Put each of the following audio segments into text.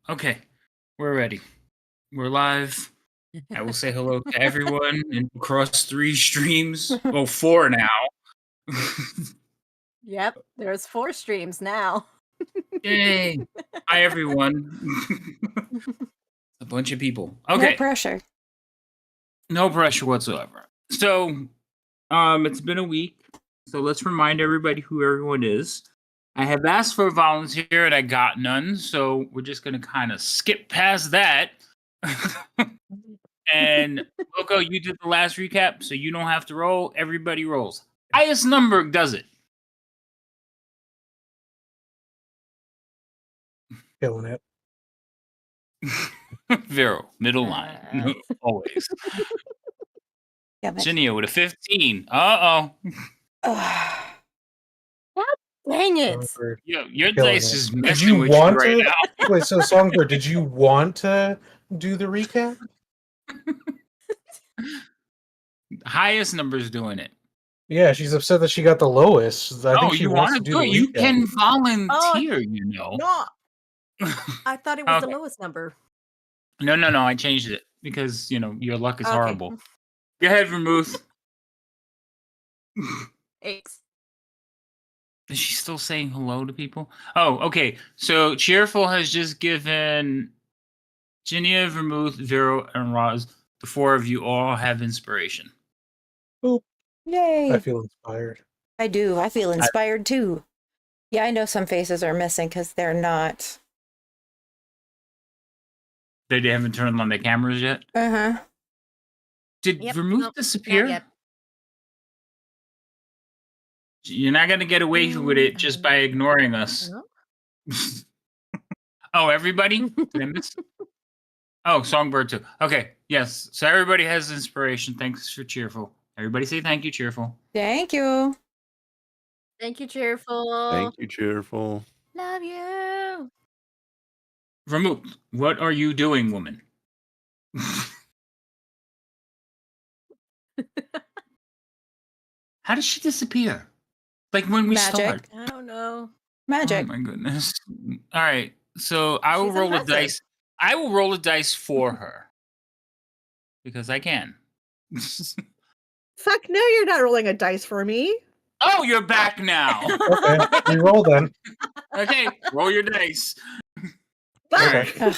Okay, we're ready. We're live. I will say hello to everyone and across 3 streams. Well, 4 now. Yep, there's 4 streams now. Yay! Hi, everyone. A bunch of people. No Okay, pressure. no pressure whatsoever. So, it's been a week. So let's remind everybody who everyone is. I have asked for a volunteer and I got none. So we're just gonna kind of skip past that. And Loco, you did the last recap, so you don't have to roll. Everybody rolls. Highest number does it. Killing it. Vero, middle line. Always. Damn it. Shinia with a 15. Uh-oh. Ugh. Dang it! Songbird. Your Killing dice it. is Did messing you with you want right to? now. Wait, so Songbird, did you want to do the recap? Highest number's doing it. Yeah, she's upset that she got the lowest. I think she you wants want to to do do it? the You recap. can volunteer, you know. No, I thought it was the Okay. lowest number. No, I changed it because, your luck is Okay. horrible. Go ahead, Vermouth. Thanks. Is she still saying hello to people? Oh, okay. So Cheerful has just given Ginia, Vermouth, Vero, and Roz. The 4 of you all have inspiration. Yay. I feel inspired. I do. I feel inspired too. Yeah, I know some faces are missing because they're not. They haven't turned on their cameras yet. Uh-huh. Did Yep, Vermouth nope, disappear? not yet. You're not gonna get away with it just by ignoring us. No? Oh, everybody? Did I miss? Oh, Songbird too. Okay, yes. So everybody has inspiration. Thanks for Cheerful. Everybody say thank you, Cheerful. Thank you. Thank you, Cheerful. Thank you, Cheerful. Love you. Vermouth, what are you doing, woman? How did she disappear? Like when we Magic. start. I don't know. Magic. Oh my goodness. All right. So I will She's roll a impressive. dice. I will roll a dice for her. Because I can. Fuck no, you're not rolling a dice for me. Oh, you're back now. Okay, you roll then. Okay, roll your dice. Okay. Ugh.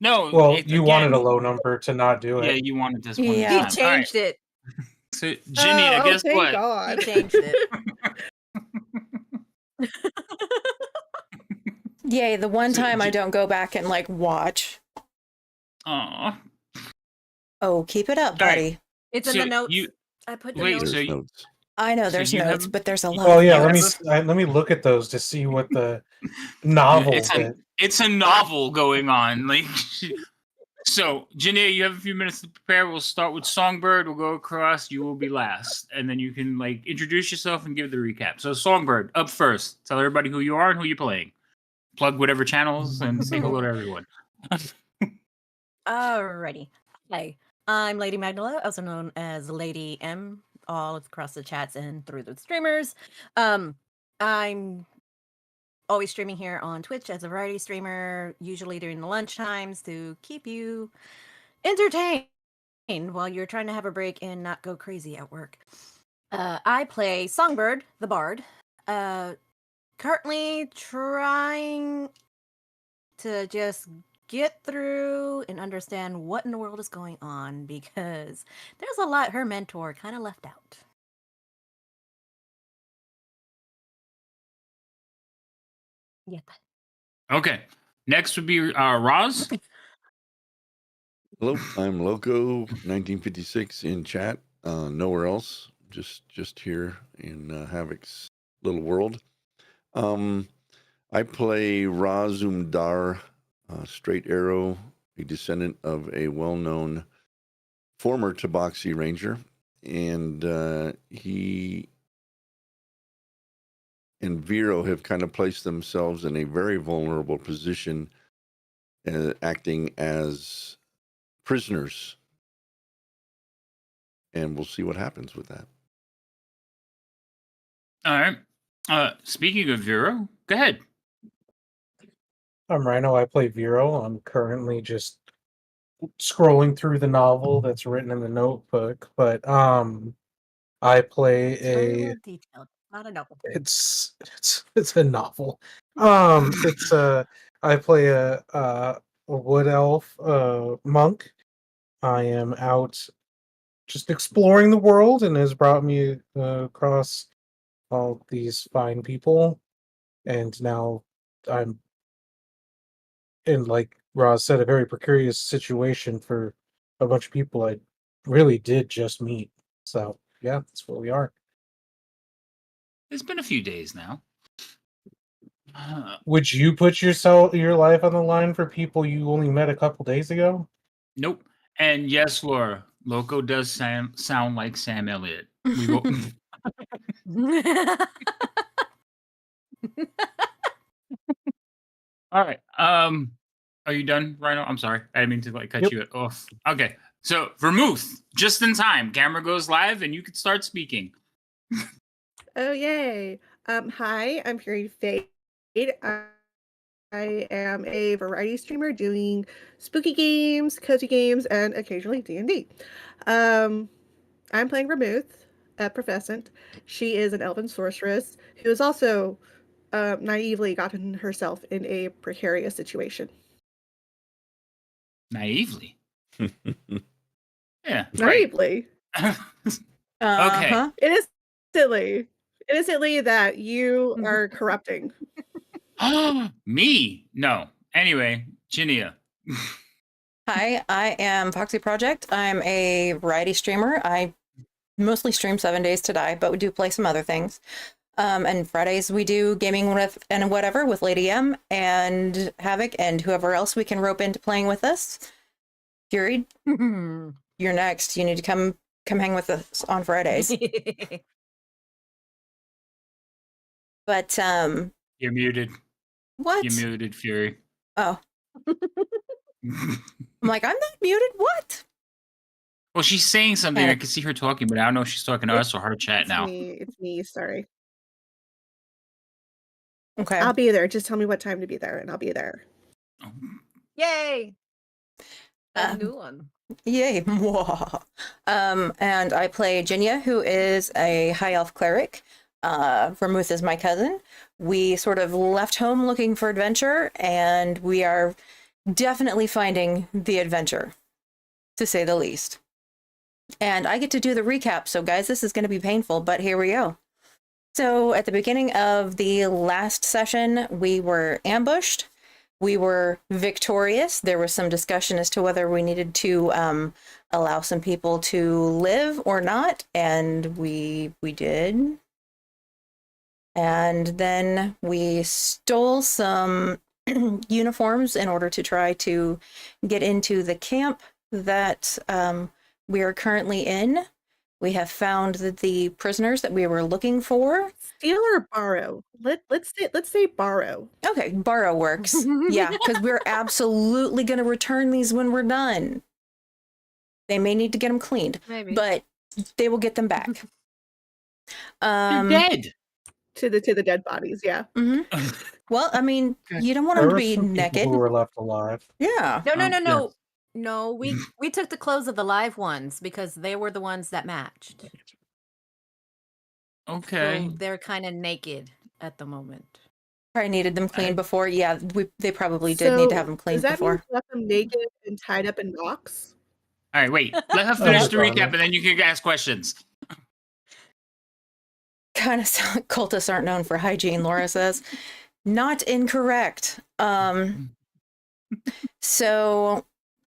No. Well, it's- you again, wanted a low number to not do Yeah, it. you wanted this one. Yeah. He This time. All right. changed it. So, Ginia, guess thank what? He God. changed it. Yay, the one So, time I don't go back and watch. Aw. Oh, keep it up, All right. buddy. It's in So the notes. you- I put the wait, notes. so There's you- notes. I know So there's you notes, have- but there's a lot. Oh of yeah, notes. let me look at those to see what the novel that. It's a novel going on. Like, so, Ginia, you have a few minutes to prepare. We'll start with Songbird. We'll go across. You will be last, and then you can introduce yourself and give the recap. So, Songbird, up first. Tell everybody who you are and who you're playing. Plug whatever channels and say hello to everyone. Alrighty. Hi, I'm Lady Magdala, also known as Lady M, all across the chats and through the streamers. I'm always streaming here on Twitch as a variety streamer, usually during the lunch times to keep you entertained while you're trying to have a break and not go crazy at work. I play Songbird, the Bard. Currently trying to just get through and understand what in the world is going on because there's a lot her mentor kind of left out. Yep. Okay. Next would be Roz. Hello, I'm Loco 1956 in chat. Nowhere else. Just here in Havoc's little world. I play Razumdar, Straight Arrow, a descendant of a well-known former Tabaxi Ranger, and he and Vero have kind of placed themselves in a very vulnerable position, acting as prisoners. And we'll see what happens with that. All right. Speaking of Vero, go ahead. I'm Rhino. I play Vero. I'm currently just scrolling through the novel that's written in the notebook, but I play It's very a well detailed. Not a novel. it's a novel. It's I play a wood elf monk. I am out just exploring the world and has brought me across all these fine people, and now I'm in, like Roz said, a very precarious situation for a bunch of people I really did just meet. So yeah, that's where we are. It's been a few days now. Would you put your life on the line for people you only met a couple days ago? Nope. And yes, Laura, Loco does sound like Sam Elliott. We will. All right. Are you done, Rhino? I'm sorry. I didn't mean to cut Yep. you off. Okay. So Vermouth, just in time. Camera goes live, and you can start speaking. Oh yay! Hi, I'm Fury Fade. I am a variety streamer doing spooky games, cozy games, and occasionally D&D. I'm playing Vermouth, a Professant. She is an elven sorceress who has also naively gotten herself in a precarious situation. Naively. Yeah. Right. Naively. Okay. Uh-huh. Innocently that you are corrupting. Me? No. Anyway, Chinia. Hi, I am Foxy Project. I'm a variety streamer. I mostly stream 7 days to die, but we do play some other things. And Fridays we do gaming with and whatever with Lady M and Havoc and whoever else we can rope into playing with us. Fury, you're next. You need to come hang with us on Fridays. But You're muted. what? You're muted, Fury. Oh, I'm like, I'm not muted. What? Well, she's saying something. I Panic. can see her talking, but I don't know if she's talking to us or her chat now. It's me, sorry. Okay. I'll be there. Just tell me what time to be there and I'll be there. Yay! A Um, new one. Yay. And I play Jinya, who is a high elf cleric. Vermouth is my cousin. We sort of left home looking for adventure, and we are definitely finding the adventure, to say the least. And I get to do the recap, so guys, this is going to be painful, but here we go. So at the beginning of the last session, we were ambushed. We were victorious. There was some discussion as to whether we needed to allow some people to live or not, and we did. And then we stole some uniforms in order to try to get into the camp that we are currently in. We have found the prisoners that we were looking for. Steal or borrow? Let's say borrow. Okay, borrow works. Yeah, because we're absolutely going to return these when we're done. They may need to get them cleaned, Maybe. but they will get them back. You're dead. To the dead bodies, yeah. Well, I mean, Okay. you don't want There them to were be some naked. people who were left alive. Yeah. No, Yeah. No, we took the clothes of the live ones because they were the ones that matched. Okay. So they're kind of naked at the moment. Probably needed them cleaned before. Yeah, they probably did need to have them cleaned does that before. mean you left them naked and tied up in rocks? All right, wait. Let her finish the Garment. recap, and then you can ask questions. Kind of cultists aren't known for hygiene, Laura says. Not incorrect. So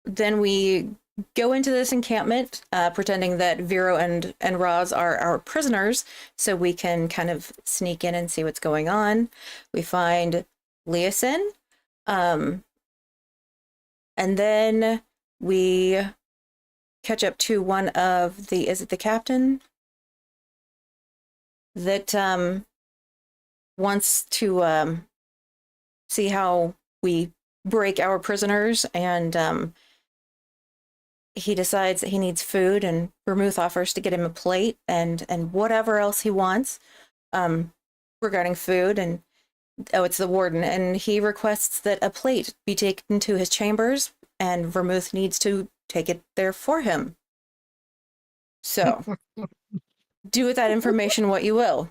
then we go into this encampment, pretending that Vero and Roz are our prisoners, so we can kind of sneak in and see what's going on. We find Leosin, and then we catch up to one of the, is it the captain? That wants to see how we break our prisoners, and he decides that he needs food, and Vermouth offers to get him a plate and whatever else he wants regarding food, and Oh, it's the warden, and he requests that a plate be taken to his chambers, and Vermouth needs to take it there for him. So, do with that information what you will.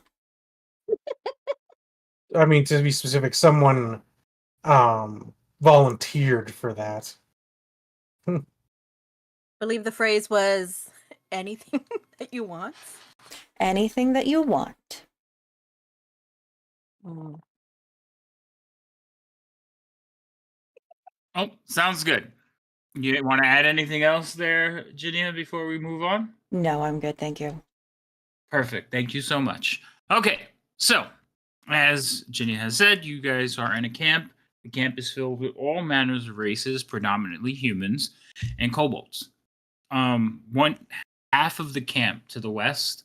I mean, to be specific, someone volunteered for that. I believe the phrase was anything that you want. Anything that you want. Mm. Oh, sounds good. You want to add anything else there, Jania, before we move on? No, I'm good, thank you. Perfect. Thank you so much. Okay, so as Ginny has said, you guys are in a camp. The camp is filled with all manners of races, predominantly humans and kobolds. One half of the camp to the west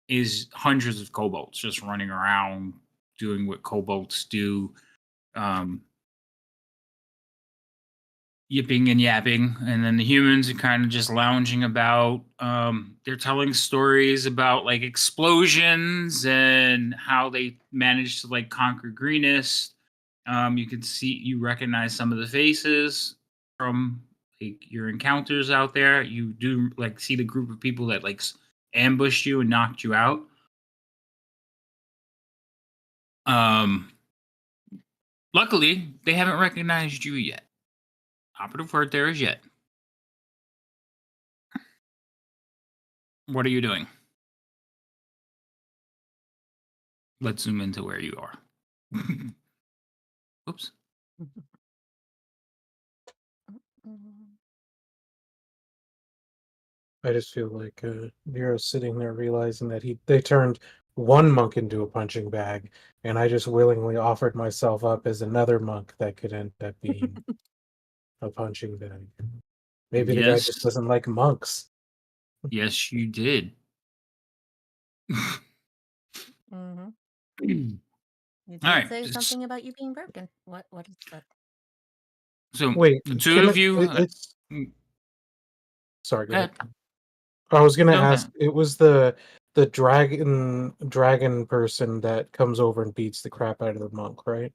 is hundreds of kobolds just running around doing what kobolds do, yipping and yapping, and then the humans are kind of just lounging about. They're telling stories about like explosions and how they managed to like conquer Greenest. You recognize some of the faces from like your encounters out there. You do like see the group of people that like ambushed you and knocked you out. Luckily, they haven't recognized you yet. Operative word there is yet. What are you doing? Let's zoom into where you are. Oops. I just feel like Nero's sitting there realizing that they turned one monk into a punching bag, and I just willingly offered myself up as another monk that could end up being a punching bag. Maybe the guy just Yes. doesn't like monks. Yes, you did. Mm-hmm. All You did right. say something about you being broken. What is that? So Wait, the two of you. it's Mm, sorry, go go ahead. ahead. I was gonna No, go ask. ahead. It was the dragon person that comes over and beats the crap out of the monk, right?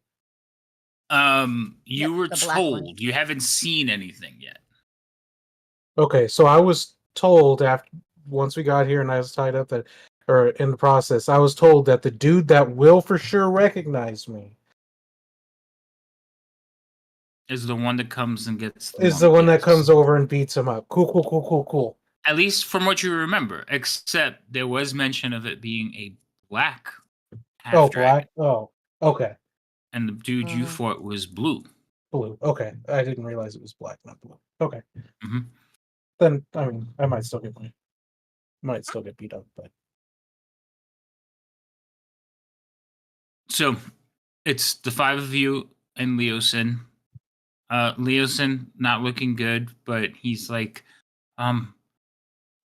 You Yep, were the black one. told. You haven't seen anything yet. Okay, so I was told after once we got here and I was tied up that, or in the process, I was told that the dude that will for sure recognize me Is the one that comes and gets the is the monk. one that Yes. comes over and beats him up. Cool. At least from what you remember. Except there was mention of it being a black half Oh, dragon, black. Oh, okay, and the dude you Mhm. fought was blue. blue. Okay, I didn't realize it was black, not blue. Okay, Mhm. then I mean I might still get beat up, but So it's the five of you and Leosin. Leosin not looking good, but he's like,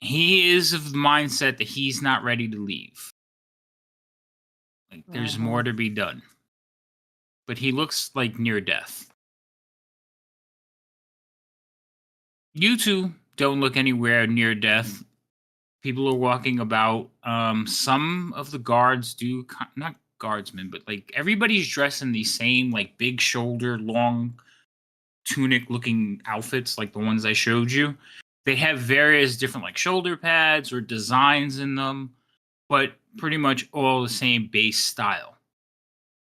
he is of the mindset that he's not ready to leave. Like there's more to be done. But he looks like near death. You two don't look anywhere near death. People are walking about. Some of the guards do not guardsmen, but like everybody's dressed in the same like big shoulder, long tunic looking outfits like the ones I showed you. They have various different like shoulder pads or designs in them, but pretty much all the same base style.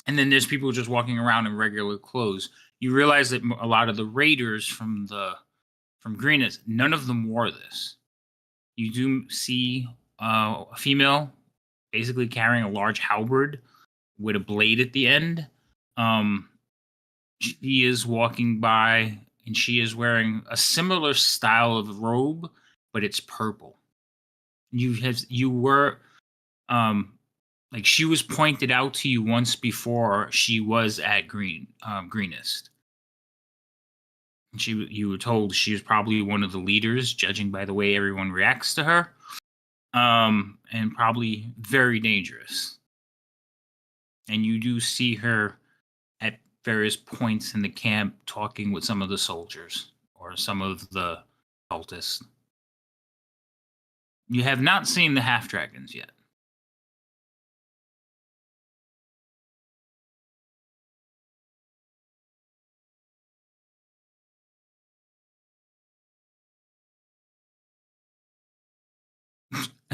And then there's people just walking around in regular clothes. You realize that a lot of the raiders from Greenest, none of them wore this. You do see a female basically carrying a large halberd with a blade at the end. She is walking by and she is wearing a similar style of robe, but it's purple. You were like she was pointed out to you once before. She was at Greenest. And you were told she was probably one of the leaders, judging by the way everyone reacts to her. And probably very dangerous. And you do see her at various points in the camp talking with some of the soldiers or some of the cultists. You have not seen the half dragons yet.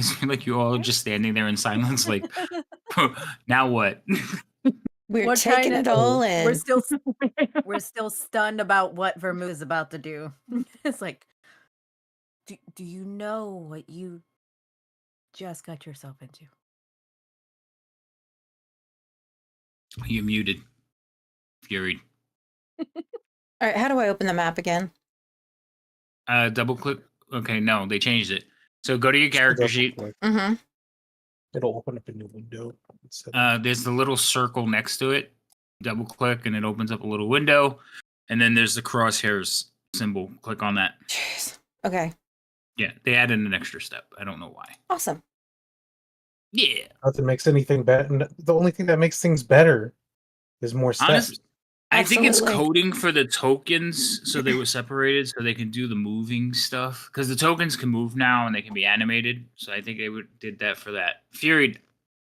It's like you all are just standing there in silence, like, now what? We're taking it all in. We're still stunned about what Vermouth is about to do. It's like, do you know what you just got yourself into? You're muted. Fury. All right, how do I open the map again? Double click. Okay, no, they changed it. So go to your character sheet. Mm-hmm. It'll open up a new window. There's the little circle next to it. Double click and it opens up a little window. And then there's the crosshairs symbol. Click on that. Jeez. Okay. Yeah, they added an extra step. I don't know why. Awesome. Yeah. Nothing makes anything better. The only thing that makes things better is more steps. Honestly, I think it's Absolutely. coding for the tokens, so they were separated so they can do the moving stuff. Because the tokens can move now and they can be animated. So I think they did that for that. Fury,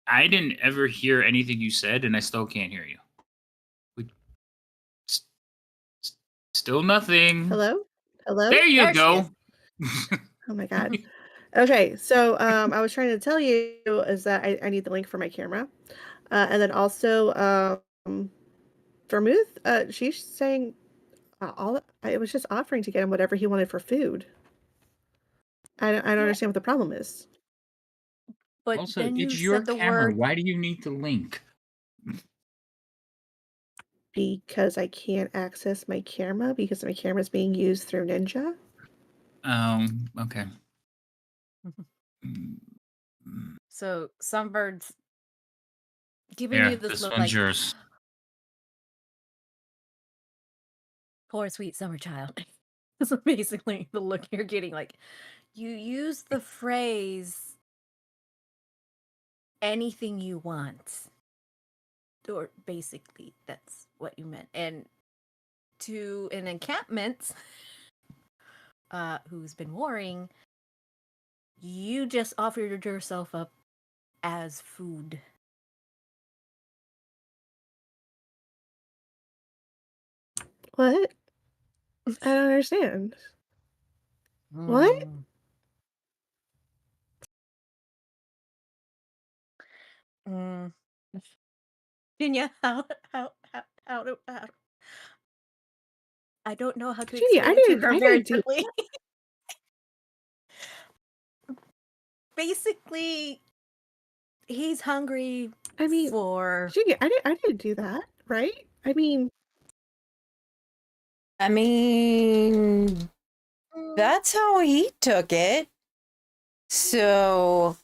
I didn't ever hear anything you said, and I still can't hear you. Still nothing. Hello? Hello? There you There she go. Oh my god. Okay, so I was trying to tell you is that I need the link for my camera. And then also Vermouth, she's saying I was just offering to get him whatever he wanted for food. I don't understand what the problem is. But Also, then you it's your said the camera. word. Why do you need the link? Because I can't access my camera because my camera is being used through Ninja. Okay. So Sunbird's giving Yeah, you this this look one's like, yours. poor sweet summer child. So basically the look you're getting, like, you use the phrase anything you want. Or basically that's what you meant. And to an encampment who's been warring, you just offered yourself up as food. What? I don't understand. What? Mm. Virginia, how I don't know how to Virginia, explain it to her I very didn't do simply. Basically, he's hungry I mean, for. Virginia, I didn't do that, right? I mean, That's how he took it. So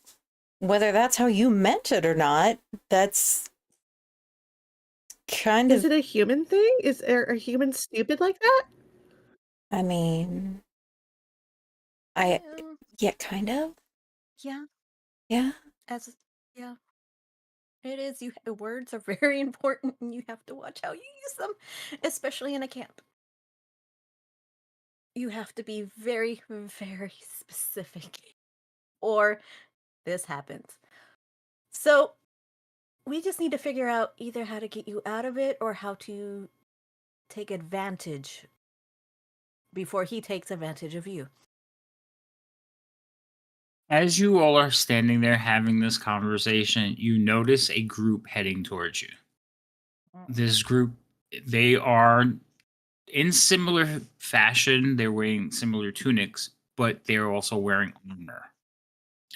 whether that's how you meant it or not, that's kind is of, it a human thing? Is there a human stupid like that? I mean, yeah, kind of. Yeah, Yeah. as yeah, it is. Words are very important, and you have to watch how you use them, especially in a camp. You have to be very, very specific, or this happens. So we just need to figure out either how to get you out of it or how to take advantage before he takes advantage of you. As you all are standing there having this conversation, you notice a group heading towards you. This group, they are in similar fashion. They're wearing similar tunics, but they're also wearing armor.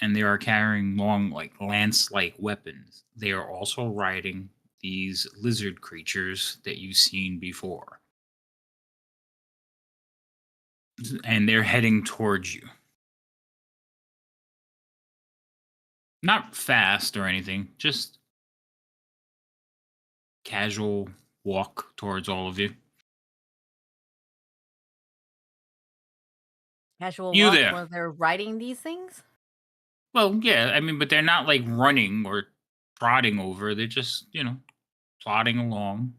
And they are carrying long, like lance-like weapons. They are also riding these lizard creatures that you've seen before. And they're heading towards you. Not fast or anything, just casual walk towards all of you. Casual You walk there. while they're riding these things? Well, yeah, I mean, but they're not like running or trotting over. They're just, plodding along.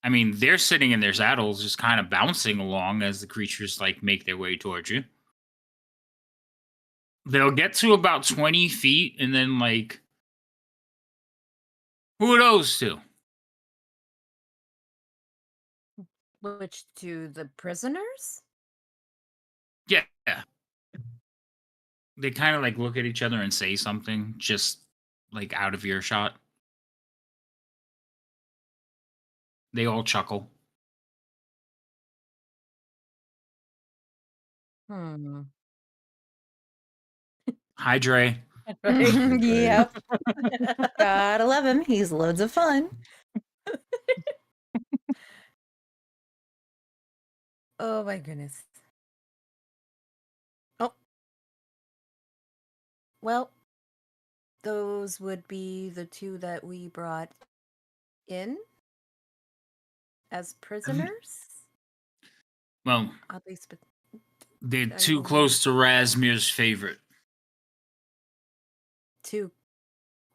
I mean, they're sitting in their saddles, just kind of bouncing along as the creatures like make their way towards you. They'll get to about 20 feet and then like, who are those two? Which to the prisoners? Yeah. They kind of like look at each other and say something, just like out of earshot. They all chuckle. Hmm. Hi, Dre. Right? Yep. Gotta love him. He's loads of fun. Oh my goodness. Oh, well, those would be the two that we brought in as prisoners. Well, Oddly they're I too believe. close to Razmir's favorite. Too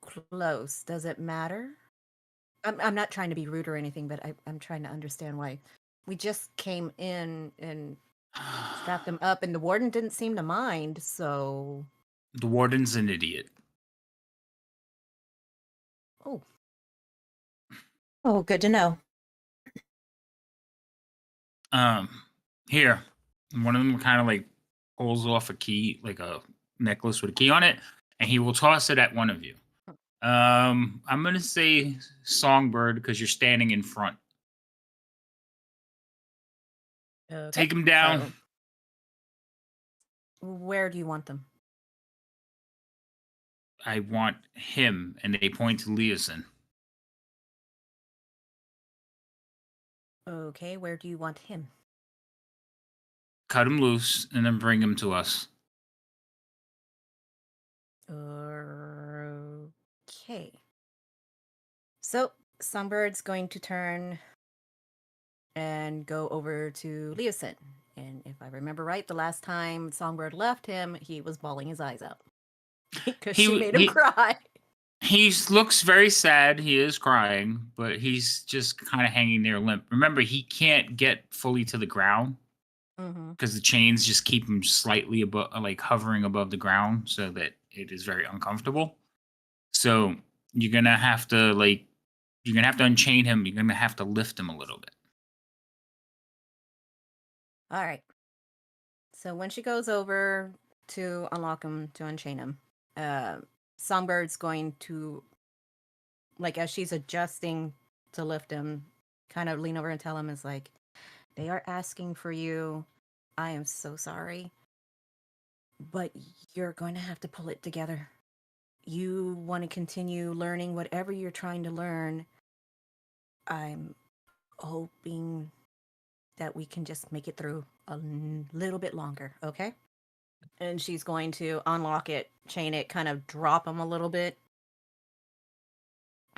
close. Does it matter? I'm not trying to be rude or anything, but I'm trying to understand why. We just came in and strapped him up, and the warden didn't seem to mind, so... The warden's an idiot. Oh, Oh, good to know. Here, one of them kind of like pulls off a key, like a necklace with a key on it, and he will toss it at one of you. I'm gonna say Songbird because you're standing in front. okay. Take him down. So, where do you want them? I want him, and they point to Leosin. Okay, where do you want him? Cut him loose, and then bring him to us. Okay. So, Songbird's going to turn and go over to Leosin. And if I remember right, the last time Songbird left him, he was bawling his eyes out. Because she made him cry. He looks very sad. He is crying, but he's just kind of hanging there limp. Remember, he can't get fully to the ground because the chains just keep him slightly above, like hovering above the ground, so that it is very uncomfortable. So you're gonna have to unchain him. You're gonna have to lift him a little bit. All right. So when she goes over to unlock him, to unchain him, Songbird's going to, like, as she's adjusting to lift him, kind of lean over and tell him, is like, they are asking for you. I am so sorry. But you're going to have to pull it together. You want to continue learning whatever you're trying to learn. I'm hoping that we can just make it through a little bit longer, okay? And she's going to unlock it, chain it, kind of drop him a little bit.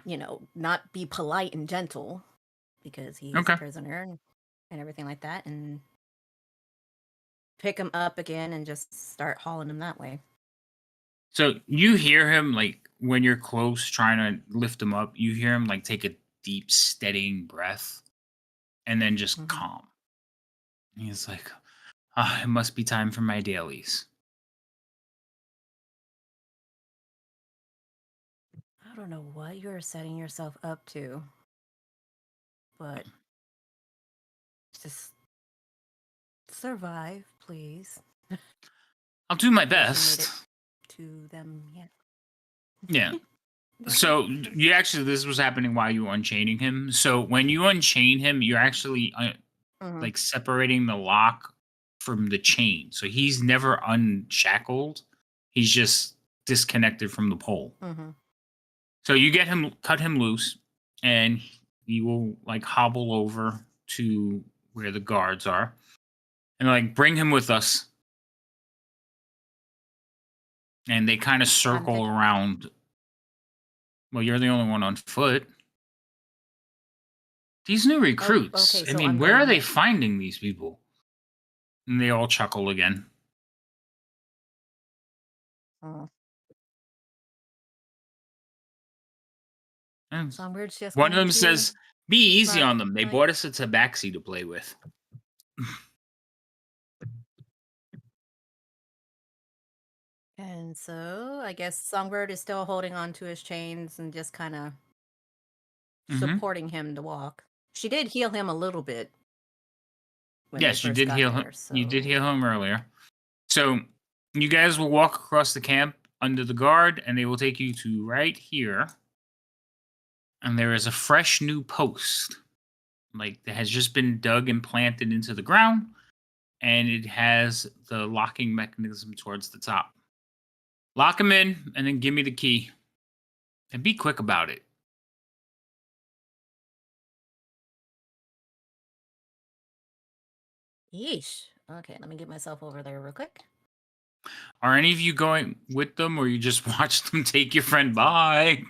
You know, not be polite and gentle because he's a prisoner and everything like that. And pick him up again and just start hauling him that way. So you hear him, like, when you're close trying to lift him up, you hear him, like, take a deep, steadying breath and then just calm. He's like, it must be time for my dailies. I don't know what you're setting yourself up to, but just survive, please. I'll do my Haven't made best. it to them yet. Yeah. So you actually, this was happening while you were unchaining him. So when you unchain him, you're actually like separating the lock from the chain. So he's never unshackled. He's just disconnected from the pole. So you cut him loose, and he will like hobble over to where the guards are, and like bring him with us. And they kind of circle around. Well, you're the only one on foot. These new recruits. Okay, so I mean, where are they finding these people? And they all chuckle again. Songbird's just one of going them to says, "Be easy on them. They like- bought us a tabaxi to play with." And so I guess Songbird is still holding on to his chains and just kind of supporting him to walk. She did heal him a little bit. Yes, you did heal him. You did heal him earlier. So You guys will walk across the camp under the guard, and they will take you to right here. And there is a fresh new post, like that has just been dug and planted into the ground, and it has the locking mechanism towards the top. Lock them in, and then give me the key. And be quick about it. Yeesh. Okay, let me get myself over there real quick. Are any of you going with them, or you just watch them take your friend? Bye.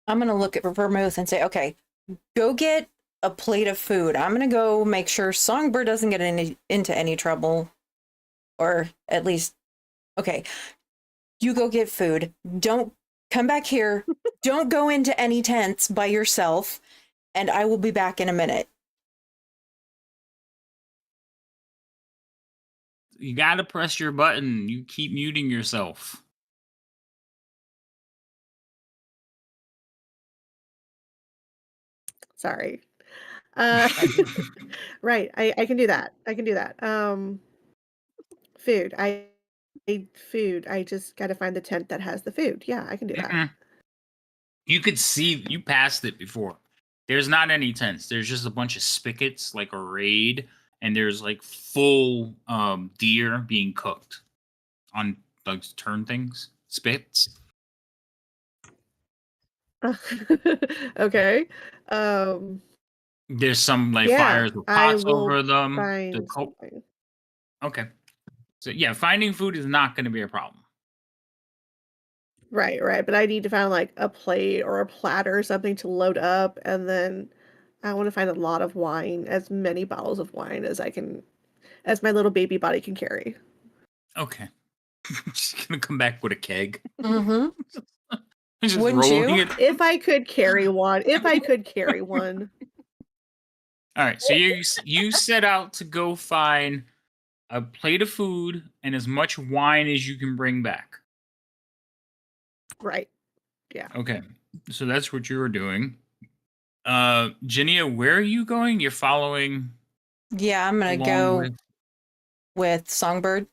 I'm gonna look at Vermouth and say, okay, go get a plate of food. I'm gonna go make sure Songbird doesn't get into any trouble, or at least, okay, you go get food. Don't come back here. Don't go into any tents by yourself, and I will be back in a minute. You gotta press your button. You keep muting yourself. Sorry. Right. I can do that. I can do that. Food. Food. I just got to find the tent that has the food. Yeah, I can do that. Mm-mm. You could see you passed it before. There's not any tents. There's just a bunch of spigots, like a raid, and there's like full deer being cooked on those turn things, spits. Okay. There's some like Yeah, fires with I pots will over them. find something. Okay. So yeah, finding food is not going to be a problem. Right, right. But I need to find like a plate or a platter or something to load up, and then I want to find a lot of wine, as many bottles of wine as I can, as my little baby body can carry. Okay. She's gonna come back with a keg. Mm-hmm. Just Wouldn't rolling you? it. If I could carry one, if I could carry one. All right, so you set out to go find a plate of food and as much wine as you can bring back. Right. Yeah. Okay, so that's what you were doing. Jania, where are you going? You're following Yeah, I'm gonna along go with Songbird.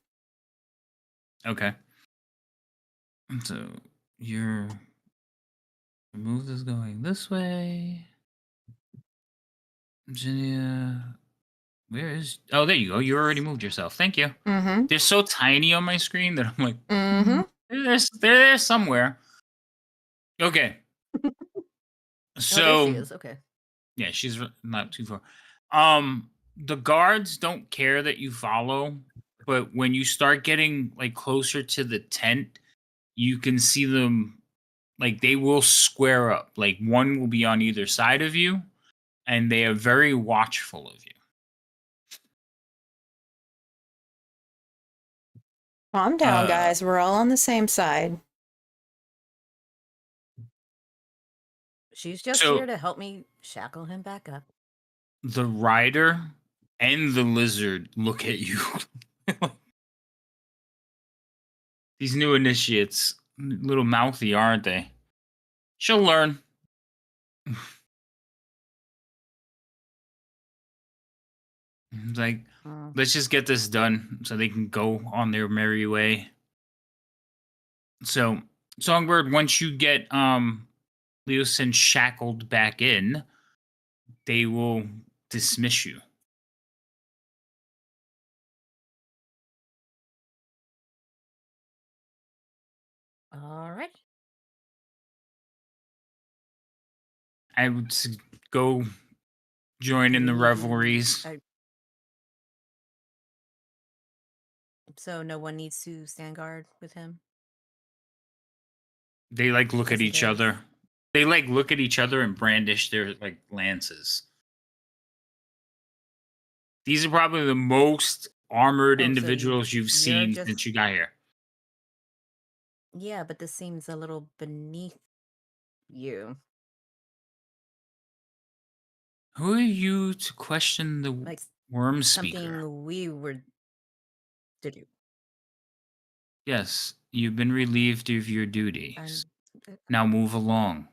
Okay. So your move is going this way. Jania, where is? Oh, there you go. You already moved yourself. Thank you. Mm-hmm. They're so tiny on my screen that I'm like, Mm-hmm. they're there somewhere. Okay. Oh, So there she is. Okay. yeah, she's not too far. The guards don't care that you follow, but when you start getting like closer to the tent, you can see them like they will square up. Like one will be on either side of you, and they are very watchful of you. Calm down, guys. We're all on the same side. She's just So- here to help me shackle him back up. The rider and the lizard look at you. These new initiates, a little mouthy, aren't they? She'll learn. It's like, Mm. let's just get this done so they can go on their merry way. So, Songbird, once you get Leosin shackled back in, they will dismiss you. All right. I would go join in the Mm, revelries. So no one needs to stand guard with him. They like look at Just in each case. other. They like look at each other and brandish their like lances. These are probably the most armored Oh, so individuals you've you're seen just- since you got here. Yeah, but this seems a little beneath you. Who are you to question the Like worm speaker? something we were to do. Yes, you've been relieved of your duties. I'm- Now move along.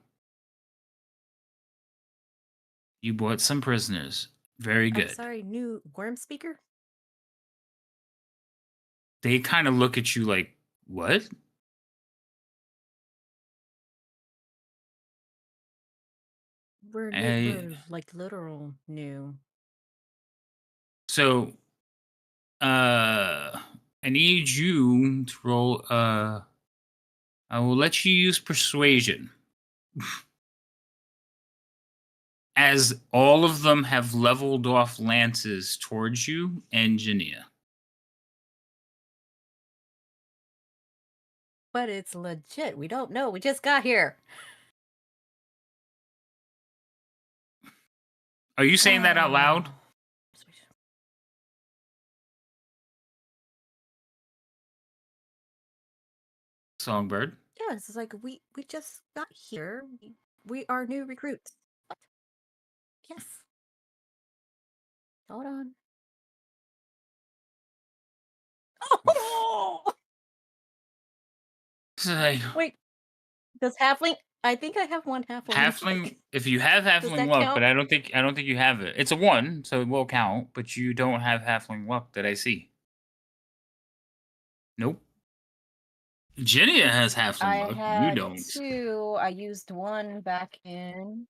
You brought some prisoners. Very I'm good. sorry, new worm speaker? They kind of look at you like, what? We're I- we're like literal new. So, I need you to roll. I will let you use persuasion, as all of them have leveled off lances towards you and Jania. But it's legit. We don't know. We just got here. Are you saying that out loud? Ah. Songbird. Yeah, it's like we just got here. We are new recruits. What? Yes. Hold on. Oh! It's like, Wait, does halfling? I think I have one halfling. halfling. If you have halfling that luck, count? but I don't think you have it. It's a 1, so it will count. But you don't have halfling luck that I see. Nope. Jenia has halfling I luck. You had don't. 2. I used one back in.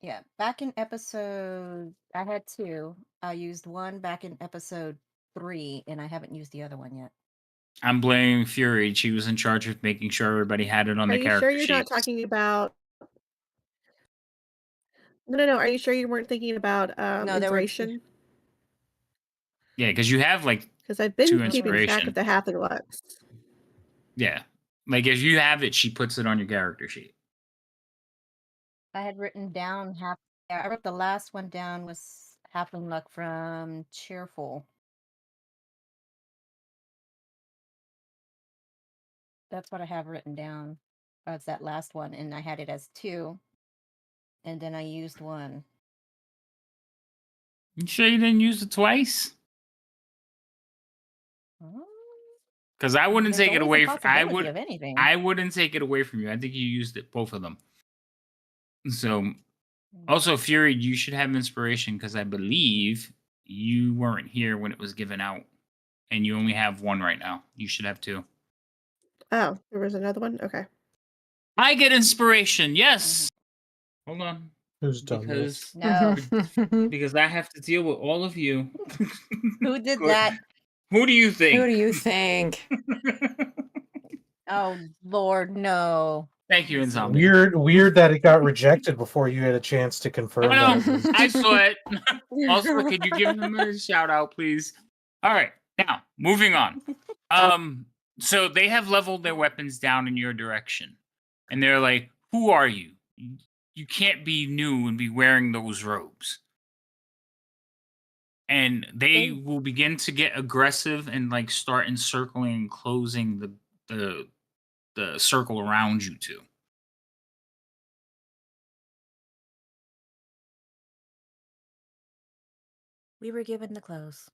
Yeah, back in episode. I had 2. I used one back in episode 3, and I haven't used the other one yet. I'm blaming Fury. She was in charge of making sure everybody had it on Are the you character sure you're not sheets. talking about? No. Are you sure you weren't thinking about No, there were 2. inspiration? Yeah, because you have like Because I've 2 been keeping track inspiration. of the halfling lux. Yeah, like if you have it, she puts it on your character sheet. I had written down half. Yeah, I wrote the last one down was halfling luck from cheerful. That's what I have written down. That's that last one, and I had it as 2, and then I used 1. You sure you didn't use it twice? Oh, Because I wouldn't there's take it always away. a possibility of anything. I wouldn't take it away from you. I think you used it, both of them. So, Mm. also Fury, you should have inspiration because I believe you weren't here when it was given out, and you only have 1 right now. You should have 2. Oh, there was another one? Okay. I get inspiration. Yes. Hold on. Who's done this? Because No. because I have to deal with all of you. Who did Good. that? Who do you Who think? do you think? Oh Lord, no. Thank you, Insomnia. Weird that it got rejected before you had a chance to confirm I know. that. It was- I saw it. Also, could you give them a shout out, please? All right. Now, moving on. So they have leveled their weapons down in your direction. And they're like, who are you? You can't be new and be wearing those robes. And they will begin to get aggressive and like start encircling and closing the circle around you two. We were given the clothes.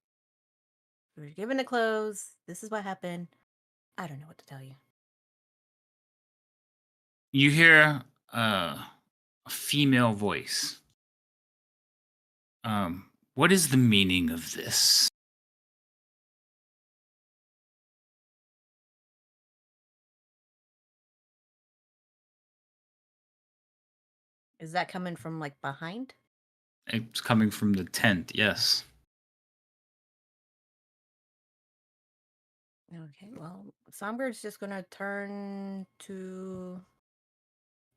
We were given the clothes. This is what happened. I don't know what to tell you. You hear a female voice. What is the meaning of this? Is that coming from like behind? It's coming from the tent, yes. Okay, well, Songbird's just gonna turn to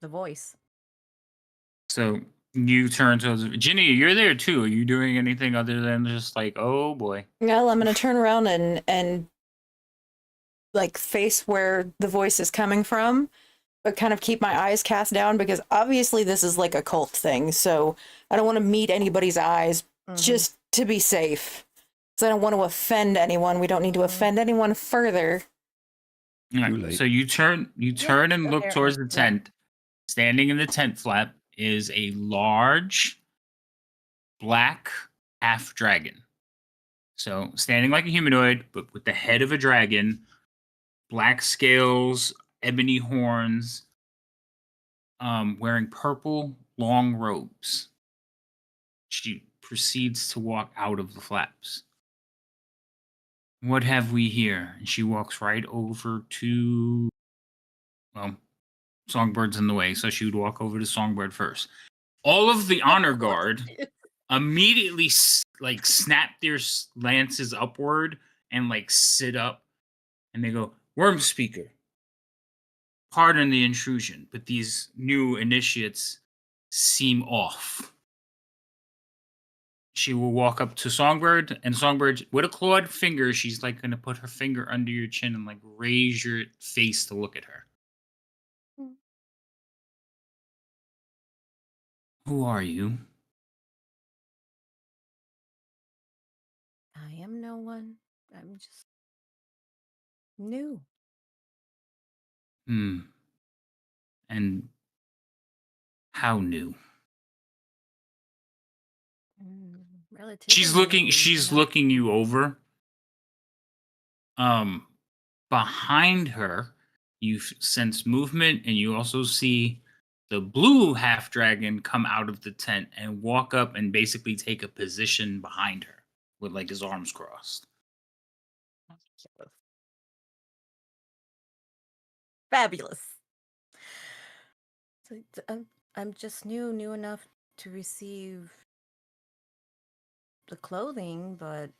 the voice. So you turn to Ginny, you're there too. Are you doing anything other than just like, oh boy? Well, I'm gonna turn around and like face where the voice is coming from, but kind of keep my eyes cast down because obviously this is like a cult thing. So I don't want to meet anybody's eyes just to be safe. Because I don't want to offend anyone. We don't need to offend anyone further. All Too right, late. so you turn and go look there towards and- the tent. Standing in the tent flap is a large black half dragon. So standing like a humanoid, but with the head of a dragon, black scales, ebony horns, wearing purple long robes. She proceeds to walk out of the flaps. What have we here? And she walks right over to, well, Songbird's in the way, so she would walk over to Songbird first. All of the honor guard immediately like snap their lances upward and like sit up, and they go, "Worm Speaker, pardon the intrusion, but these new initiates seem off." She will walk up to Songbird, and Songbird, with a clawed finger, she's like going to put her finger under your chin and like raise your face to look at her. Who are you? I am no one. I'm just new. And how new? Relatively She's new, looking you over. Behind her, you sense movement, and you also see the blue half dragon come out of the tent and walk up and basically take a position behind her with like his arms crossed. Fabulous. So I'm just new enough to receive the clothing, but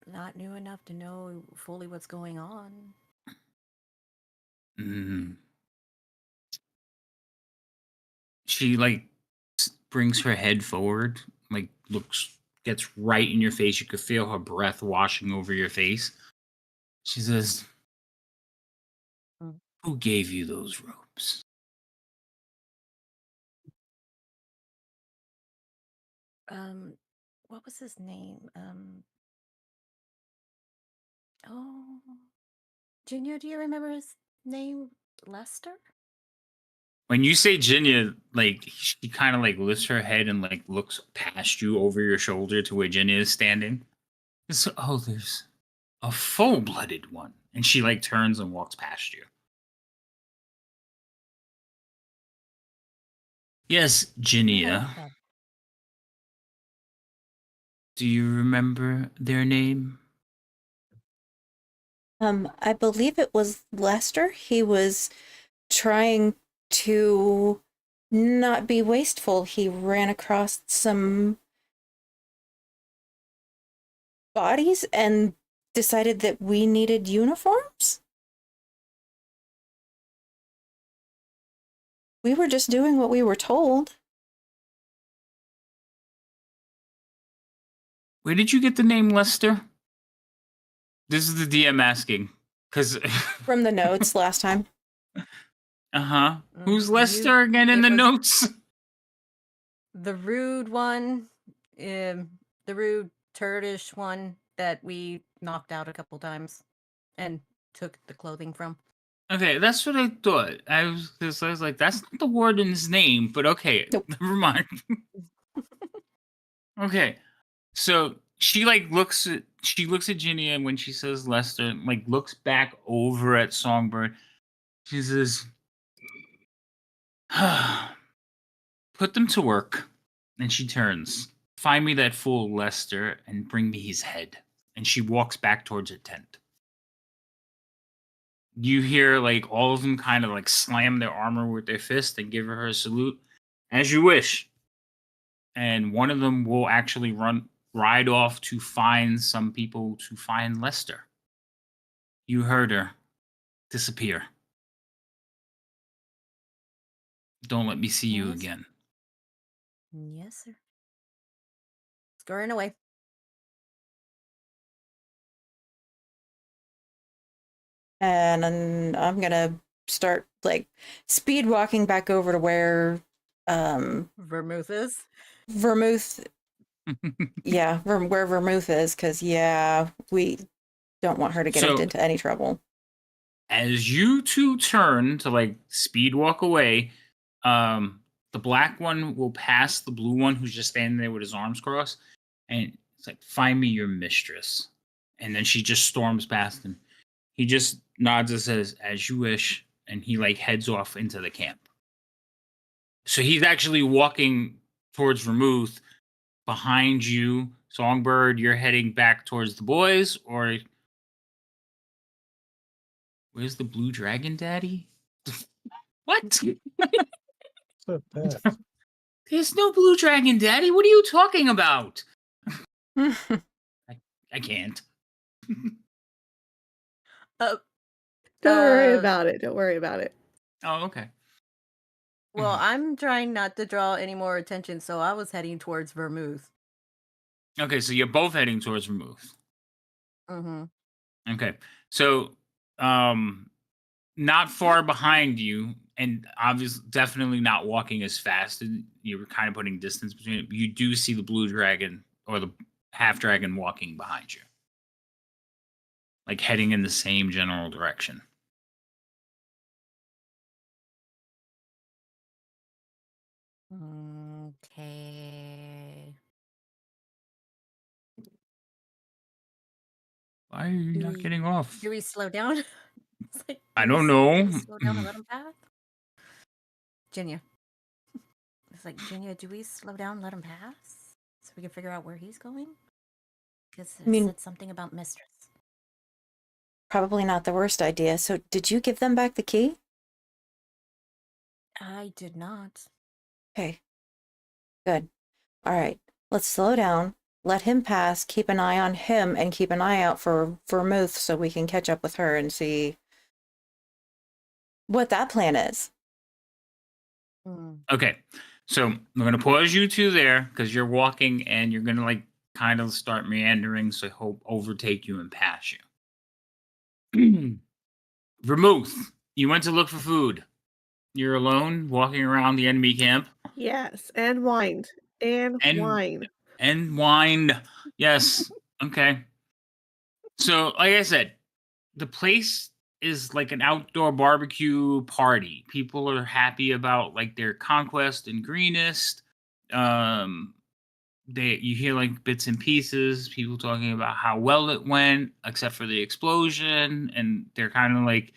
not new enough to know fully what's going on. She like brings her head forward, like gets right in your face. You could feel her breath washing over your face. She says, "Who gave you those robes?" What was his name? Oh, Junior, do you remember his name? Lester? When you say Jinya, like she kind of like lifts her head and like looks past you over your shoulder to where Jinya is standing. There's a full-blooded one, and she like turns and walks past you. Yes, Jinya. Do you remember their name? I believe it was Lester. He was trying to not be wasteful. He ran across some bodies and decided that we needed uniforms. We were just doing what we were told. Where did you get the name Lester? This is the DM asking. Because From the notes last time. Uh-huh. Who's Lester again in the notes? The rude one, the rude turdish one that we knocked out a couple times and took the clothing from. Okay, that's what I thought. I was like, that's not the warden's name, but okay, never mind. Okay, so she like looks at Ginny, and when she says Lester, like looks back over at Songbird. She says, "Put them to work." And she turns. "Find me that fool Lester and bring me his head." And she walks back towards her tent. You hear like all of them kind of like slam their armor with their fist and give her a salute. "As you wish." And one of them will actually ride off to find some people to find Lester. You heard her. Disappear. Don't let me see you again. Yes, sir. Scurrying away. And I'm gonna start like speed walking back over to where Vermouth is. Vermouth. Yeah, where Vermouth is, because we don't want her to get into any trouble. As you two turn to like speed walk away, the black one will pass the blue one who's just standing there with his arms crossed, and it's like, "Find me your mistress." And then she just storms past him. He just nods and says, "As you wish," and he like heads off into the camp. So he's actually walking towards Vermouth. Behind you, Songbird, you're heading back towards the boys, or where's the blue dragon daddy? What? So bad. There's no blue dragon daddy. What are you talking about? I can't. Uh, Don't worry uh, about it. Don't worry about it. Oh, okay. well, I'm trying not to draw any more attention, so I was heading towards Vermouth. Okay, so you're both heading towards Vermouth. Mm-hmm. Okay. So not far behind you, and obviously definitely not walking as fast, and you were kind of putting distance between it. You do see the blue dragon or the half dragon walking behind you. Like heading in the same general direction. Okay. Why are you not getting off? Do we slow down? It's like, I do we don't s- know. Do we slow down and let him pass? Jenya. It's like, Jenya, do we slow down and let him pass? So we can figure out where he's going? Because it I mean- said something about mistress. Probably not the worst idea. So, did you give them back the key? I did not. Okay. Good. All right. Let's slow down. Let him pass. Keep an eye on him and keep an eye out for Vermouth so we can catch up with her and see what that plan is. Hmm. Okay. So I'm gonna pause you two there because you're walking and you're gonna like kind of start meandering, so he'll overtake you and pass you. Vermouth, you went to look for food. You're alone walking around the enemy camp. Yes, and wine. And And- wine. And wine. Yes. Okay. So, like I said, the place is like an outdoor barbecue party. People are happy about like their conquest and greenest. You hear like bits and pieces, people talking about how well it went, except for the explosion, and they're kind of like,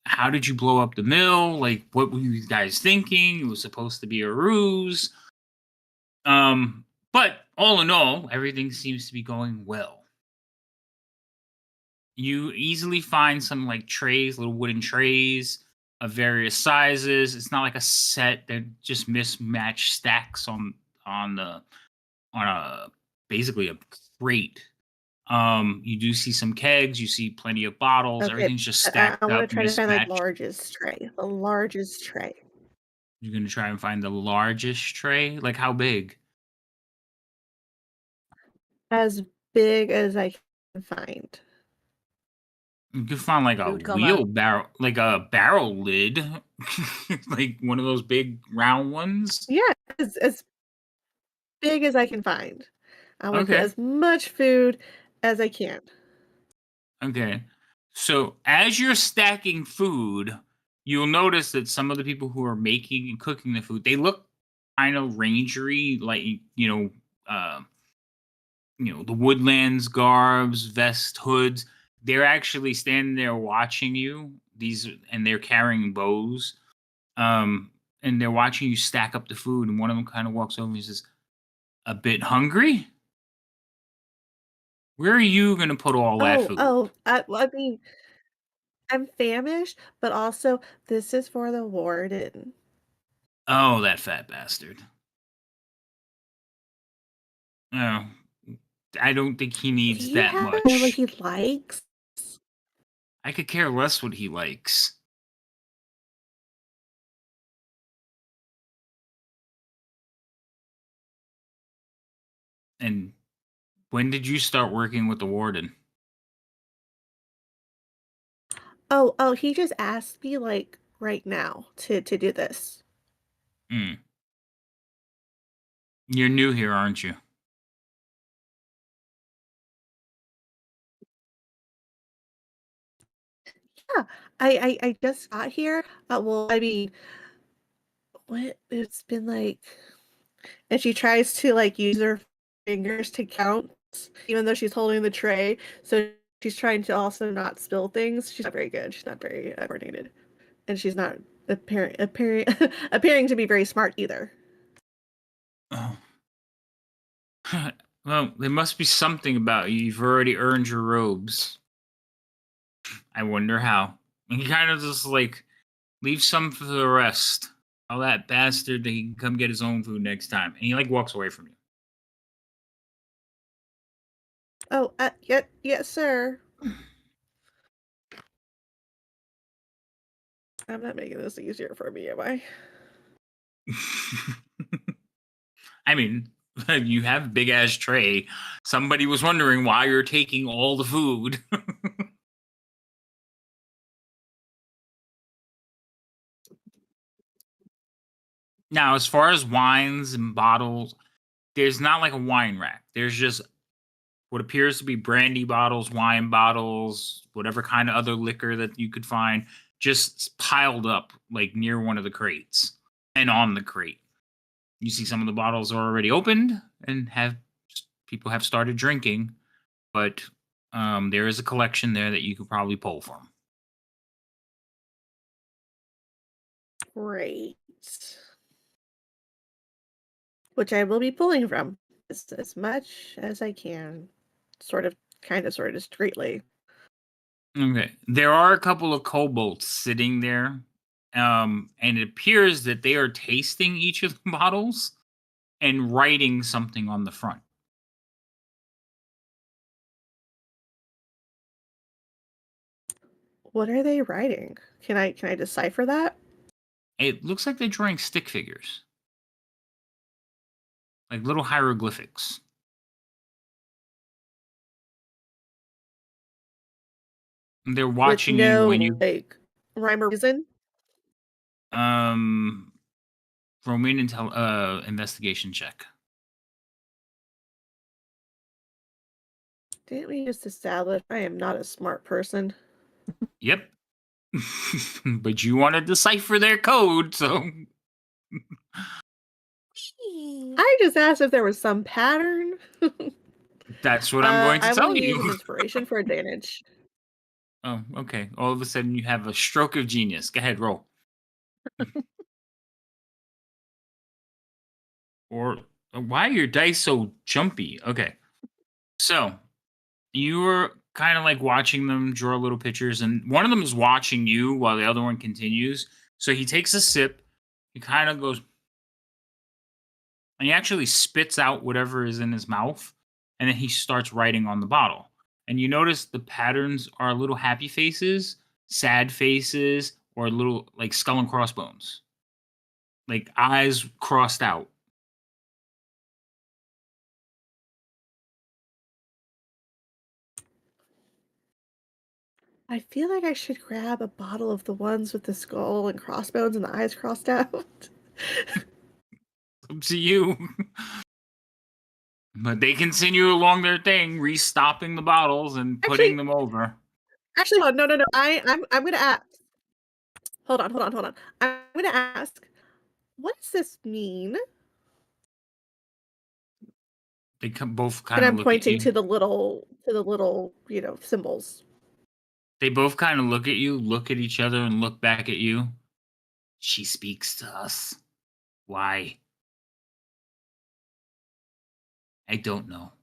how did you blow up the mill? Like, what were you guys thinking? It was supposed to be a ruse. But all in all, everything seems to be going well. You easily find some like trays, little wooden trays of various sizes. It's not like a set; they're just mismatched stacks on a basically a crate. You do see some kegs. You see plenty of bottles. Okay, Everything's just I stacked want up, to try to find like mismatched. largest tray. The largest tray. You're gonna try and find the largest tray. Like how big? As big as I can find. You could find like a Food coma. wheelbarrow, like a barrel lid, like one of those big round ones. Yeah, as big as I can find. I want to Okay. put as much food as I can. Okay. So as you're stacking food, you'll notice that some of the people who are making and cooking the food, they look kind of rangery, like the woodlands garbs, vest, hoods. They're actually standing there watching you. And they're carrying bows. And they're watching you stack up the food. And one of them kind of walks over and says, "A bit hungry? Where are you gonna put all that food?" I mean, I'm famished, but also this is for the warden. Oh, that fat bastard. Oh, I don't think he Do needs you that happen to know what much. he likes? I could care less what he likes. And when did you start working with the warden? Oh, he just asked me like right now to do this. Hmm. You're new here, aren't you? Yeah, I just got here. Well, I mean, what it's been like, and she tries to like use her fingers to count, even though she's holding the tray. So she's trying to also not spill things. She's not very good. She's not very coordinated, and she's not appearing to be very smart either. Oh. Well, there must be something about you. You've already earned your robes. I wonder how. And he kind of just like leaves some for the rest. Tell that bastard that he can come get his own food next time. And he like walks away from you. Oh, yes, sir. I'm not making this easier for me, am I? I mean, you have a big ass tray. Somebody was wondering why you're taking all the food. Now, as far as wines and bottles, there's not like a wine rack. There's just what appears to be brandy bottles, wine bottles, whatever kind of other liquor that you could find, just piled up like near one of the crates and on the crate. You see some of the bottles are already opened and people have started drinking, but there is a collection there that you could probably pull from. Great. Which I will be pulling from as much as I can. Sort of discreetly. Okay. There are a couple of kobolds sitting there. And it appears that they are tasting each of the bottles and writing something on the front. What are they writing? Can I decipher that? It looks like they're drawing stick figures. Like little hieroglyphics. And they're watching With no, you when you like, rhyme or reason? throw me an investigation check. Didn't we just establish I am not a smart person? Yep. But you want to decipher their code, so I just asked if there was some pattern. that's what I'm going to I tell will use you. an inspiration for advantage. Oh, okay. All of a sudden you have a stroke of genius. Go ahead, roll. Or why are your dice so jumpy? Okay. So you were kind of like watching them draw little pictures, and one of them is watching you while the other one continues. So he takes a sip, he kind of goes, and he actually spits out whatever is in his mouth, and then he starts writing on the bottle. And you notice the patterns are little happy faces, sad faces, or little like skull and crossbones, like eyes crossed out. I feel like I should grab a bottle of the ones with the skull and crossbones and the eyes crossed out. Up to you. But they continue along their thing, restopping the bottles and putting them over. Actually, hold on, no. I'm gonna ask. Hold on. I'm gonna ask, what does this mean? They both And kind of I'm look at pointing you. to the little, symbols. They both kind of look at you, look at each other, and look back at you. She speaks to us. Why? I don't know.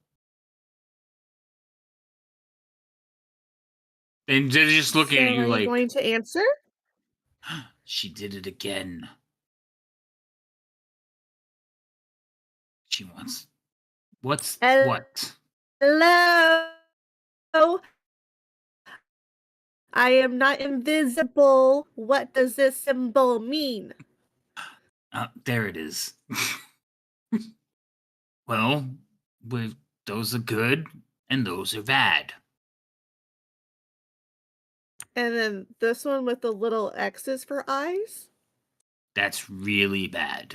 And they're just looking So at you are like, going to answer? she did it again. She wants. What's what? Hello? I am not invisible. What does this symbol mean? There it is. Well, those are good and those are bad. And then this one with the little X's for eyes? That's really bad.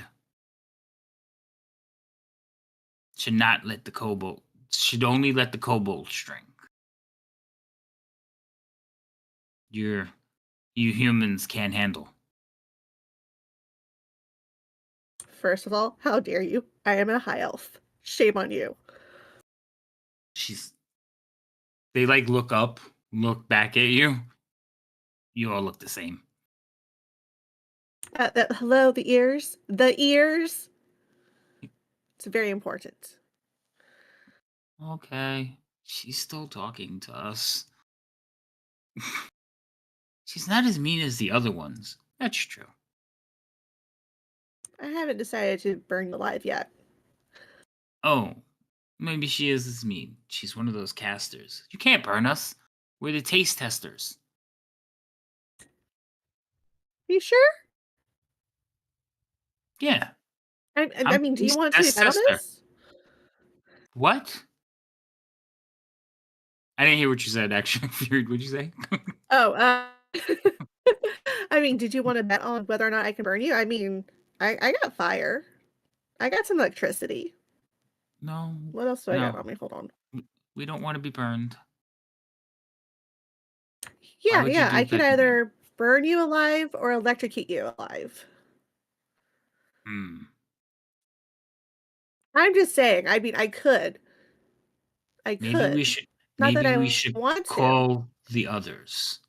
Should not let the kobold. Should only let the kobold drink. You humans can't handle. First of all, how dare you? I am a high elf. Shame on you. They like look up, look back at you. You all look the same. Hello, the ears. The ears. It's very important. Okay. She's still talking to us. She's not as mean as the other ones. That's true. I haven't decided to burn you alive yet. Oh, maybe she is as mean. She's one of those casters. You can't burn us. We're the taste testers. You sure? Yeah. I I'm mean, do you taste want to test bet on tester. this? What? I didn't hear what you said, actually. What'd you say? Oh, I mean, did you want to bet on whether or not I can burn you? I mean, I got fire. I got some electricity. No. What else do I got No. on me? Hold on. We don't want to be burned. Yeah, would you yeah. do I could such a thing? either burn you alive or electrocute you alive. Hmm. I'm just saying. I mean, I could. I Maybe we could. should. Not that Maybe I we should want to. call the others.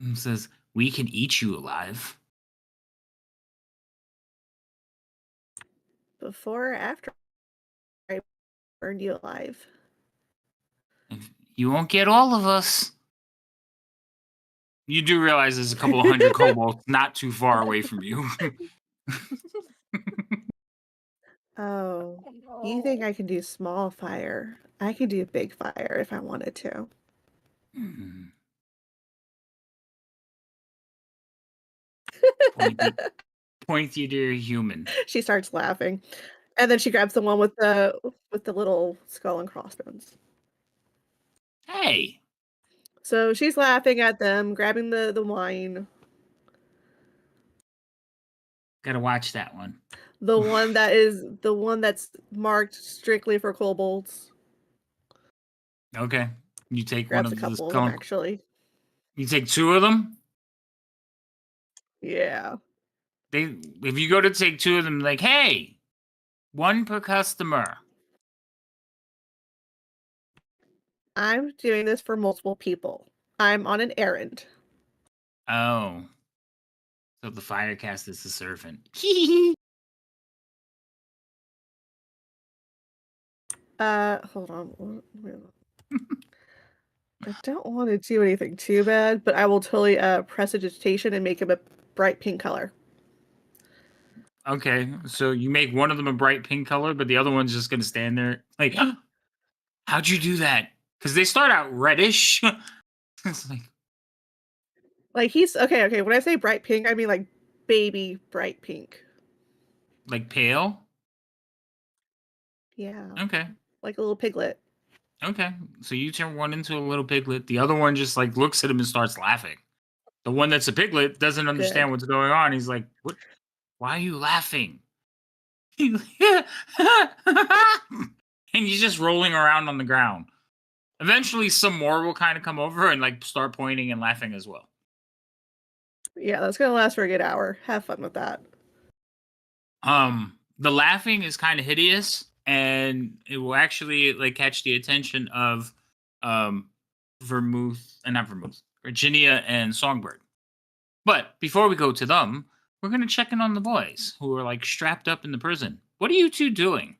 And says we can eat you alive. Before or after I burned you alive. If you won't get all of us. You do realize there's a couple of hundred kobolds not too far away from you. Oh, you think I can do small fire? I could do big fire if I wanted to. Hmm. Pointy dear human. She starts laughing, and then she grabs the one with the little skull and crossbones. Hey, So she's laughing at them, grabbing the wine, gotta watch that one. the one that's marked strictly for kobolds. Okay, you take Grabs one a of the couple of them actually. You take two of them. Yeah. If you go to take two of them, like, hey, one per customer. I'm doing this for multiple people. I'm on an errand. Oh, so the firecast is the servant. Hold on. I don't want to do anything too bad, but I will totally prestidigitation and make him a bright pink color. Okay, so you make one of them a bright pink color, but the other one's just gonna stand there like, how'd you do that? Because they start out reddish. It's Like he's okay. When I say bright pink, I mean like baby bright pink. like pale. Yeah. Okay. Like a little piglet. Okay. So you turn one into a little piglet. The other one just like looks at him and starts laughing. The one that's a piglet doesn't understand Good. what's going on. He's like, "What? Why are you laughing?" and he's just rolling around on the ground. Eventually, some more will kind of come over and like start pointing and laughing as well. Yeah, that's gonna last for a good hour. Have fun with that. The laughing is kind of hideous, and it will actually like catch the attention of Vermouth and not Vermouth, Virginia and Songbird. But before we go to them, we're gonna check in on the boys who are like strapped up in the prison. What are you two doing?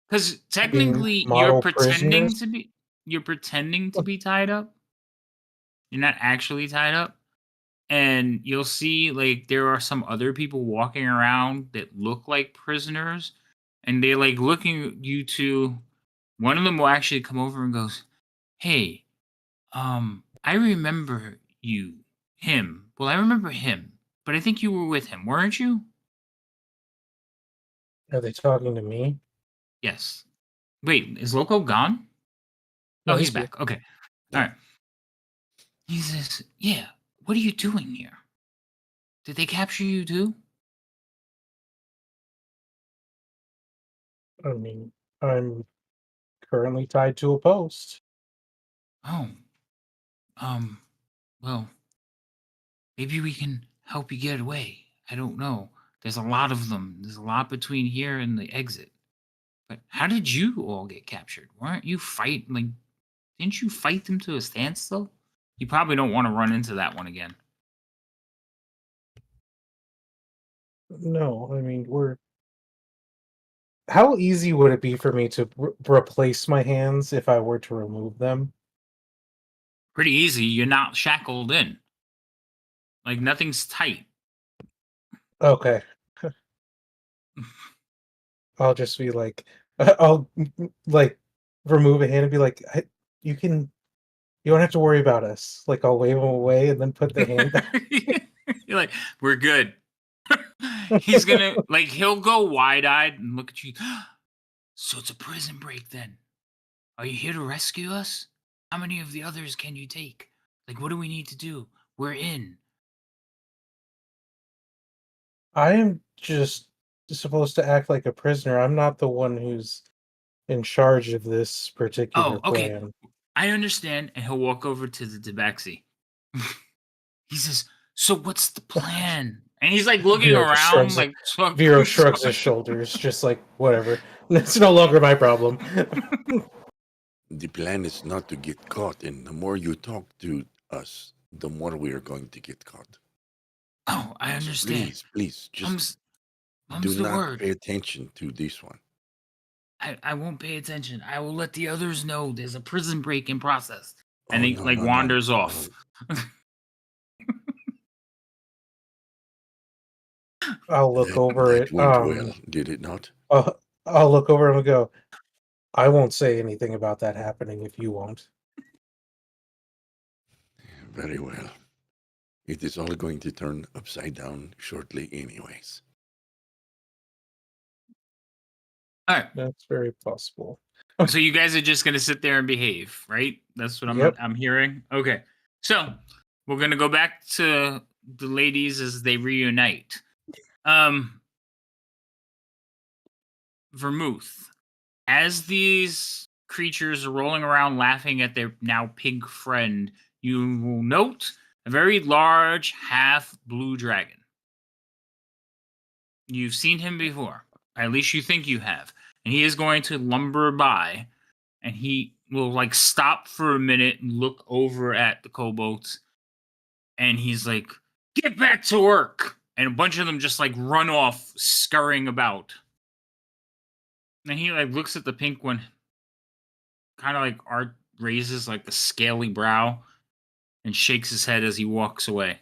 Because technically model you're pretending prisoners? to be tied up. You're not actually tied up. And you'll see like there are some other people walking around that look like prisoners, and they like looking at you two. One of them will actually come over and goes, "Hey, I remember him. Well, I remember him, but I think you were with him, weren't you?" Are they talking to me? Yes. Wait, is Loco gone? No, Oh, he's he's here. back. Okay. All right. He says, "Yeah, what are you doing here? Did they capture you too?" I mean, I'm currently tied to a post. Oh, um, well, maybe we can help you get away. I don't know. There's a lot of them. There's a lot between here and the exit. But how did you all get captured? Weren't you didn't you fight them to a standstill? You probably don't want to run into that one again. No, I mean, we're. How easy would it be for me to replace my hands if I were to remove them? Pretty easy. You're not shackled in. Like nothing's tight. Okay. I'll just be like, I'll like remove a hand and be like, you can, you don't have to worry about us. Like, I'll wave him away and then put the hand back. You're like, we're good. He's gonna like he'll go wide-eyed and look at you. So it's a prison break then. Are you here to rescue us? How many of the others can you take? Like, what do we need to do? We're in. I am just supposed to act like a prisoner. I'm not the one who's in charge of this particular Oh, okay. plan. I understand. And he'll walk over to the tabaxi. He says, so what's the plan? And he's like looking Vero just around shrugs like Vero shrugs his shoulders, just like whatever. It's no longer my problem. The plan is not to get caught, and the more you talk to us, the more we are going to get caught. Oh, I So understand. please, just Mum's do the not word. pay attention to this one. I won't pay attention. I will let the others know there's a prison break in process. And Oh, he no, like no, wanders no, off. I'll look over That it. went well, did it not? I'll look over and go. I won't say anything about that happening if you won't. Very well. It is all going to turn upside down shortly anyways. All right. That's very possible. So you guys are just gonna sit there and behave, right? That's what Yep. I'm hearing. Okay. So we're gonna go back to the ladies as they reunite. Vermouth. As these creatures are rolling around laughing at their now pink friend, you will note a very large half blue dragon. You've seen him before. At least you think you have. And he is going to lumber by and he will like stop for a minute and look over at the kobolds and he's like, get back to work. And a bunch of them just like run off, scurrying about. And he like looks at the pink one, kind of like Art raises like a scaly brow and shakes his head as he walks away.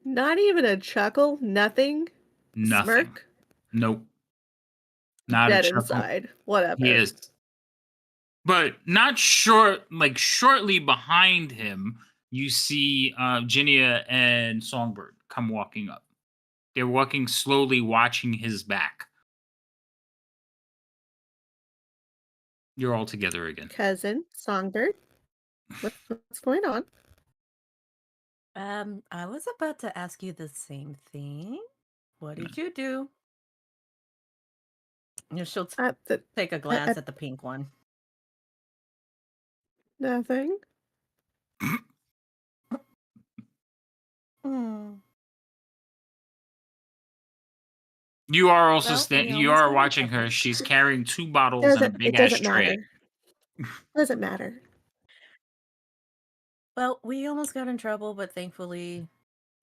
Not even a chuckle, nothing. Nothing. Smirk. Nope. Not Dead a chuckle. inside. Whatever. He is. But not short, like shortly behind him, you see Ginia and Songbird come walking up. They're walking slowly, watching his back. You're all together again. Cousin, Songbird. What's going on? I was about to ask you the same thing. What did you do? And she'll take a glance at the pink one. Nothing. You are also Well, you are watching her. She's carrying 2 bottles and a big It ass doesn't tray. matter. Doesn't matter. Well, we almost got in trouble, but thankfully,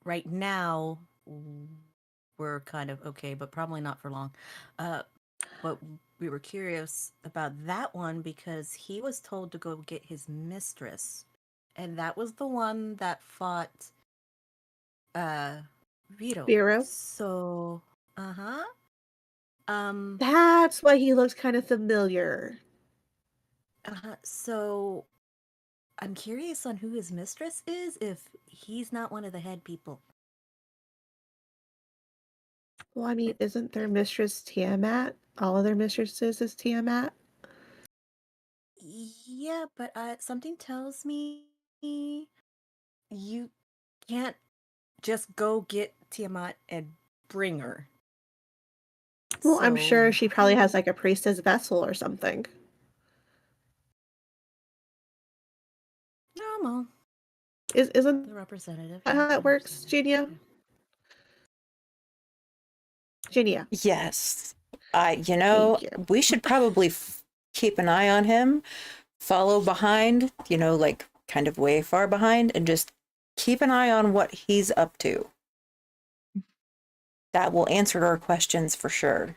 right now, we're kind of okay, but probably not for long. But we were curious about that one because he was told to go get his mistress, and that was the one that fought Vero. So, that's why he looks kind of familiar. So I'm curious on who his mistress is if he's not one of the head people. Well, I mean, isn't their mistress Tiamat? All of their mistresses is Tiamat? Yeah, but something tells me you can't just go get Tiamat and bring her. Well, I'm sure she probably has like a priestess vessel or something. Normal. Isn't the representative that how it works, Ginia? Ginia. Yes. We should probably keep an eye on him, follow behind, like kind of way far behind, and just keep an eye on what he's up to. that will answer our questions for sure.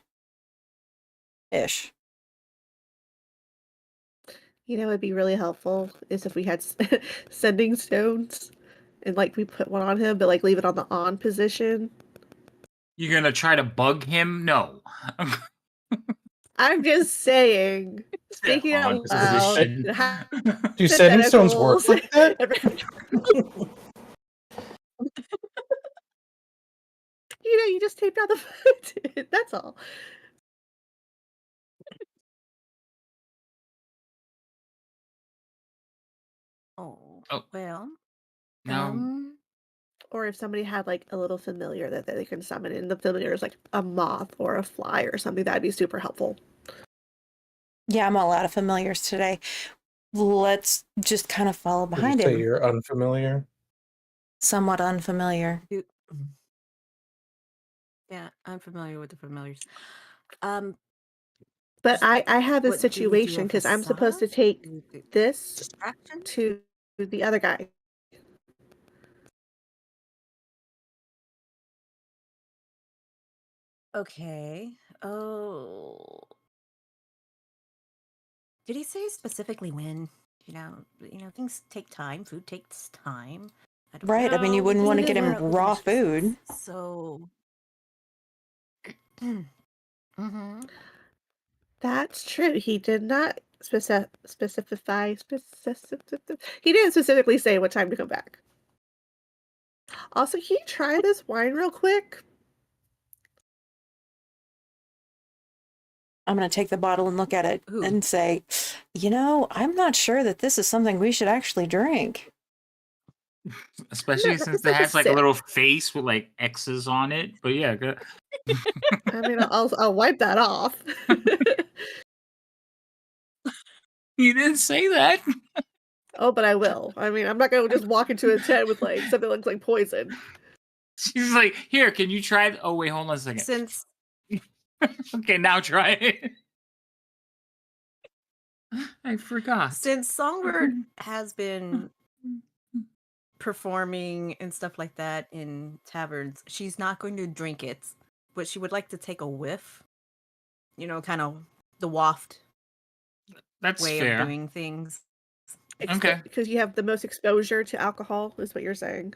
Ish. You know, it'd be really helpful is if we had sending stones and like we put one on him, but like leave it on the on position. You're gonna try to bug him? No. I'm just saying, speaking On out loud. position. Do sending stones work like that? You know, you just tape down the foot. That's all. Oh, Oh. well. Now, Or if somebody had like a little familiar that they can summon, and the familiar is like a moth or a fly or something, that'd be super helpful. Yeah, I'm all out of familiars today. Let's just kind of follow Would you behind say him. you're unfamiliar? Somewhat unfamiliar. Yeah, I'm familiar with the familiars. But I have a What, do we do situation because I'm supposed to facade? take Do we do this distraction? to the other guy. Okay. Oh. Did he say specifically when? Things take time. Food takes time. I don't Right. I mean, you know. wouldn't We want to just get him were out raw looking for food. snacks, So. Mm-hmm. That's true. He did not specify. He didn't specifically say what time to come back. Also, can you try this wine real quick? I'm going to take the bottle and look at it Who? and say, I'm not sure that this is something we should actually drink. especially No, since it's it like a has like a sip. little face with like X's on it. But yeah, go. I mean, I'll wipe that off. You didn't say that. Oh, but I will. I mean, I'm not gonna just walk into a tent with like something that looks like poison. She's like, here, can you try? Oh wait, hold on a second. Since Okay, now try it. I forgot. Songbird has been performing and stuff like that in taverns, she's not going to drink it, but she would like to take a whiff. Kind of the waft That's way fair. of doing things. Okay. Because you have the most exposure to alcohol, is what you're saying.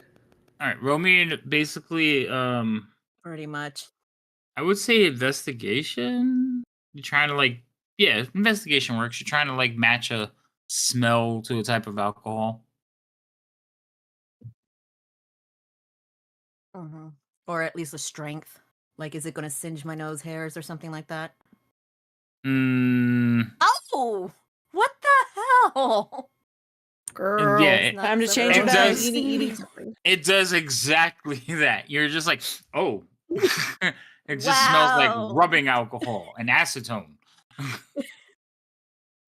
All right, roll me basically. Pretty much. I would say investigation. You're trying to investigation works. You're trying to match a smell to a type of alcohol. Mm-hmm. Or at least a strength. Like, is it going to singe my nose hairs or something like that? Oh! What the hell? Girl. Yeah, Time to change your bags. Eating something. it does exactly that. You're just like, oh, it just smells like Wow. rubbing alcohol and acetone.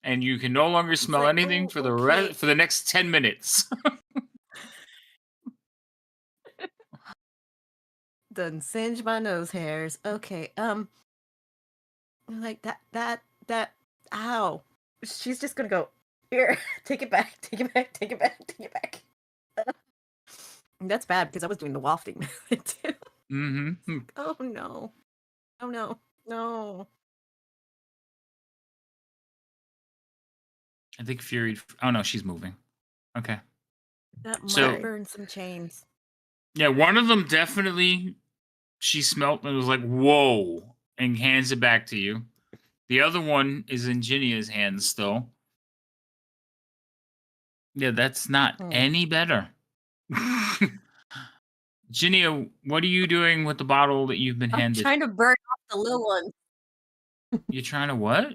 And you can no longer smell like, anything oh, for the okay. for the next 10 minutes. Doesn't singe my nose hairs. Okay. Like that. Ow. She's just gonna go, here, take it back, take it back, take it back, take it back. That's bad because I was doing the wafting too. Mm-hmm. Oh no. Oh no. No. I think Fury. Oh no, she's moving. Okay. That might So- burn some chains. Yeah, one of them definitely she smelt and was like, whoa, and hands it back to you. The other one is in Ginia's hands still. Yeah, that's not any better. Ginia, what are you doing with the bottle that you've been I'm handed? trying to burn off the little ones. You're trying to what?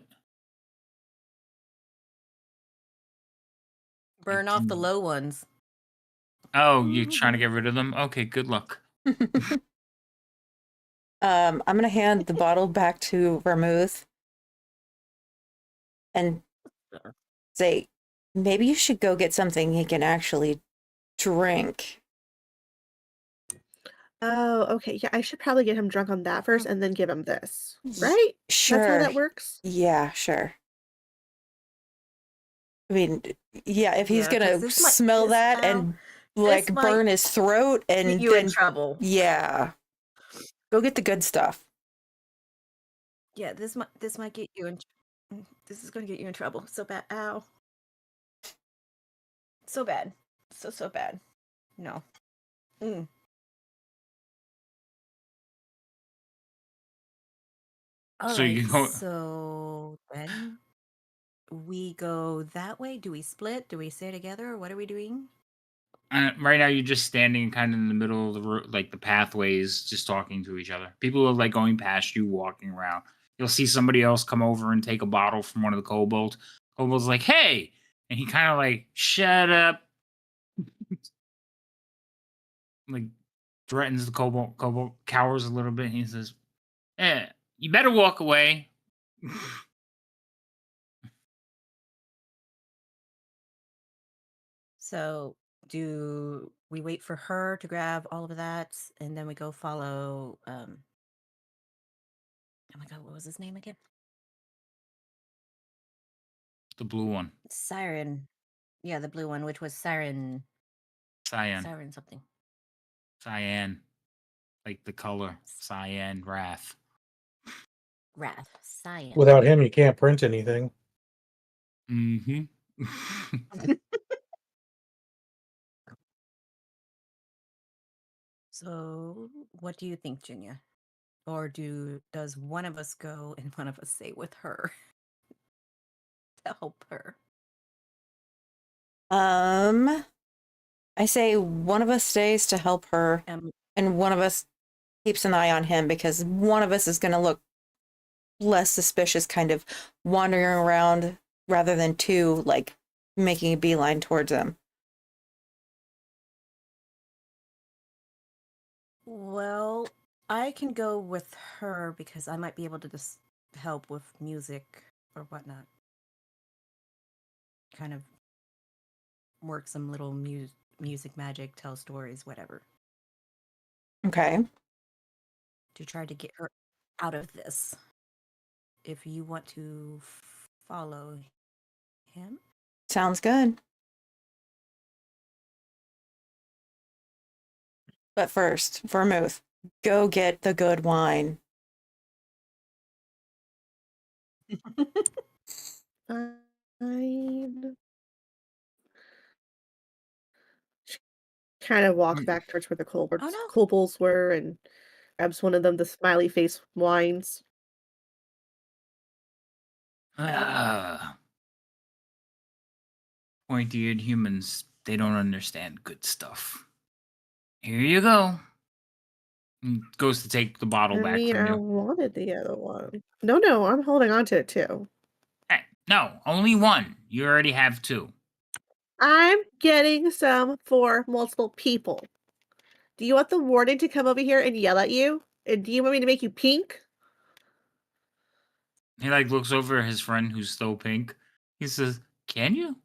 Burn off the low ones. Oh, you're trying to get rid of them? Okay, good luck. I'm going to hand the bottle back to Vermouth and say, maybe you should go get something he can actually drink. Oh, okay. Yeah, I should probably get him drunk on that first and then give him this. Right? Sure. That's how that works? Yeah, sure. I mean, yeah, if he's Yeah, gonna 'cause this might smell piss that out. and like might burn his throat and Get you then in trouble. yeah. Go get the good stuff. Yeah, this might get you in. This is going to get you in trouble. So bad. Ow. So bad. So bad. No. Mm. All So right. you go. So then we go that way. Do we split? Do we stay together? What are we doing? Right now, you're just standing kind of in the middle of the like the pathways, just talking to each other. People are like going past you, walking around. You'll see somebody else come over and take a bottle from one of the kobolds. Kobold's like, "Hey," and he kind of like, "Shut up," like threatens the kobold. Kobold cowers a little bit. And he says, you better walk away." So do we wait for her to grab all of that and then we go follow oh my god, what was his name again? The blue one, Siren. Yeah, the blue one, which was Siren cyan, Siren something. cyan, like the color, cyan, wrath. Wrath. Cyan. Without him, you can't print anything. Mm-hmm. So what do you think, Junior? Or does one of us go and one of us stay with her to help her? I say one of us stays to help her, and one of us keeps an eye on him because one of us is going to look less suspicious, kind of wandering around rather than two, like making a beeline towards him. Well, I can go with her because I might be able to just help with music or whatnot. Kind of work some little music magic, tell stories, whatever. Okay. To try to get her out of this. If you want to follow him. Sounds good. But first, Vermouth, go get the good wine. Fine. She kind of walks back towards where the kobolds were and grabs one of them the smiley face wines. Pointy-eared humans, they don't understand good stuff. Here you go. And goes to take the bottle I back mean, from I you. wanted the other one. No, I'm holding on to it too. Hey, no, only one. You already have two. I'm getting some for multiple people. Do you want the warden to come over here and yell at you? And do you want me to make you pink? He like looks over at his friend who's still pink. He says, "Can you?"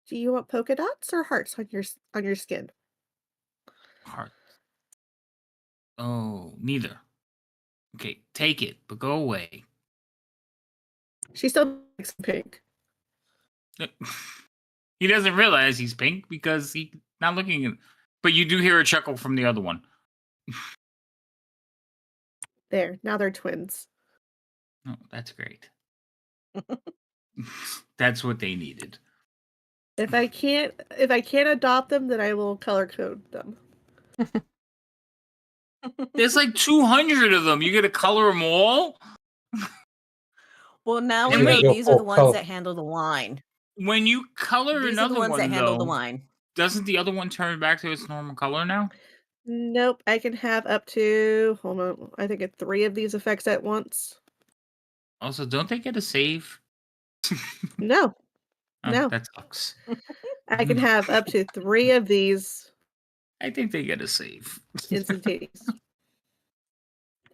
Do you want polka dots or hearts on your skin? Heart. Oh, neither. Okay, take it, but go away. She still makes pink. He doesn't realize he's pink because he's not looking at. But you do hear a chuckle from the other one. There, now they're twins. Oh, that's great. That's what they needed. If I can't adopt them, then I will color code them. There's like 200 of them. You got to color them all? Well, now And we know wait, these are the ones that handle the wine. when you color These are the another ones that one, handle the though, wine. doesn't the other one turn back to its normal color now? Nope, I can have up to, hold on, I think 3 of these effects at once. Also, don't they get a save? No. Oh, No. that sucks. I can have up to 3 of these I think they get a save. instantaneous.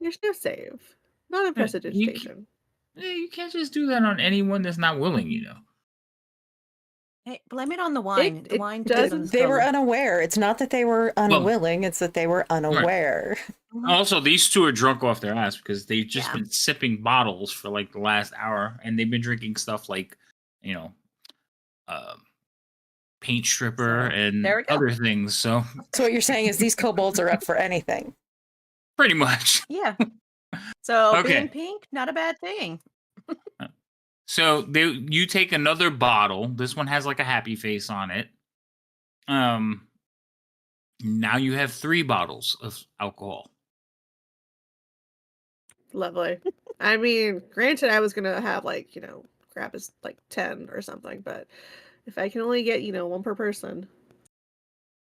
There's no save. Not in prestidigitation. You can't just do that on anyone that's not willing, you know. Hey, blame it on the wine. The wine doesn't. They were unaware. It's not that they were unwilling, it's that they were unaware. Right. Also, these two are drunk off their ass because they've just been sipping bottles for like the last hour, and they've been drinking stuff like, you know, paint stripper So, and there we go. other things. So So what you're saying is these kobolds are up for anything. pretty much. Yeah. So Okay. being pink, not a bad thing. So you take another bottle. This one has like a happy face on it. Now you have 3 bottles of alcohol. Lovely. I mean, granted, I was gonna have like, grab us like 10 or something, but if I can only get, one per person.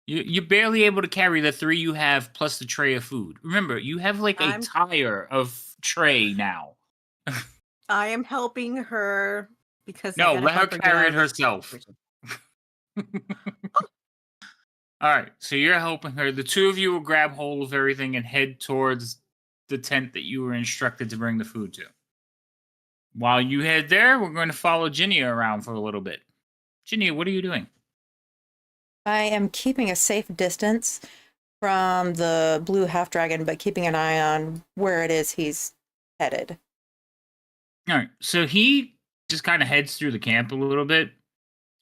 You're barely able to carry the 3 you have plus the tray of food. Remember, you have like a I'm- tire of tray now. I am helping her because I No, gotta let her help get carry out it of this herself. situation. All right, so you're helping her. The 2 of you will grab hold of everything and head towards the tent that you were instructed to bring the food to. While you head there, we're going to follow Ginny around for a little bit. Ginny, what are you doing? I am keeping a safe distance from the blue half dragon, but keeping an eye on where it is he's headed. All right, so he just kind of heads through the camp a little bit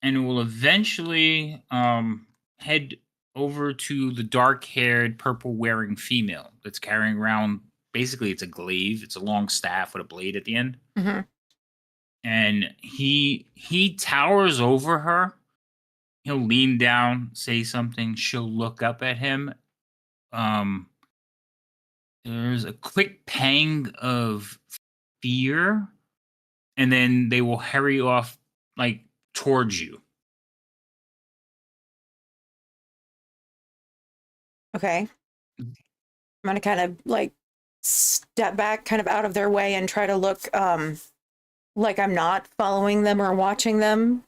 and will eventually head over to the dark-haired, purple-wearing female that's carrying around. Basically, it's a glaive. It's a long staff with a blade at the end. Mm-hmm. And he towers over her. He'll lean down, say something. She'll look up at him. There's a quick pang of fear, and then they will hurry off like towards you. Okay. I'm gonna kind of like step back kind of out of their way and try to look like I'm not following them or watching them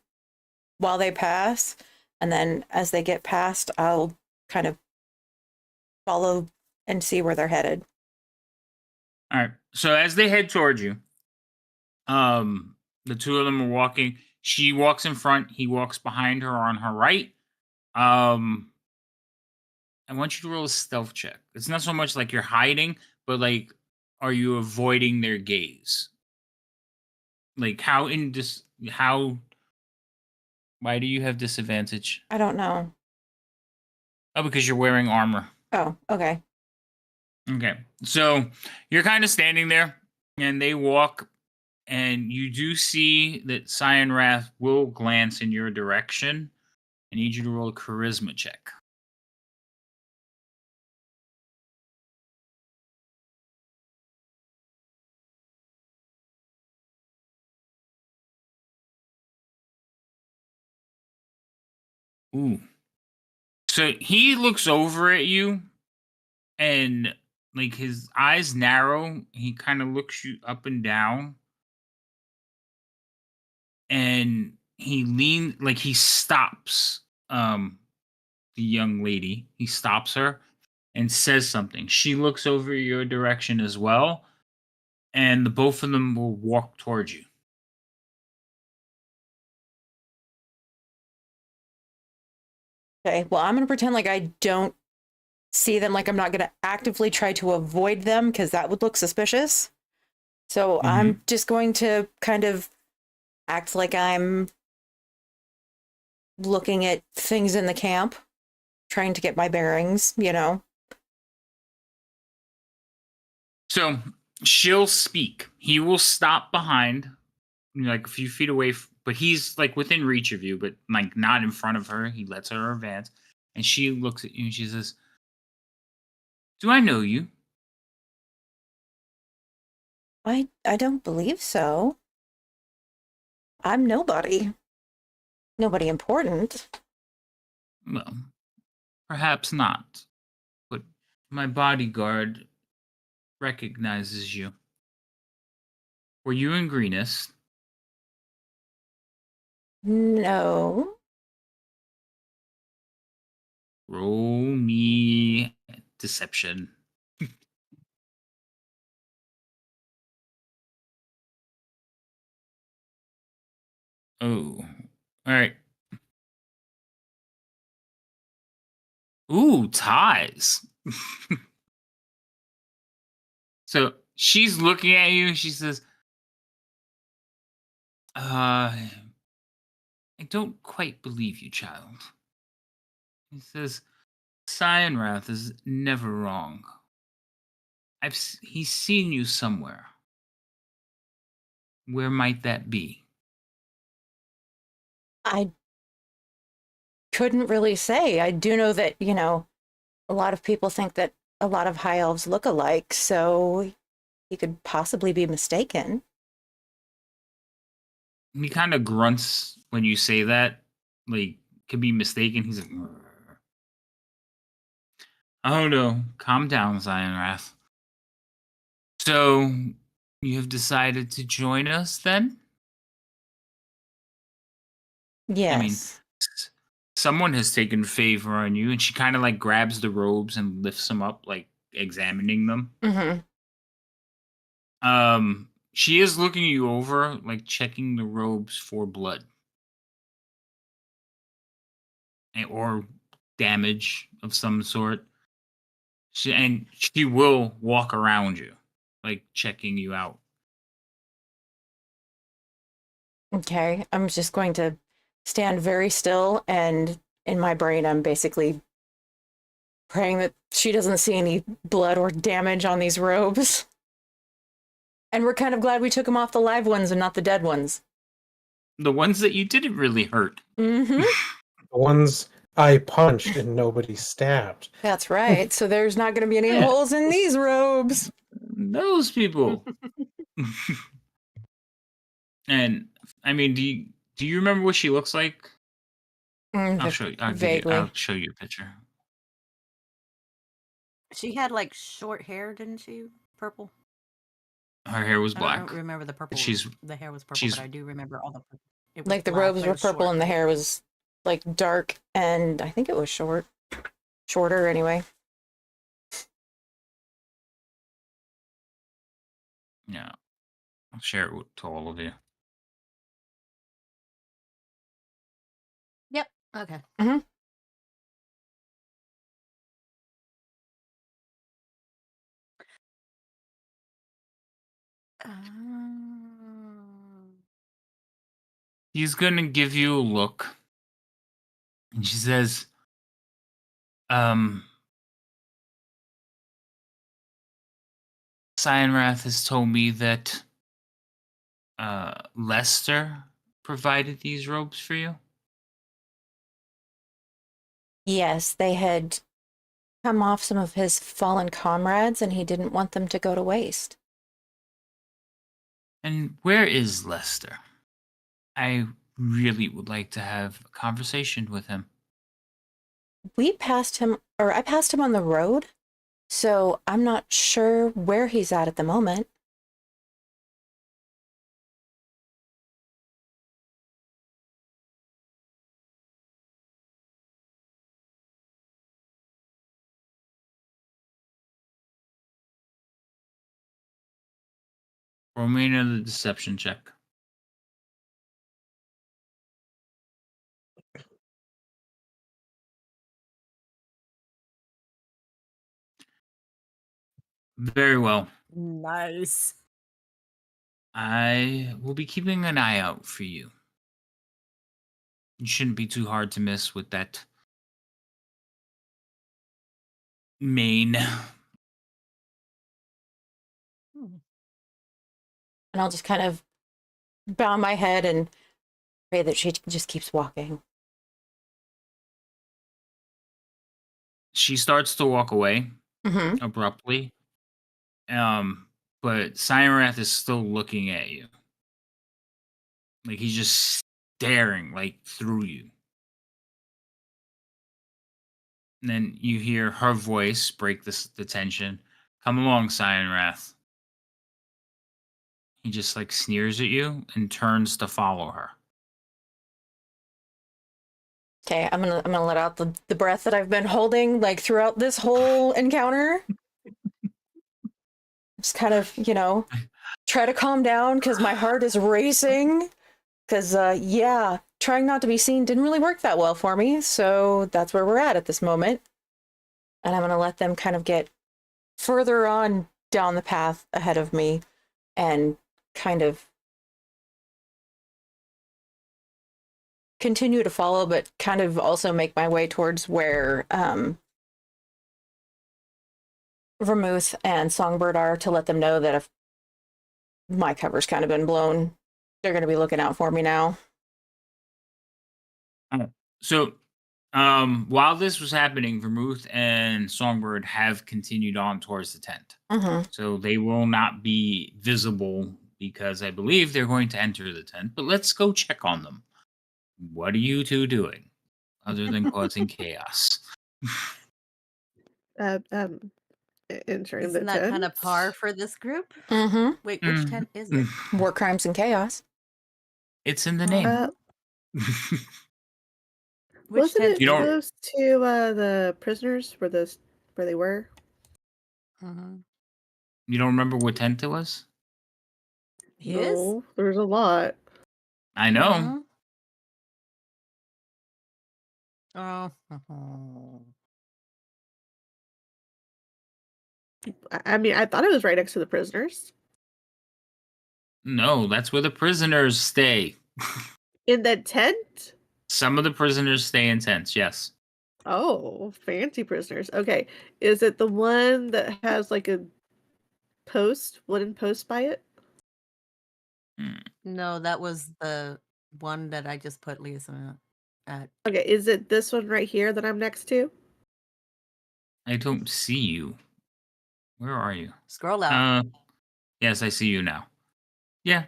while they pass. And then as they get past, I'll kind of follow and see where they're headed. All right. So as they head towards you, the 2 of them are walking. She walks in front. He walks behind her on her right. I want you to roll a stealth check. It's not so much like you're hiding, but like, are you avoiding their gaze? Like, why do you have disadvantage? I don't know. Oh, because you're wearing armor. Oh, okay. Okay. So you're kind of standing there, and they walk, and you do see that Cyan Wrath will glance in your direction. I need you to roll a charisma check. Ooh. So he looks over at you, and like his eyes narrow. He kind of looks you up and down, and he stops the young lady. He stops her and says something. She looks over your direction as well, and the both of them will walk towards you. Okay. Well, I'm going to pretend like I don't see them, like I'm not going to actively try to avoid them because that would look suspicious. So I'm just going to kind of act like I'm looking at things in the camp, trying to get my bearings, you know. So she'll speak. He will stop behind, like a few feet away, but he's like within reach of you, but like not in front of her. He lets her advance, and she looks at you and she says, "Do I know you?" I don't believe so. I'm nobody. Nobody important. Well, perhaps not, but my bodyguard recognizes you. Were you in Greenest? No. Roll me deception. Oh, all right. Ooh, ties. So she's looking at you. She says, I don't quite believe you, child. He says, Cyanrath is never wrong. He's seen you somewhere. Where might that be? I couldn't really say. I do know that, a lot of people think that a lot of high elves look alike, so he could possibly be mistaken. He kind of grunts when you say that, like, could be mistaken. He's like, oh no, calm down, Cyanrath. So, you have decided to join us then? I mean, Yes. someone has taken favor on you, and she kind of like grabs the robes and lifts them up, like examining them. Mm-hmm. She is looking you over, like checking the robes for blood or damage of some sort. She will walk around you, like checking you out. Okay, I'm just going to stand very still, and in my brain, I'm basically praying that she doesn't see any blood or damage on these robes. And we're kind of glad we took them off the live ones and not the dead ones. The ones that you didn't really hurt. Mm-hmm. The ones I punched and nobody stabbed. That's right. So there's not going to be any Yeah. holes in these robes. Those people. And I mean, do you remember what she looks like? I'll show you. Vaguely. I'll show you a picture. She had like short hair, didn't she? Purple. Her hair was I black. don't remember the purple. She's the hair was purple, she's- but I do remember all the. It was Like the black, robes but it were was purple short. and the hair was like dark, and I think it was shorter anyway. Yeah, I'll share it to all of you. Yep. Okay. Mm-hmm. He's gonna give you a look, and she says, Cyanrath has told me that Lester provided these robes for you. Yes, they had come off some of his fallen comrades, and he didn't want them to go to waste. And where is Lester? I really would like to have a conversation with him. I passed him on the road, so I'm not sure where he's at the moment. Roll me another deception check. Very well. Nice. I will be keeping an eye out for you. You shouldn't be too hard to miss with that mane. And I'll just kind of bow my head and pray that she just keeps walking. She starts to walk away Mm-hmm. abruptly. But Cyanrath is still looking at you. Like he's just staring like through you. And then you hear her voice break the tension. Come along, Cyanrath. He just like sneers at you and turns to follow her. Okay, I'm gonna let out the breath that I've been holding like throughout this whole encounter. Just kind of, try to calm down because my heart is racing. Because, trying not to be seen didn't really work that well for me. So that's where we're at this moment. And I'm going to let them kind of get further on down the path ahead of me and kind of continue to follow, but kind of also make my way towards where Vermouth and Songbird are to let them know that if my cover's kind of been blown, they're going to be looking out for me now. So, while this was happening, Vermouth and Songbird have continued on towards the tent. Mm-hmm. So they will not be visible because I believe they're going to enter the tent. But let's go check on them. What are you two doing other than causing chaos? Entering Isn't the that kind of tent. par for this group? Mm-hmm. Wait, which tent is it? War crimes and chaos. It's in the name. Which Wasn't tent it You don't- close to the prisoners where they were? Mhm. You don't remember what tent it was? His? No, there's a lot. I know. Mhm. Oh. Mhm. I mean, I thought it was right next to the prisoners. No, that's where the prisoners stay. In the tent? Some of the prisoners stay in tents, yes. Oh, fancy prisoners. Okay. Is it the one that has like a wooden post by it? No, that was the one that I just put Lisa at. Okay, is it this one right here that I'm next to? I don't see you. Where are you? Scroll out. Yes, I see you now. Yeah.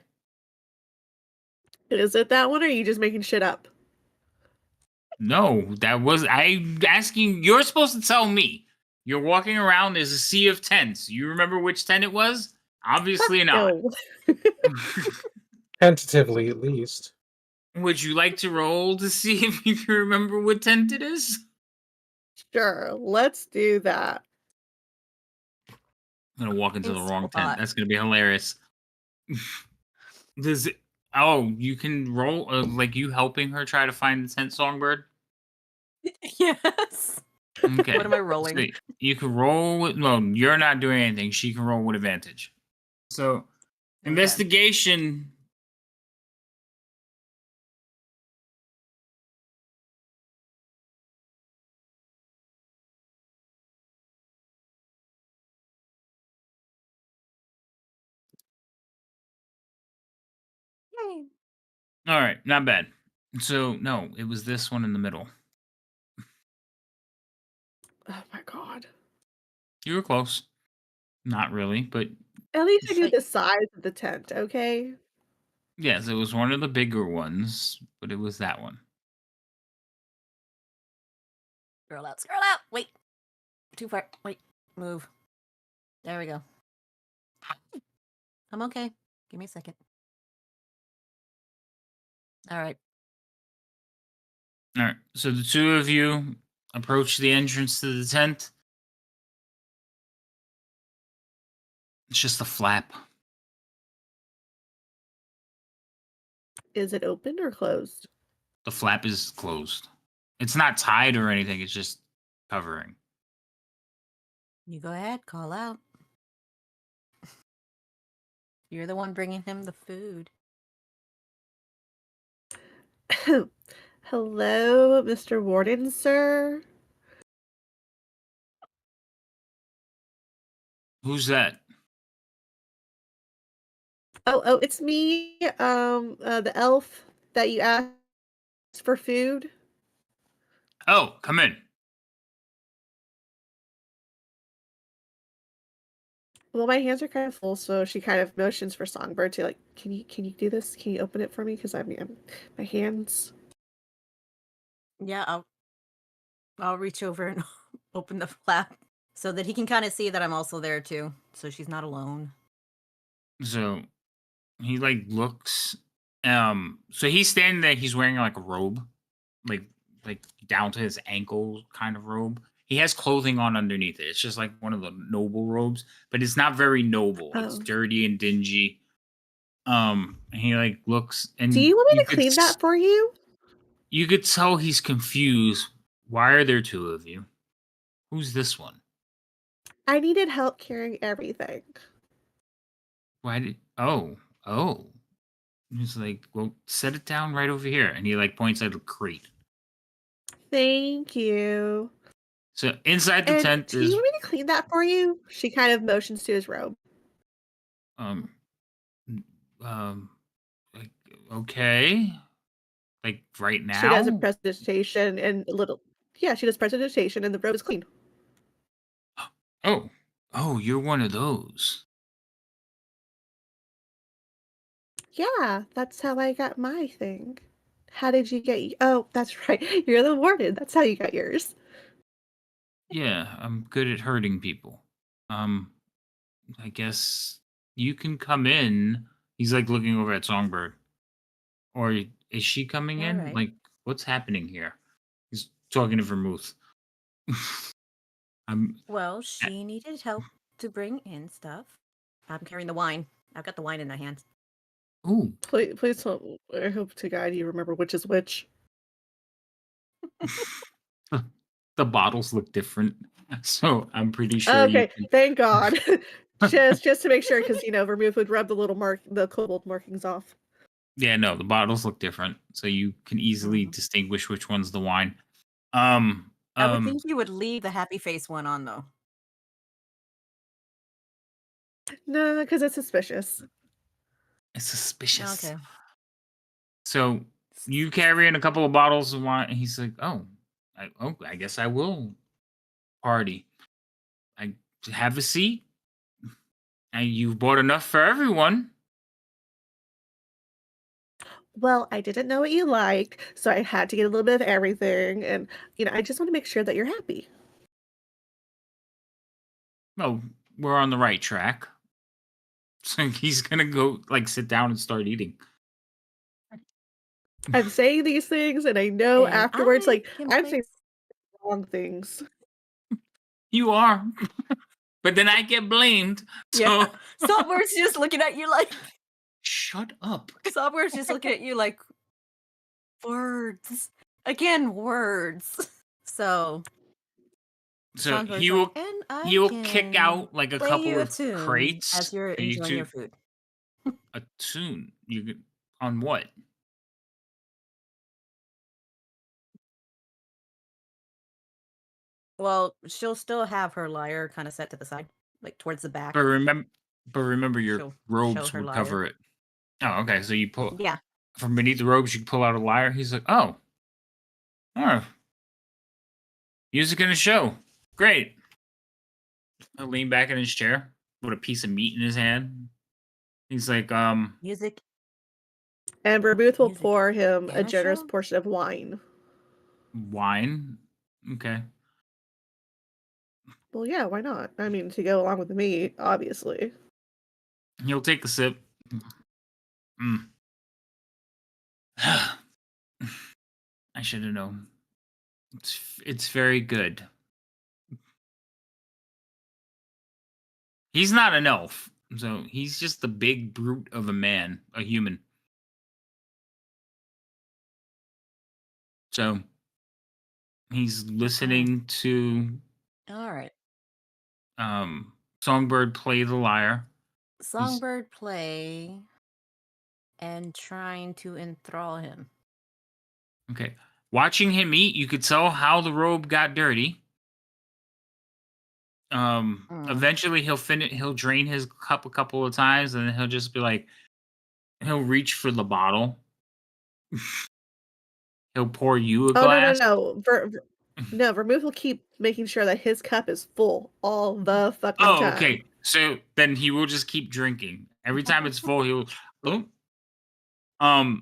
Is it that one or are you just making shit up? No, that was I'm asking. You're supposed to tell me. You're walking around. There's a sea of tents. You remember which tent it was? Obviously not. No. Tentatively, at least. Would you like to roll to see if you can remember what tent it is? Sure, let's do that. I'm gonna walk into the Thanks, wrong tent. Spot. That's gonna be hilarious. Does it? Oh, you can roll like you helping her try to find the tent, Songbird. Yes. Okay. What am I rolling? So you can roll with. No, you're not doing anything. She can roll with advantage. So, investigation. Yay. All right, not bad. So no, it was this one in the middle. Oh my god. You were close. Not really, but At least I It's knew like- the size of the tent, okay? yes, it was one of the bigger ones, but it was that one. Scroll out. Scroll out. Wait. Too far. Wait. Move. There we go. I'm okay. Give me a second. All right. All right, so the two of you approach the entrance to the tent. It's just a flap. Is it open or closed? The flap is closed. It's not tied or anything. It's just covering. You go ahead. Call out. You're the one bringing him the food. Hello, Mr. Warden, sir. Who's that? Oh, it's me, the elf that you asked for food. Oh, come in. Well, my hands are kind of full, so she kind of motions for Songbird to like, can you do this? Can you open it for me? Because I'm my hands. Yeah, I'll reach over and open the flap so that he can kind of see that I'm also there too. So she's not alone. So he like looks. So he's standing there. He's wearing like a robe, like down to his ankle kind of robe. He has clothing on underneath it. It's just like one of the noble robes, but it's not very noble. It's Oh. dirty and dingy. And he like looks and Do you want me to could clean that for you? You could tell he's confused. Why are there two of you? Who's this one? I needed help carrying everything. Why did? Oh. He's like, well, set it down right over here. And he like points at a crate. Thank you. So inside the And tent, do you there's want me to clean that for you? She kind of motions to his robe. um like okay. Like right She does a now? presentation and a little. Yeah, she does presentation and the robe is clean. Oh. Oh, you're one of those. Yeah, that's how I got my thing. How did you get? Oh, that's right. You're the warden. That's how you got yours. Yeah, I'm good at hurting people. Um, I guess you can come in. He's like looking over at Songbird. Or is she coming All in? right. Like, what's happening here? He's talking to Vermouth. I'm Well, she needed help to bring in stuff. I'm carrying the wine. I've got the wine in my hands. ooh. Please don't. I hope to God you remember which is which. The bottles look different. So I'm pretty sure you Okay, can thank God. just to make sure, because Vermouth would rub the little the kobold markings off. Yeah, no, the bottles look different. So you can easily distinguish which one's the wine. I would think you would leave the happy face one on though. No, because it's suspicious. It's suspicious. Okay. So you carry in a couple of bottles of wine. And he's like, "Oh, I guess I will party. I have a seat. And you've bought enough for everyone." Well, I didn't know what you like, so I had to get a little bit of everything, and I just want to make sure that you're happy. Well, we're on the right track. So he's gonna go like sit down and start eating. I'm saying these things, and I know And afterwards, I can I'm saying place- wrong things. You are, but then I get blamed. So Yeah. Saltbird's just looking at you like shut up. Saltbird's just looking at you like words. Again, words. So So Songbird's he like, will and I he will can kick out like a play couple you a of tune crates as you're for you enjoying to your food. a tune. You could on what? Well, she'll still have her lyre kind of set to the side, like towards the back. But remember your She'll show robes her would lyre. cover it. Oh, okay. So you pull Yeah. from beneath the robes, you pull out a lyre. He's like, oh, music in a show. Great. He'll lean back in his chair with a piece of meat in his hand. He's like, Music And Vermouth will Music pour him a and a generous show? portion of wine. wine. Okay. Well, yeah, why not? I mean, to go along with the meat, obviously. He'll take a sip. Mm. I should have known. It's very good. He's not an elf, so he's just a big brute of a man, a human. So he's listening to All right. Songbird play the lyre. Songbird play and trying to enthrall him. Okay. Watching him eat, you could tell how the robe got dirty. Eventually he'll drain his cup a couple of times, and then he'll just be like, he'll reach for the bottle. He'll pour you a Oh, glass. no. Vermouth will keep making sure that his cup is full all the fucking Oh, time. okay. So then he will just keep drinking. Every time it's full, he'll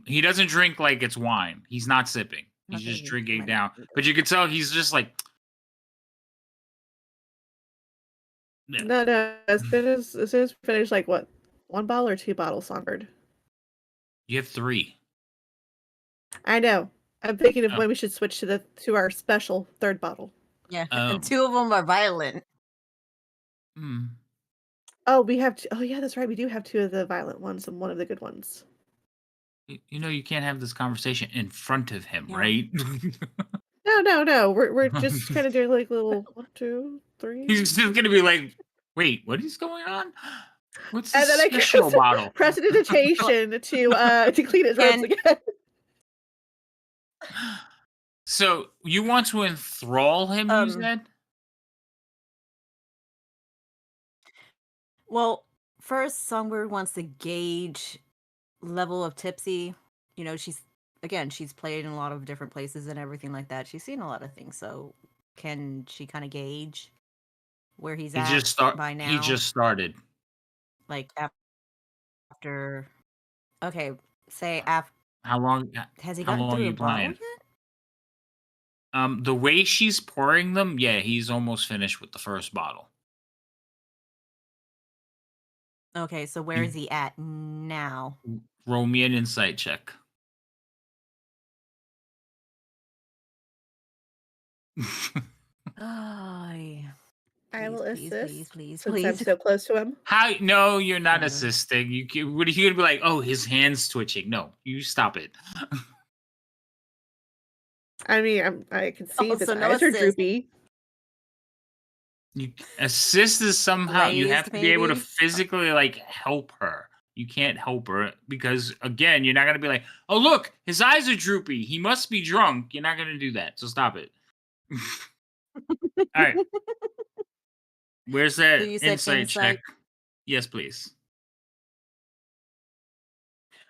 he doesn't drink like it's wine. He's not sipping. He's Okay, just you drinking might down. not do But you can tell he's just like yeah. No. As soon as we finish, like what, 1 bottle or 2 bottles, Songbird? You have 3. I know. I'm thinking of Oh. when we should switch to our special 3rd bottle. Yeah. Oh. And 2 of them are violent. Hmm. Oh, we have. Oh, yeah, that's right. We do have 2 of the violent ones and 1 of the good ones. You know you can't have this conversation in front of him, Yeah. right? No. We're just kind of doing like little 1, 2, 3. He's just gonna be like, wait, what is going on? What's And this then I special cast bottle? prestidigitation to clean his robes And- again. So you want to enthrall him, you said? Well, first, Songbird wants to gauge level of tipsy. You know, she's played in a lot of different places and everything like that. She's seen a lot of things. So, can she kind of gauge where he's at by now? He just started. Like after. Okay, say after. How long? Has he How gotten long through are a you bottle playing? yet? The way she's pouring them, yeah, he's almost finished with the first bottle. Okay, so where is he at now? Roll me an insight check. Ay. I will Please, assist please, since I'm please. so close to him. How? No, you're not Seven. assisting. What are you gonna be like? Oh, his hand's twitching. No, you stop it. I mean, I can see his so no eyes are assist. droopy. You assist is somehow you have Glazed, to be able to maybe? physically like help her. You can't help her because again, you're not gonna be like, oh look, his eyes are droopy. He must be drunk. You're not gonna do that. So stop it. All right. Where's that So you said insight check? insight? Yes, please.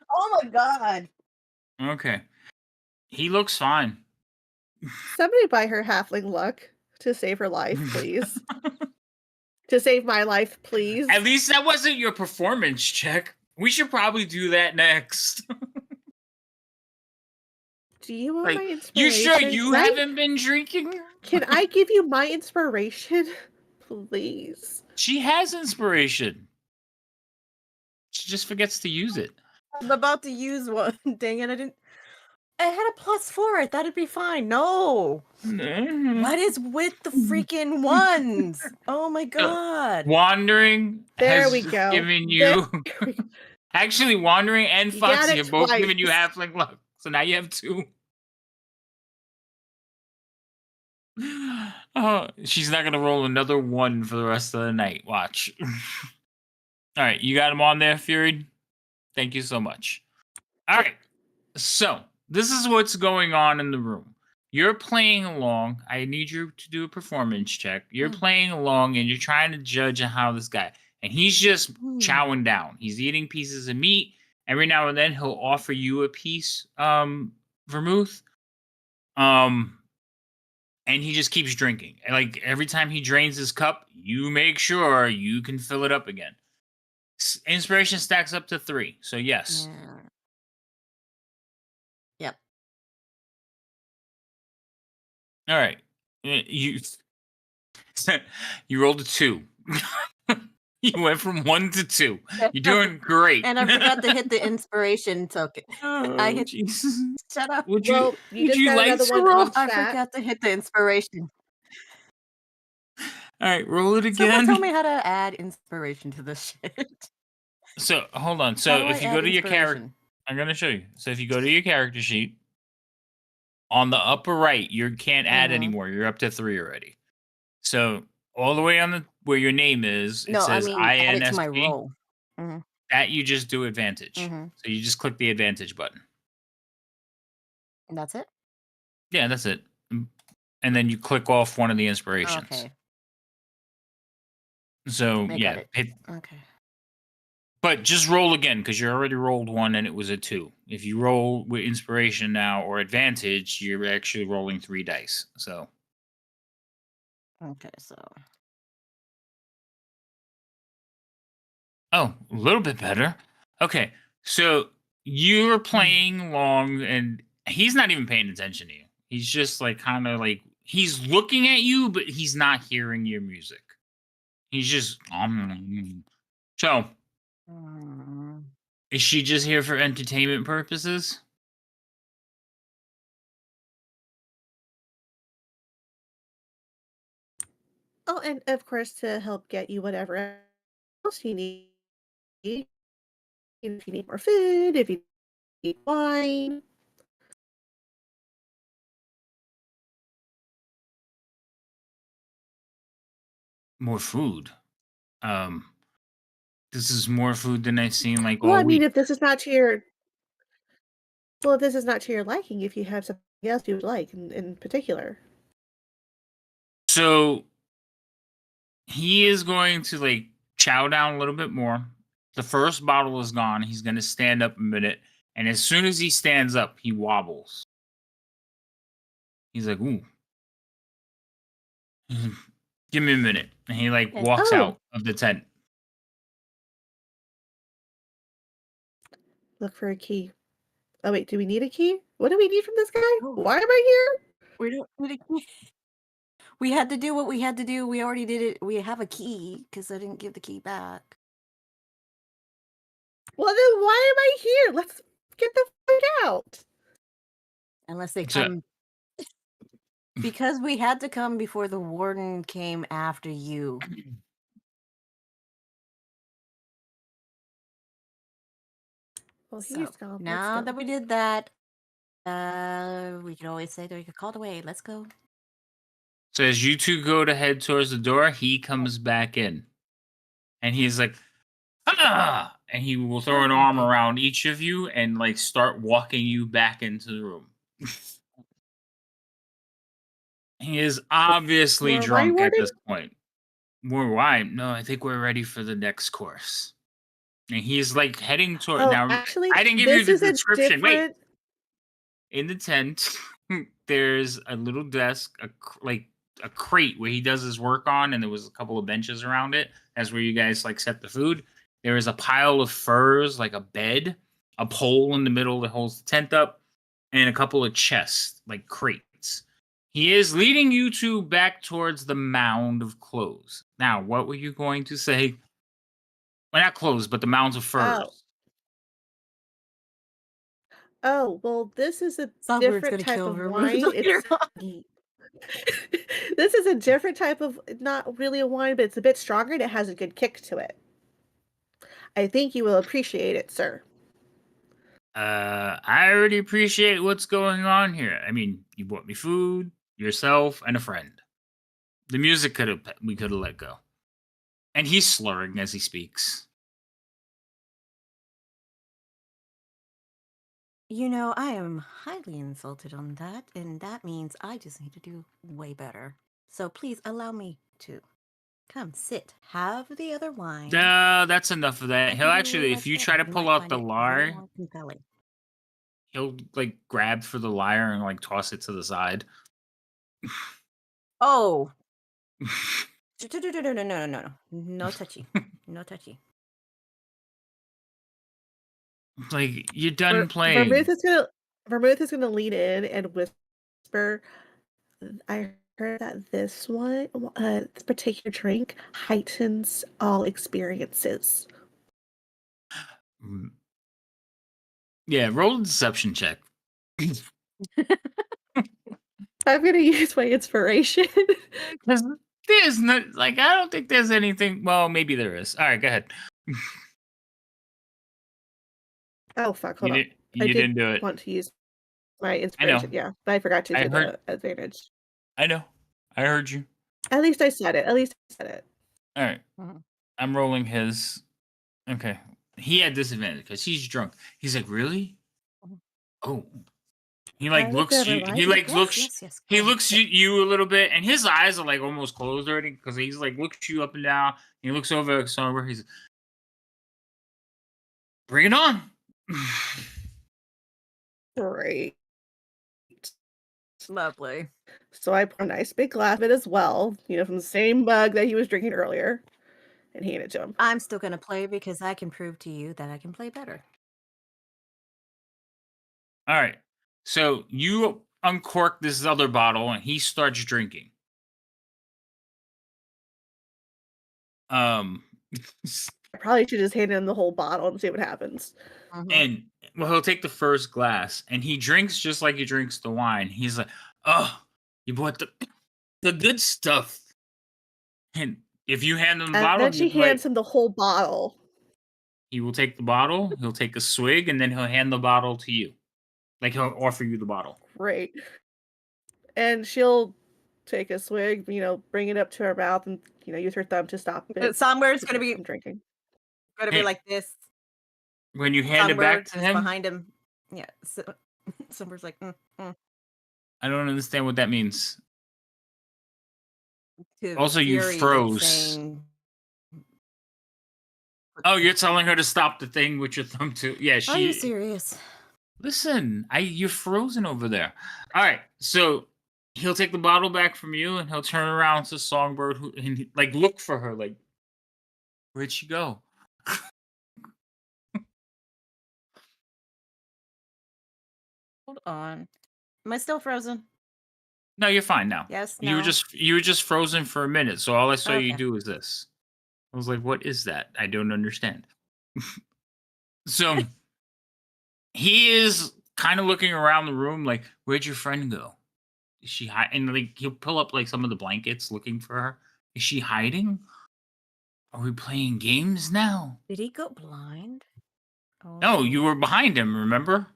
Oh my god. Okay. He looks fine. Somebody buy her halfling luck to save her life, please. To save my life, please. At least that wasn't your performance check. We should probably do that next. Do you want Like, my inspiration? you sure you Can I- haven't been drinking? Can I give you my inspiration? Please. She has inspiration. She just forgets to use it. I'm about to use one. Dang it, I didn't. I had a +4. I thought it'd be fine. No. What is with the freaking ones? Oh my god. Wandering There has we go. given you. Actually, Wandering and You got Foxy it have both given you twice. halfling luck. So now you have 2. Oh, she's not going to roll another 1 for the rest of the night. Watch. All right, you got him on there, Fury? Thank you so much. All right, so this is what's going on in the room. You're playing along. I need you to do a performance check. You're playing along and you're trying to judge how this guy, and he's just chowing down. He's eating pieces of meat. Every now and then he'll offer you a piece, vermouth. And he just keeps drinking. And like every time he drains his cup, you make sure you can fill it up again. Inspiration stacks up to 3. So yes. Yeah. Yep. All right. You you rolled a 2. You went from 1 to 2. You're doing great. And I forgot to hit the inspiration token. I hit. Jesus. Shut up. Would Well, you just got like another to one roll? on I chat. forgot to hit the inspiration. All right, roll it Someone again. tell me how to add inspiration to this shit. So hold on. How So do if I you go add to your character, inspiration? I'm gonna show you. So if you go to your character sheet, on the upper right, you can't add anymore. You're up to 3 already. So all the way on the where your name is, it No, I says mean add it to my INSP. roll. Mhm. That you just do advantage. Mhm. So you just click the advantage button. And that's it. Yeah, that's it. And then you click off one of the inspirations. Okay. So I yeah, got it. hit, Okay. but just roll again because you already rolled 1 and it was a 2. If you roll with inspiration now or advantage, you're actually rolling 3 dice. So Okay. So. oh, a little bit better. Okay, so you're playing along and he's not even paying attention to you. He's just like kind of like he's looking at you, but he's not hearing your music. He's just so. Mm. Is she just here for entertainment purposes? Oh, and of course, to help get you whatever else you need. If you need more food, if you need wine. More food. This is more food than I've seen like Well, all I mean, week. if this is not to your liking, if you have something else you would like in particular. So he is going to like chow down a little bit more. The first bottle is gone. He's going to stand up a minute. And as soon as he stands up, he wobbles. He's like, ooh. Give me a minute. And he like Okay. walks Oh. out of the tent. Look for a key. Oh wait, do we need a key? What do we need from this guy? Oh. Why am I here? We don't need a key. We had to do what we had to do. We already did it. We have a key because I didn't give the key back. Well, then why am I here? Let's get the fuck out. Unless they So- come. Because we had to come before the warden came after you. Well, So, he's gone. Let's now go. that we did that, we could always say that we could call it away. Let's go. So as you two go to head towards the door, he comes back in. And he's like, ah! And he will throw an arm around each of you and like start walking you back into the room. He is obviously More drunk wine at this warden? point. More wine? No, I think we're ready for the next course. And he's like heading toward Oh, now. actually, I didn't give you this the is a description. Wait. different. In the tent, there's a little desk, like a crate where he does his work on, and there was a couple of benches around it. That's where you guys like set the food. There is a pile of furs, like a bed, a pole in the middle that holds the tent up, and a couple of chests, like crates. He is leading you two back towards the mound of clothes. Now, what were you going to say? Well, not clothes, but the mounds of furs. Oh, well, this is a Songbbird's different gonna type kill of Vermouth wine. later It's this is a different type of, not really a wine, but it's a bit stronger and it has a good kick to it. I think you will appreciate it, sir. I already appreciate what's going on here. I mean, you bought me food, yourself, and a friend. The music we could have let go. And he's slurring as he speaks. You know, I am highly insulted on that, and that means I just need to do way better. So please allow me to come sit, have the other wine. That's enough of that. and He'll do actually, what if I you said. try to You pull might out find the it very lyre, more compelling. he'll like grab for the lyre and like toss it to the side. Oh, no touchy, no touchy. Like, you're done playing. Vermouth is gonna lean in and whisper. I heard that this this particular drink heightens all experiences. Yeah, roll a deception check. I'm gonna use my inspiration. Because there's no, like, I don't think there's anything. Well, maybe there is. All right, go ahead. Oh fuck! Hold on. You didn't do it. Want to use my inspiration? Yeah, but I forgot to do the advantage. I know. I heard you. At least I said it. All right. Mhm. I'm rolling his. Okay. He had disadvantage because he's drunk. He's like, really? Mhm. Oh. He like I looks would you. never He lie. like Yes, looks. yes, yes. He go ahead. looks you a little bit, and his eyes are like almost closed already because he's like looks you up and down. He looks over at Songbird. He's, bring it on. Great. Lovely. So I pour a nice big glass of it as well. From the same mug that he was drinking earlier, and hand it to him. I'm still gonna play because I can prove to you that I can play better. All right. So you uncork this other bottle, and he starts drinking. I probably should just hand him the whole bottle and see what happens. Mhm. And well, he'll take the first glass, and he drinks just like he drinks the wine. He's like, "Oh, you bought the good stuff." And if you hand him the And bottle, then she hands him the whole bottle. he will take the bottle. He'll take a swig, and then he'll hand the bottle to you. Like he'll offer you the bottle. Great. And she'll take a swig, bring it up to her mouth and, use her thumb to stop it. Somewhere's gonna be from drinking. gonna be like this. When you hand it back Songbird to is him, behind him. Yeah. So, Songbir's like, I don't understand what that means. to Also, you Fury, that's froze. saying, Oh, you're telling her to stop the thing with your thumb too? Yeah, are you she. serious? Listen, you're frozen over there. All right, so he'll take the bottle back from you, and he'll turn around to Songbird, and like look for her, like, where'd she go? Hold on. Am I still frozen? No, you're fine now. Yes, You were no. just frozen for a minute, so all I saw you Okay. do is this. I was like, what is that? I don't understand. So he is kind of looking around the room, like, where'd your friend go? Is she hiding? And like he'll pull up like some of the blankets looking for her. Is she hiding? Are we playing games now? Did he go blind? No, you Oh. were behind him, remember?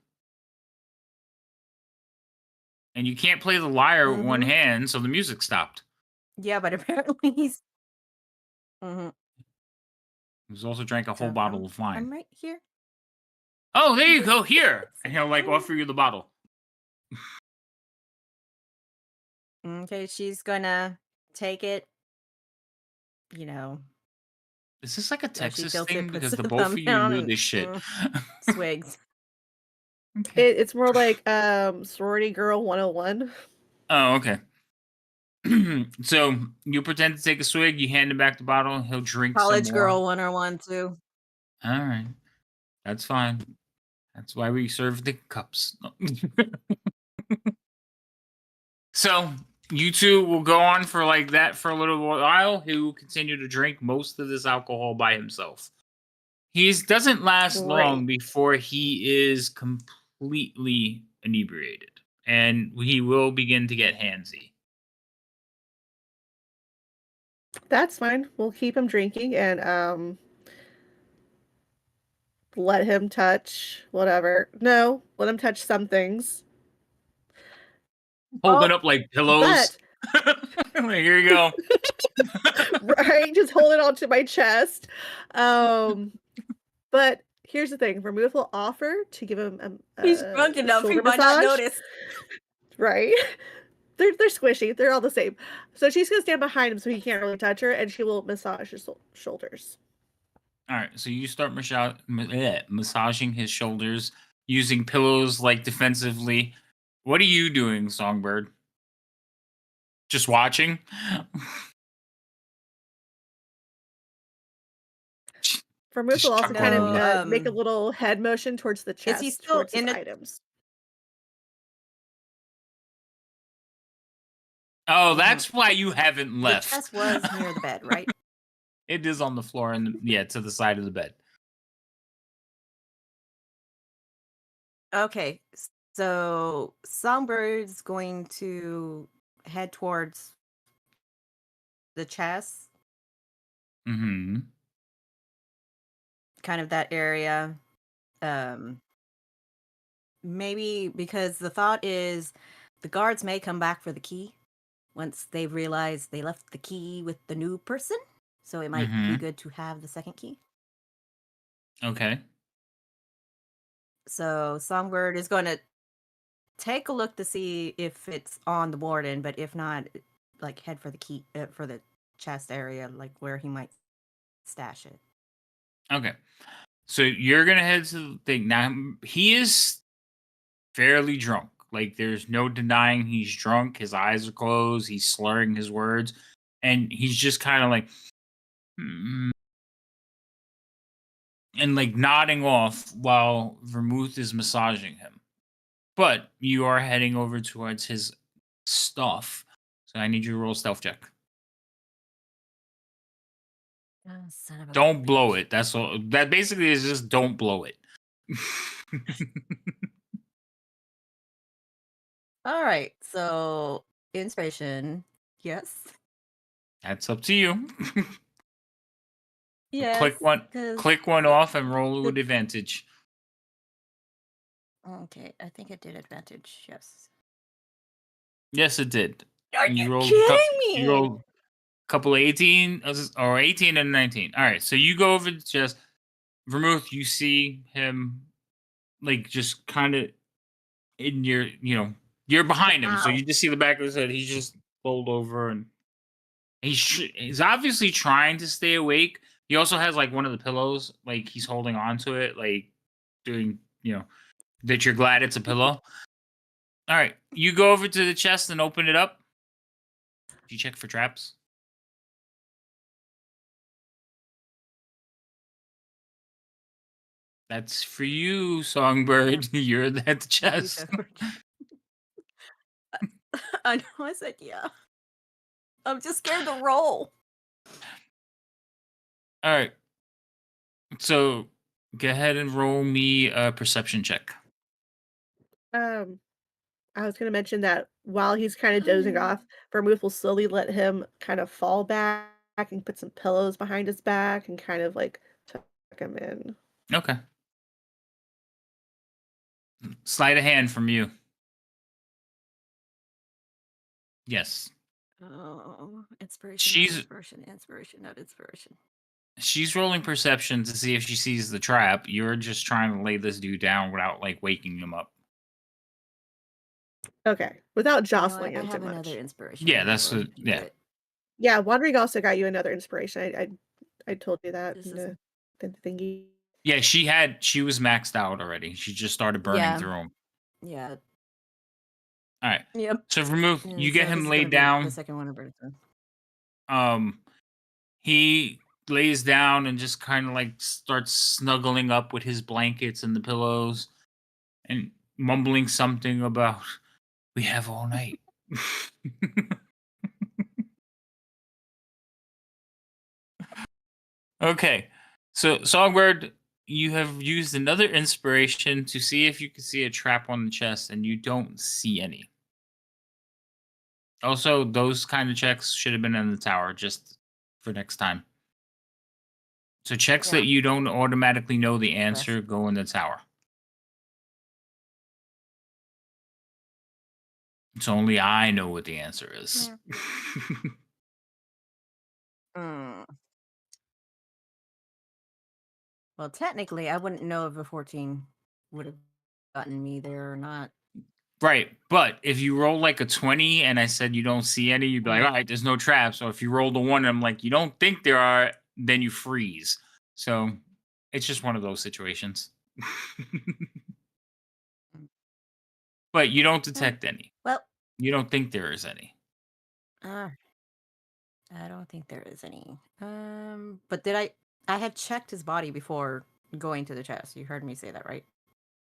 And you can't play the lyre with one Mhm. hand, so the music stopped. Yeah, but apparently he's. Mhm. He's also drank a whole So bottle of wine. I'm right here. Oh, there you This go, here. And he'll like Oh. offer you the bottle. Okay, she's gonna take it. You know, Is this like a as she Texas tilts it, thing? puts Because the the both thumb of you down knew and this shit. swigs. Okay. It's more like sorority girl 101. Oh, okay. So you pretend to take a swig, you hand him back the bottle, he'll drink some College more. girl 101 too. All right. That's fine. That's why we serve the cups. So you two will go on for like that for a little while. He will continue to drink most of this alcohol by himself. He doesn't last long Great. before he is completely inebriated, and he will begin to get handsy. That's fine. We'll keep him drinking and let him touch whatever. No, let him touch some things. Holding Oh, up like pillows. Like, here you go. Right, just hold it onto my chest. But here's the thing: Vermouth will offer to give him he's drunk enough. He shoulder might not massage. notice. Right? They're squishy. They're all the same. So she's gonna stand behind him so he can't really touch her, and she will massage his shoulders. All right, so you start massaging his shoulders using pillows like defensively. What are you doing, Songbird? Just watching? Vermouth Just will also kind chuckling. of make a little head motion towards the Is he chest, still towards his in it? items. Oh, that's why you haven't The left. chest was near the bed, right? It is on the floor and to the side of the bed. Okay, so Songbird's going to head towards the chest, Mm-hmm. kind of that area. Maybe because the thought is the guards may come back for the key once they realize they left the key with the new person. So it might be good to have the second key. Okay. So Songbird is going to take a look to see if it's on the warden, but if not, like head for the key for the chest area, like where he might stash it. Okay. So you're gonna head to the thing. Now he is fairly drunk. Like there's no denying he's drunk. His eyes are closed. He's slurring his words, and he's just kind of like, and like nodding off while Vermouth is massaging him. But you are heading over towards his stuff, so I need you to roll a stealth check. Oh, son of a Don't bitch. blow it. That's all. That basically is just don't blow it. All right. So inspiration. Yes. That's up to you. Yes. Click one off and roll with advantage. Okay, I think it did advantage. Yes. Yes, it did. Are You you rolled kidding me? You rolled a couple of 18 or 18 and 19. All right, so you go over to chest. Vermouth, you see him like just kind of in your, you're behind him, so Ow. you just see the back of his head. He's just rolled over, and he's obviously trying to stay awake. He also has like one of the pillows, like he's holding on to it, like doing, that you're glad it's a pillow. All right, you go over to the chest and open it up. You check for traps. That's for you, Songbird. You're at the You chest. said I know. I said yeah. I'm just scared to roll. All right. So go ahead and roll me a perception check. I was going to mention that while he's kind of dozing off, Vermouth will slowly let him kind of fall back and put some pillows behind his back and kind of like tuck him in. Okay. Sleight of hand from you. Yes. Oh, inspiration, She's- not inspiration. She's rolling perception to see if she sees the trap. You're just trying to lay this dude down without like waking him up. Okay, without You know jostling what? I him too have much. another inspiration. Yeah, I'm that's gonna what- do yeah. it. Yeah, wandering also got you another inspiration. I told you that This in is- the thingy. Yeah, she was maxed out already. She just started burning Yeah. through him. Yeah. All right. Yep. So Vermouth, And you so get this him is laid gonna be down. The second one. He lays down and just kind of like starts snuggling up with his blankets and the pillows and mumbling something about we have all night. Okay. So Songbird, you have used another inspiration to see if you can see a trap on the chest, and you don't see any. Also, those kind of checks should have been in the tower just for next time. So checks Yeah. that you don't automatically know the answer go in the tower. So only I know what the answer is. Well, technically, I wouldn't know if a 14 would have gotten me there or not. Right, but if you roll like a 20 and I said you don't see any, you'd be like, Mhm. all right, there's no trap. So if you rolled a 1 and I'm like, you don't think there are, then you freeze. So it's just one of those situations. But you don't detect any. Well, You don't think there is any. I don't think there is any. But did I had checked his body before going to the chest. You heard me say that, right?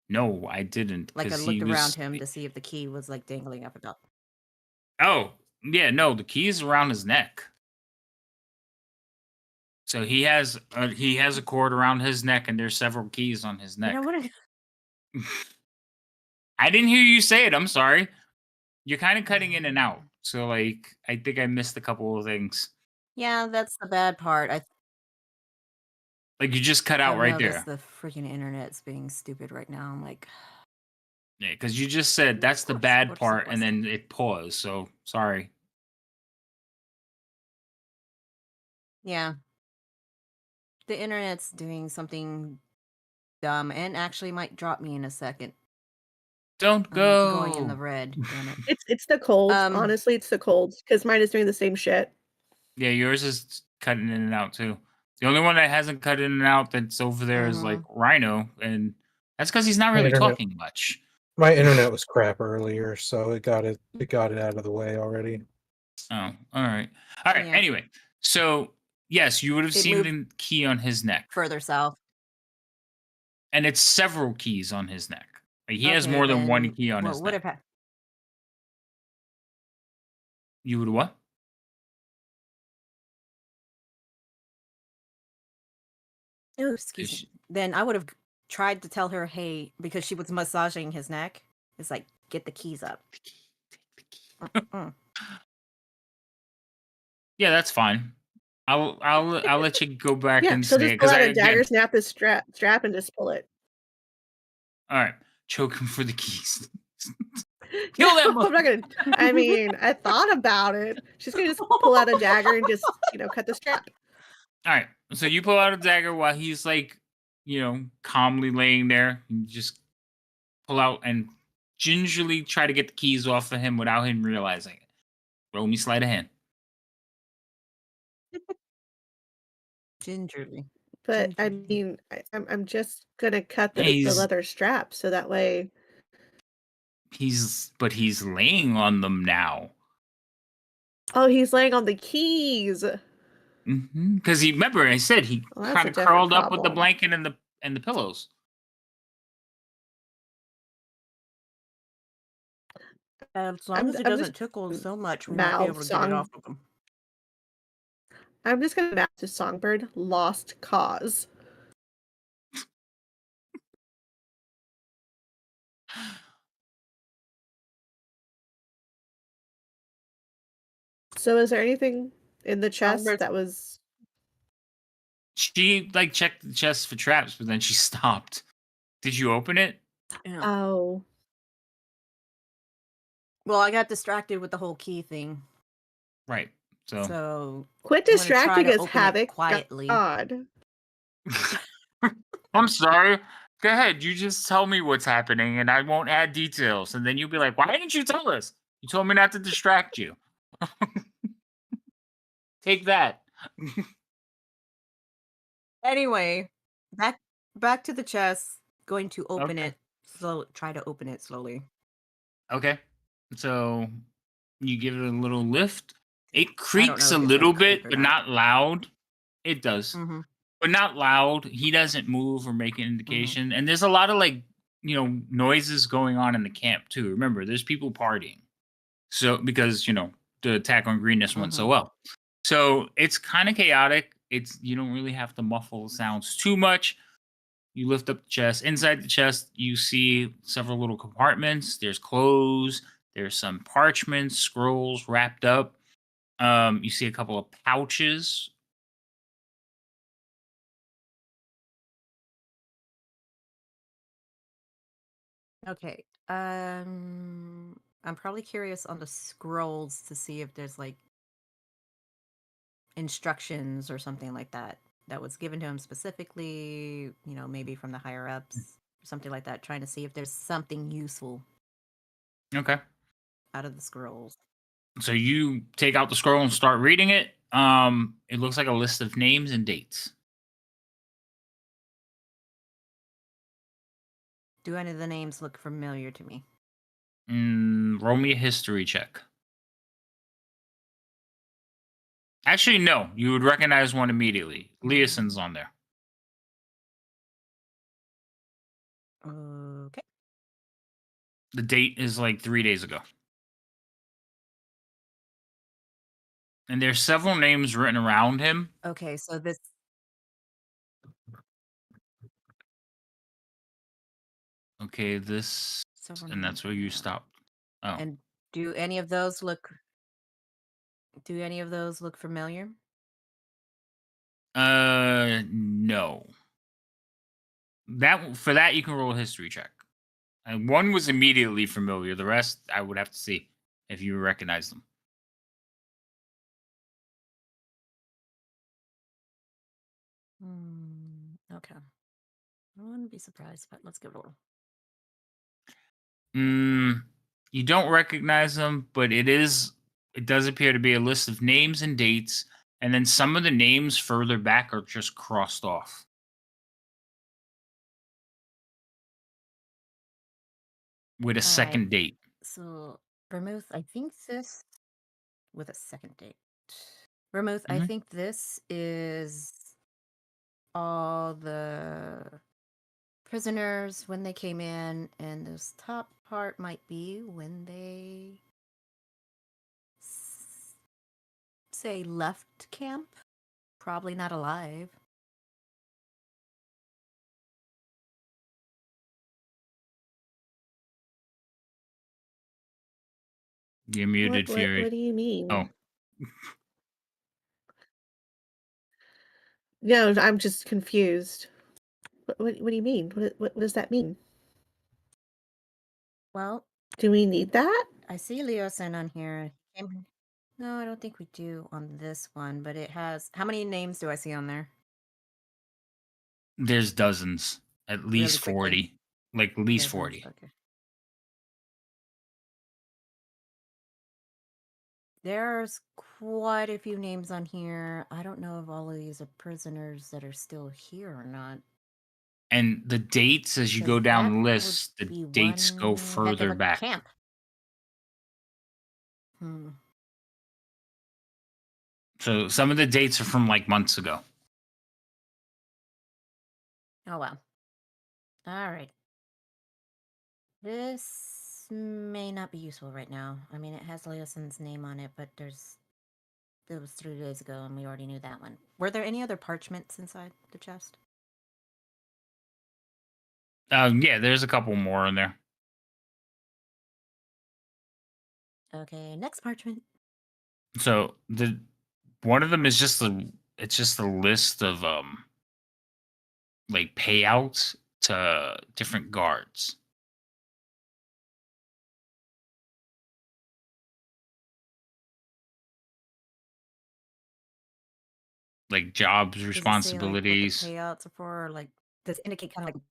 No, I didn't. Like I 'cause looked he around was- him to see if the key was like dangling up and up. Oh, yeah, no, the key's around his neck. So he has a cord around his neck, and there's several keys on his neck. You know what? I didn't hear you say it. I'm sorry. You're kind of cutting in and out. So like, I think I missed a couple of things. Yeah, that's the bad part. Like you just cut out I've right noticed there. the freaking internet's being stupid right now. I'm like, Yeah, because you just said that's the course, bad of part, course. and then it paused. So sorry. yeah. The internet's doing something dumb and actually might drop me in a second. Don't I'm go. going in the red. Damn it. It's the colds. Um, Honestly, it's the colds because mine is doing the same shit. Yeah, yours is cutting in and out too. The only one that hasn't cut in and out that's over there is like Rhino, and that's because he's not really internet. talking much. My internet was crap earlier, so it got it out of the way already. Oh, all right. All right. Yeah. Anyway, so yes, you would have It seen moved the key on his neck, further south. and it's several keys on his neck. Like, he has Okay, more than one then key on what his would neck. have You would what? Oh, excuse Is me. Then I would have tried to tell her, hey, because she was massaging his neck. It's like, get the keys up. Mm. Yeah, that's fine. I'll let you go back Yeah, and she'll say just it pull because out I a dagger, again. snap this strap, and just pull it. All right, choke him for the keys. No, Kill that I'm not gonna. I mean, I thought about it. She's gonna just pull out a dagger and just cut the strap. All right, so you pull out a dagger while he's like calmly laying there. You just pull out and gingerly try to get the keys off of him without him realizing it. Roll me sleight of hand. Gingerly. But I Gingerly. mean, I'm just gonna cut Yeah, the leather strap so that way. he's laying on them now. Oh, he's laying on the keys. Because he remember I said he Well, that's kind a of different curled up with the problem. blanket and the pillows. As long as he I'm doesn't just tickle so much, we might be mouth able to get it song. off of him. I'm just gonna mouth to Songbird. Lost cause. So, is there anything in the chest Songbird. that was? She checked the chest for traps, but then she stopped. Did you open it? Yeah. Oh, Well, I got distracted with the whole key thing. Right. So quit I'm gonna try distracting to us, open it Havoc. quietly. God. I'm sorry. Go ahead. You just tell me what's happening, and I won't add details. And then you'll be like, "Why didn't you tell us? You told me not to distract you." Take that. Anyway, back to the chest. Going to open Okay. it. Try to open it slowly. Okay. So you give it a little lift. It I don't creaks know a if it's gonna little creak bit, or but not. not loud. It does. Mm-hmm. But not loud. He doesn't move or make an Mm-hmm. indication. And there's a lot of noises going on in the camp too. Remember, there's people partying. So because, the attack on greenness went so Mm-hmm. well. So it's kind of chaotic. You don't really have to muffle the sounds too much. You lift up the chest. Inside the chest, you see several little compartments. There's clothes. There's some parchments, scrolls wrapped up. You see a couple of pouches. Okay. I'm probably curious on the scrolls to see if there's instructions or something like that was given to him specifically, maybe from the higher ups, something like that, trying to see if there's something useful Okay. out of the scrolls. So you take out the scroll and start reading it. It looks like a list of names and dates. Do any of the names look familiar to me? Roll me a history check. Actually, no. You would recognize one immediately. Leoson's on there. Okay. The date is 3 days ago. And there's several names written around him. Okay, so this Okay, this several and that's names where written you around. stopped. Oh. And do any of those look familiar? No. For that you can roll a history check. And one was immediately familiar. The rest I would have to see if you recognize them. Okay. I wouldn't be surprised, but let's give it a roll. You don't recognize them, but it does appear to be a list of names and dates, and then some of the names further back are just crossed off with a second date. So, Vermouth, I think this with a second date. Vermouth, I Mhm. think this is all the prisoners when they came in, and this top part might be when they say left camp. Probably not alive. You're muted, Fury. What do you mean? Oh. No, I'm just confused. What do you mean? What does that mean? Well, Do we need that? I see Leosin on here. No, I don't think we do on this one, but it has. How many names do I see on there? There's dozens, at Really least quickly. 40, like at least Dozens, 40. Okay. There's quite a few names on here. I don't know if all of these are prisoners that are still here or not. And the dates, as you go 'Cause down that the would list, the be dates go one heck of further a back. camp. Hmm. So some of the dates are from like months ago. Oh wow. All right. This may not be useful right now. I mean, it has Leoson's name on it, but it was 3 days ago, and we already knew that one. Were there any other parchments inside the chest? Yeah, there's a couple more in there. Okay, next parchment. So one of them is just it's just a list of like payouts to different guards. Like jobs, Does it say, like, what the responsibilities. payouts are for? Like, does it indicate kind of like?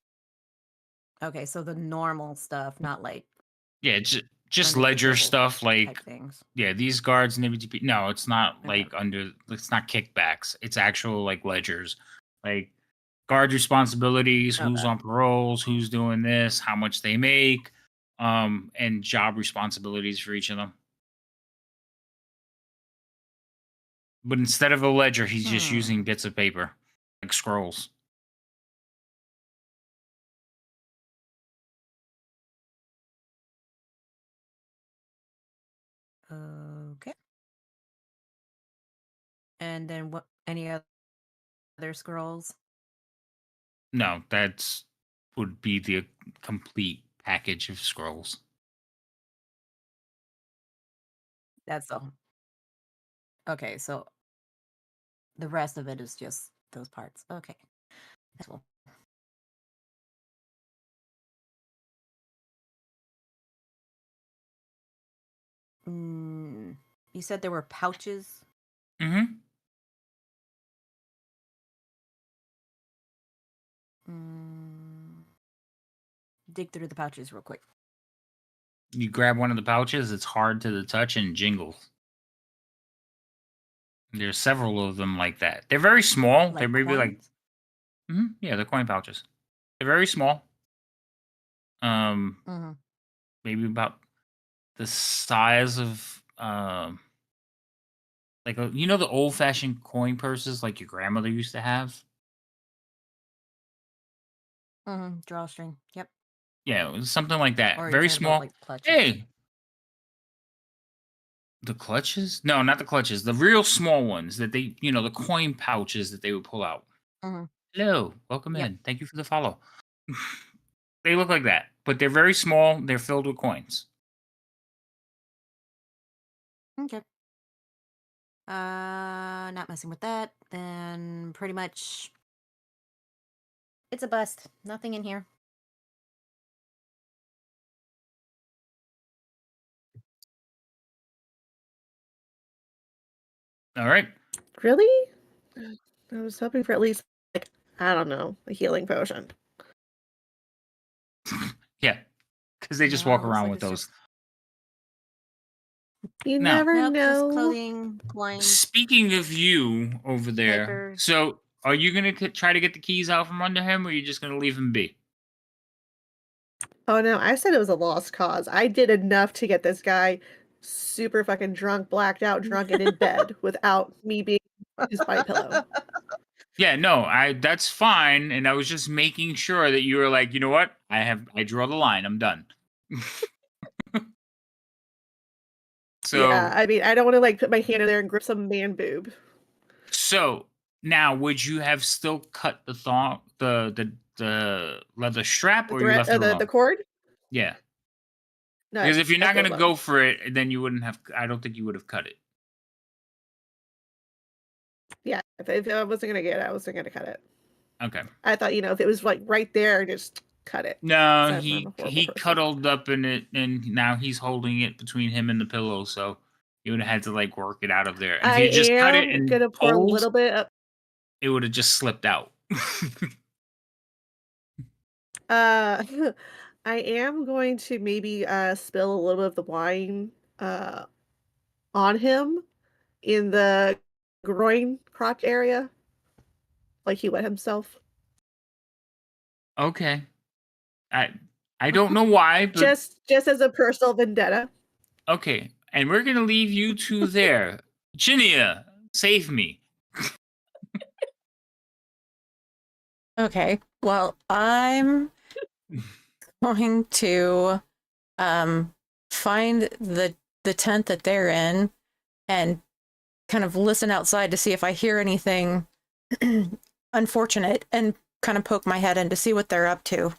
Okay, so the normal stuff, not like Yeah, just under the ledger table stuff like type things. yeah, these guards need to be no, it's not Okay. like it's not kickbacks. It's actual like ledgers. Like guard responsibilities, who's Okay. on paroles, who's doing this, how much they make, and job responsibilities for each of them. But instead of a ledger, he's just using bits of paper, like scrolls. Okay. And then what? Any other scrolls? No, that's would be the complete package of scrolls. That's all. Okay, so the rest of it is just those parts. Okay. That's cool. You said there were pouches. Mm-hmm. Dig through the pouches real quick. You grab one of the pouches, it's hard to the touch and jingles. There's several of them like that. They're very small. Like They're maybe like coins? yeah, they're coin pouches. They're very small. Maybe about the size of like you know the old fashioned coin purses like your grandmother used to have. Drawstring. Yep. Yeah, it was something like that. Or you're Very talking about small. like clutches. Hey, the clutches? No, not the clutches. The real small ones that they, the coin pouches that they would pull out. Hello, welcome Yep. in. Thank you for the follow. They look like that, but they're very small. They're filled with coins. Okay. Not messing with that. Then pretty much it's a bust. Nothing in here. All right. Really? I was hoping for at least, like, I don't know, a healing potion. Yeah, because they just No, walk looks around like with it's those. just You No. never nope, just know. clothing, coins, Speaking of you over there, papers. so are you gonna try to get the keys out from under him, or are you just gonna leave him be? Oh no, I said it was a lost cause. I did enough to get this guy super fucking drunk, blacked out, drunk, and in bed without me being his body pillow. Yeah, no, that's fine, and I was just making sure that you were like, you know what, I draw the line. I'm done. So Yeah, I mean, I don't want to like put my hand in there and grip some man boob. So now, would you have still cut the thong, the leather strap, The or you thread, left it alone? the cord. Yeah, No, because if you're not left it going to alone. go for it, then you wouldn't have. I don't think you would have cut it. Yeah, if I wasn't gonna get it, I wasn't gonna cut it. Okay. I thought, if it was like right there, just cut it. No, Aside from I'm a he horrible person. cuddled up in it, and now he's holding it between him and the pillow. So you would have had to like work it out of there. And if I you just cut it am and gonna pour a pulled, little bit of. it would have just slipped out. Uh, I am going to maybe spill a little bit of the wine uh, on him in the groin crotch area, like he wet himself. Okay. I don't know why, but Just as a personal vendetta. okay. And we're gonna leave you two there. Ginia, save me. Okay. Well, I'm going to find the tent that they're in and kind of listen outside to see if I hear anything unfortunate and kind of poke my head in to see what they're up to.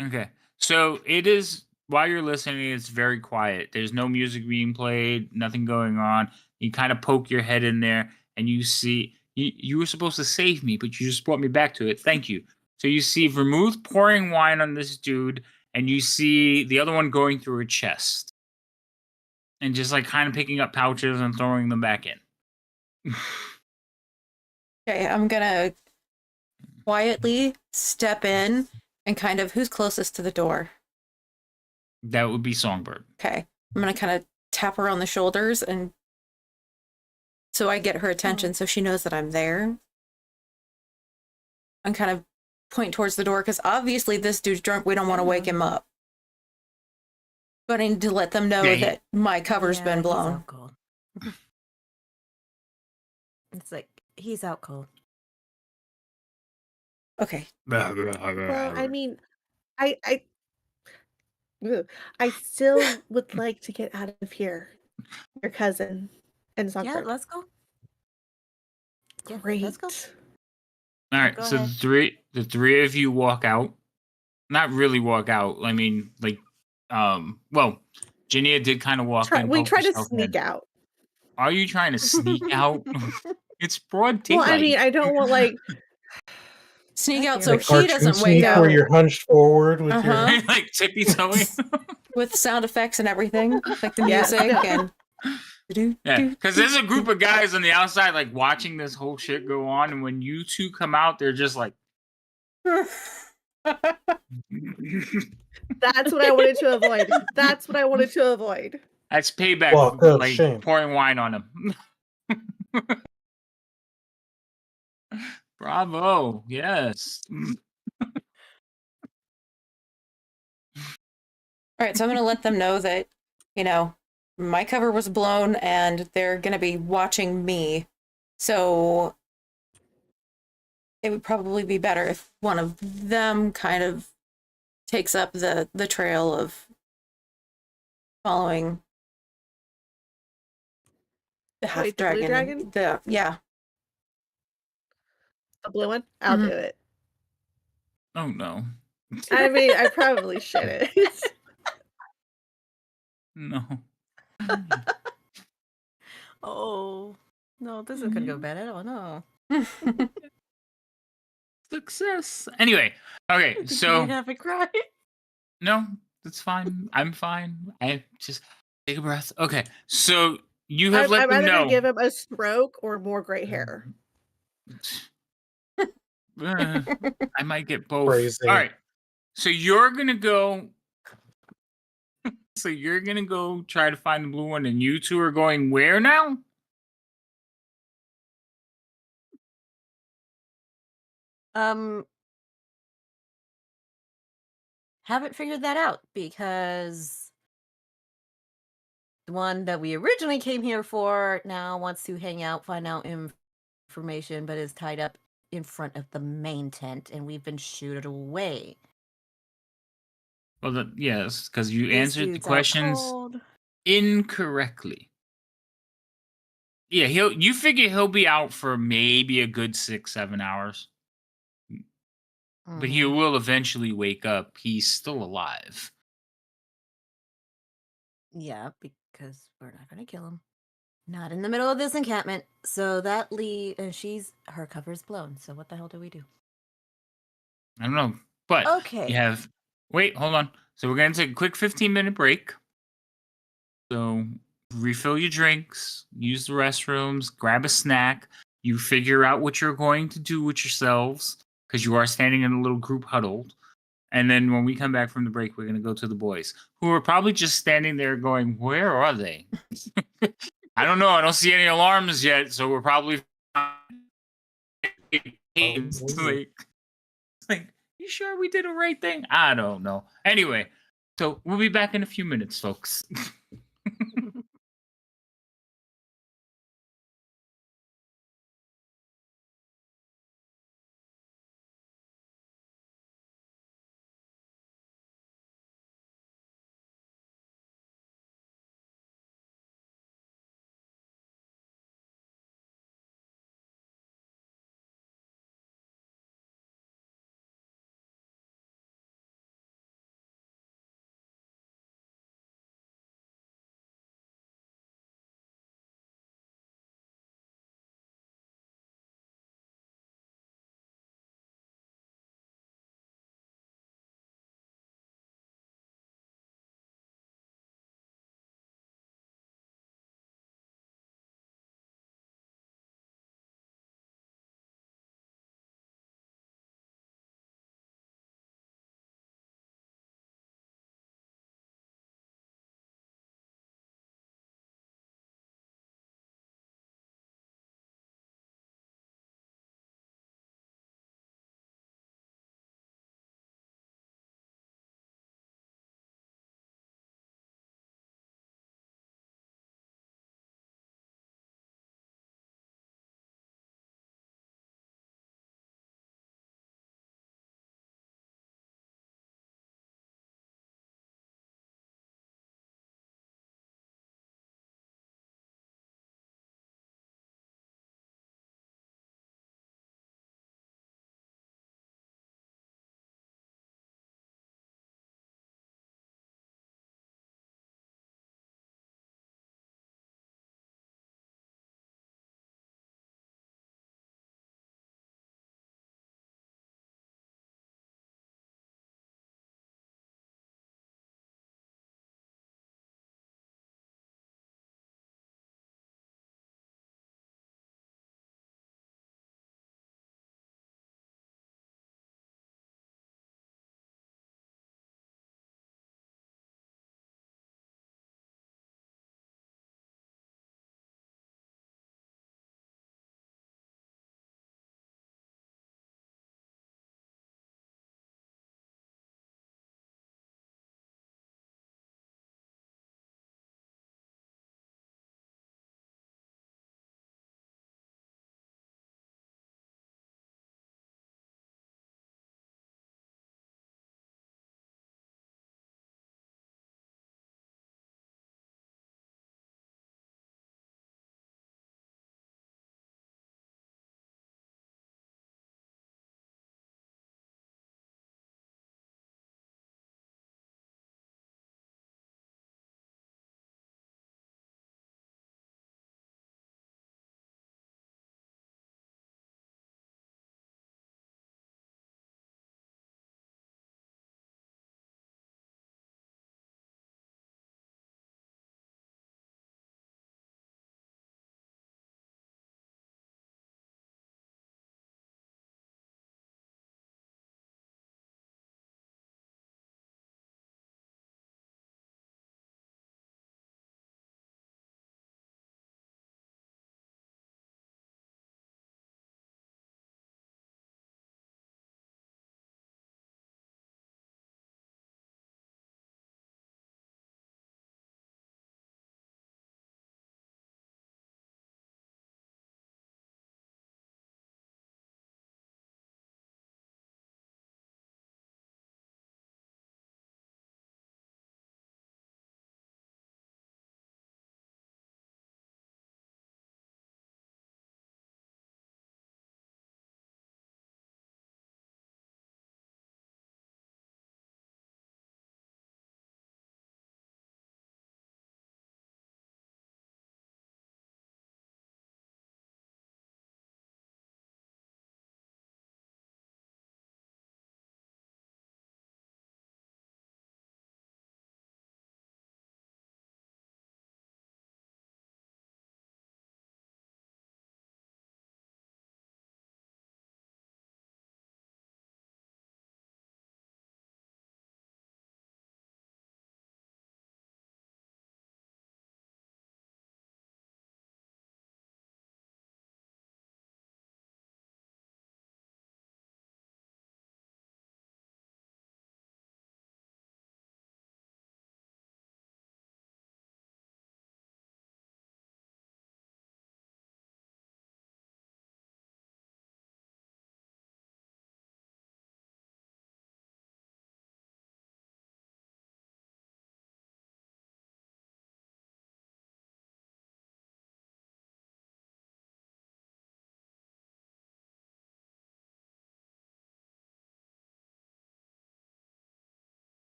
Okay. So it is while you're listening, it's very quiet. There's no music being played, nothing going on. You kind of poke your head in there and you see you were supposed to save me, but you just brought me back to it. Thank you. So you see Vermouth pouring wine on this dude, and you see the other one going through a chest. And just like kind of picking up pouches and throwing them back in. Okay, I'm gonna quietly step in and kind of who's closest to the door. That would be Songbird. Okay, I'm gonna kind of tap her on the shoulders and so I get her attention so she knows that I'm there. And kind of point towards the door because obviously this dude's drunk. We don't want to wake him up. But I need to let them know that my cover's been blown. He's out cold. It's like he's out cold. Okay. Well, I mean, I ugh, I still would like to get out of here. Your cousin and Yeah, Songbird. let's go. Yeah, Great. let's go. All right, Go so ahead. the three of you walk out. Not really walk out. I mean, like, well, Jania did kind of walk in. We poke try to herself sneak in. out. Are you trying to sneak out? It's broad Well, daylight. I mean, I don't want like Sneak I out hear so it. Like he cartoon doesn't sneak wake where up you're hunched forward with Uh-huh. like tippy toeing. with sound effects and everything, like the Yeah, music no. and. Yeah, because there's a group of guys on the outside, like watching this whole shit go on, and when you two come out, they're just like, That's what I wanted to avoid. That's what I wanted to avoid. that's payback, Walk for, of like shame. pouring wine on him. Bravo! Yes. All right, so I'm going to let them know that, you know, my cover was blown and they're going to be watching me. So it would probably be better if one of them kind of takes up the trail of following the half Wait, the blue dragon. dragon? Yeah. The blue one? I'll Mhm. do it. Oh no. I mean, I probably shouldn't. No. Oh no, this is gonna go bad. I don't know. Success. Anyway, okay, I think so you'd have a cry. no, that's fine. I'm fine. I just take a breath. Okay, so you have let I'm them either know. gonna give him a stroke or more gray hair. I might get both. Crazy. All right. So you're gonna go. So you're gonna go try to find the blue one, and you two are going where now? Haven't figured that out because the one that we originally came here for now wants to hang out, find out information, but is tied up in front of the main tent, and we've been shooed away. Well, yes, because you This answered the dude's out questions cold. incorrectly. Yeah, you figure he'll be out for maybe a good 6-7 hours. But he Mhm. will eventually wake up. He's still alive. Yeah, because we're not gonna kill him. Not in the middle of this encampment. So that and her cover's blown. So what the hell do we do? I don't know. But Okay. you have wait, hold on. So we're gonna take a quick 15-minute break. So refill your drinks, use the restrooms, grab a snack. You figure out what you're going to do with yourselves. because you are standing in a little group huddled. And then when we come back from the break, we're going to go to the boys, who are probably just standing there going, "Where are they?" I don't know. I don't see any alarms yet, so we're probably like, you sure we did the right thing? I don't know. Anyway, so we'll be back in a few minutes, folks.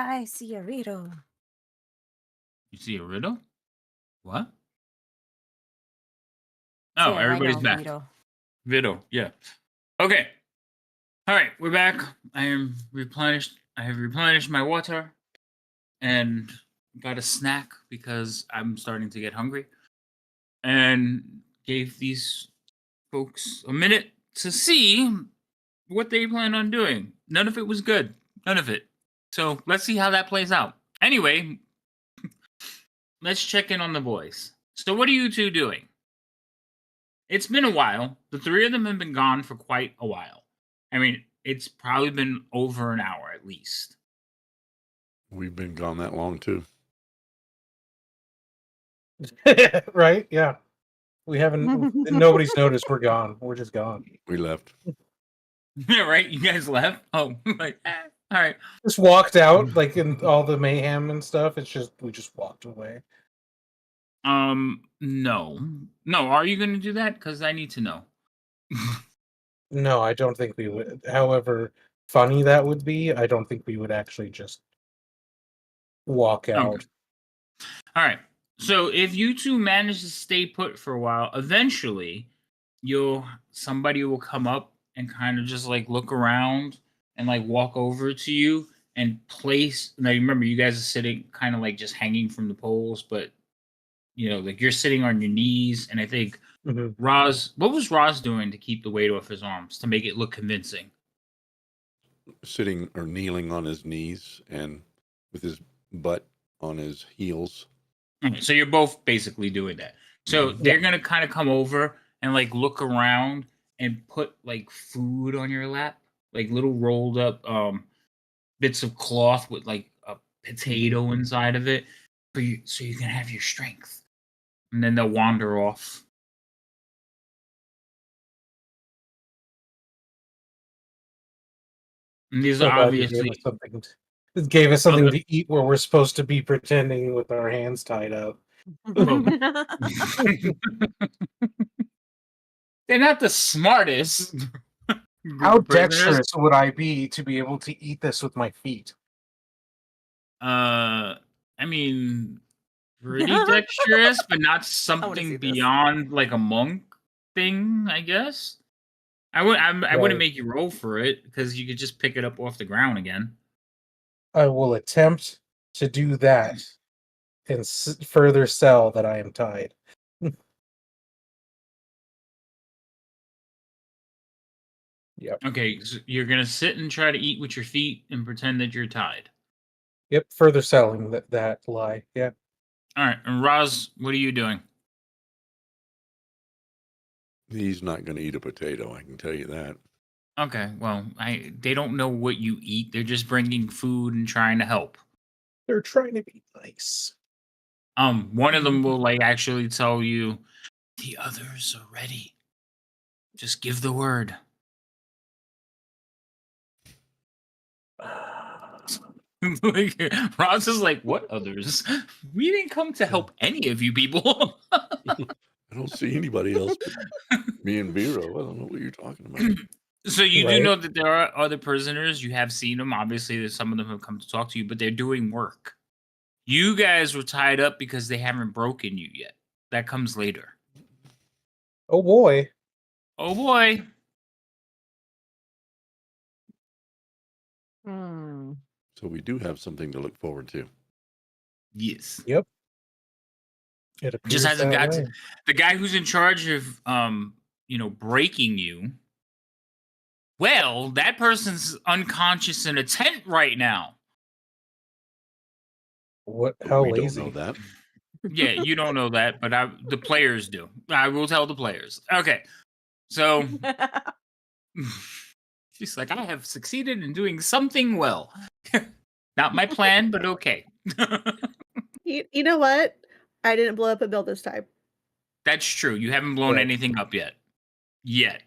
I see a riddle. You see a riddle? What? Say Oh, it right everybody's now, back. riddle. Riddle, yeah. Okay. All right, we're back. I am replenished. I have replenished my water and got a snack because I'm starting to get hungry. And gave these folks a minute to see what they plan on doing. None of it was good. None of it. So let's see how that plays out. Anyway, let's check in on the boys. So what are you two doing? It's been a while. The three of them have been gone for quite a while. I mean, it's probably been over an hour at least. We've been gone that long too. Right? Yeah. We haven't. Nobody's noticed we're gone. We're just gone. We left. Yeah, right? You guys left? Oh, like, all right. Just walked out, like in all the mayhem and stuff. It's just we just walked away. No. No, are you going to do that? Because I need to know. No, I don't think we would. However funny that would be, I don't think we would actually just walk out. Okay. All right. So if you two manage to stay put for a while, eventually somebody will come up and kind of just like look around and like walk over to you and place. Now remember, you guys are sitting kind of like just hanging from the poles, but like you're sitting on your knees. And I think Mhm. what was Roz doing to keep the weight off his arms to make it look convincing? Sitting or kneeling on his knees and with his butt on his heels. Okay, so you're both basically doing that. So Mhm. they're gonna kind of come over and like look around and put like food on your lap, like little rolled up bits of cloth with like a potato inside of it for you, so you can have your strength. And then they'll wander off. And these So are glad you obviously gave us something other- to eat where we're supposed to be pretending with our hands tied up. well, they're not the smartest. group How of prisoners. dexterous would I be to be able to eat this with my feet? I mean, pretty dexterous, but not see something this. beyond like a monk thing, I guess. I wouldn't Right. make you roll for it because you could just pick it up off the ground again. I will attempt to do that and further sell that I am tied. Yep. Okay, so you're gonna sit and try to eat with your feet and pretend that you're tied. Yep. Further selling that lie. Yeah. All right, and Roz, what are you doing? He's not going to eat a potato, I can tell you that. Okay, well, they don't know what you eat. They're just bringing food and trying to help. They're trying to be nice. One of them will like actually tell you the others are ready. Just give the word. Like, Roz is like, what others? We didn't come to help any of you people. I don't see anybody else but me and Vero. I don't know what you're talking about. So you do Right. know that there are other prisoners. You have seen them. Obviously, some of them have come to talk to you, but they're doing work. You guys were tied up because they haven't broken you yet. That comes later. Oh boy. Oh boy. Hmm. So we do have something to look forward to. Yes. Yep. It appears Just hasn't that got way. to, the guy who's in charge of breaking you. Well, that person's unconscious in a tent right now. What? But How we lazy? don't know that. Yeah, you don't know that, but the players do. I will tell the players. Okay. So she's like, I have succeeded in doing something well. Not my plan, but okay. You know what? I didn't blow up a bill this time. That's true. You haven't blown Right. anything up yet. Yet.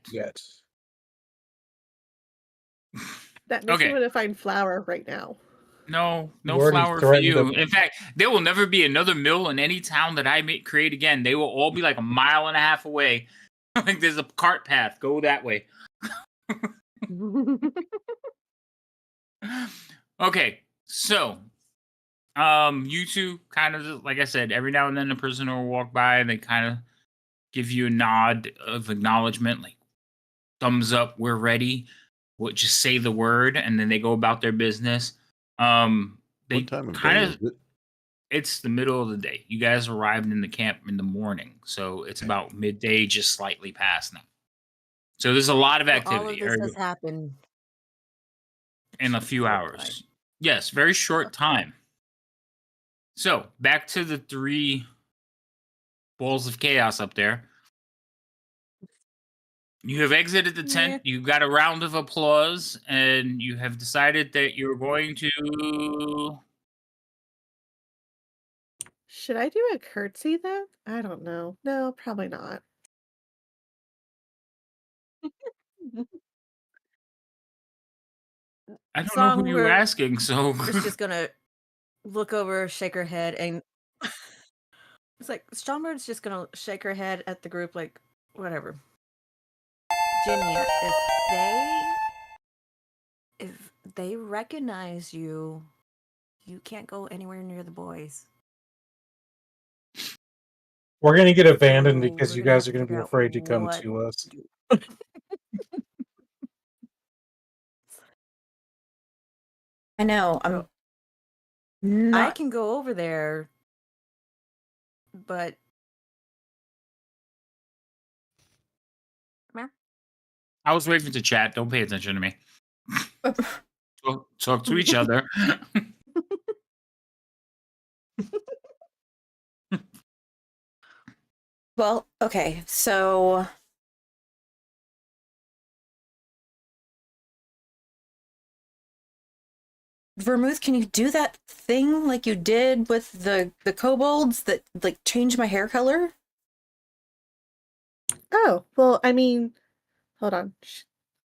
That makes Okay. me want to find flour right now. No You already flour for threatened you. them. In fact, there will never be another mill in any town that I create again. They will all be like a mile and a half away. Like there's a cart path. Go that way. Okay. So, you two kind of, like I said, every now and then a prisoner will walk by and they kind of give you a nod of acknowledgement, like thumbs up, we're ready. What, just say the word, and then they go about their business. They What time of kind day of, is it? it's the middle of the day. You guys arrived in the camp in the morning, so it's about midday, just slightly past now. So there's a lot of So all of activity this has happened in a few short hours. time. Yes, very short time. So back to the 3 balls of chaos up there. You have exited the tent. You got a round of applause, and you have decided that you're going to. Should I do a curtsy then? I don't know. No, probably not. I don't know who you're Songbird asking, so. is just gonna look over, shake her head, and it's like Songbirds just gonna shake her head at the group, like whatever. Jinya, if they recognize you, you can't go anywhere near the boys. We're gonna get abandoned So because we're you gonna guys have are to gonna be figure out afraid to come what to us. to do. I know. I'm So I not. can go over there, but I was waiting to chat. Don't pay attention to me. Talk to each other. Well, okay. So Vermouth, can you do that thing like you did with the kobolds that like change my hair color? Oh, well, I mean, hold on.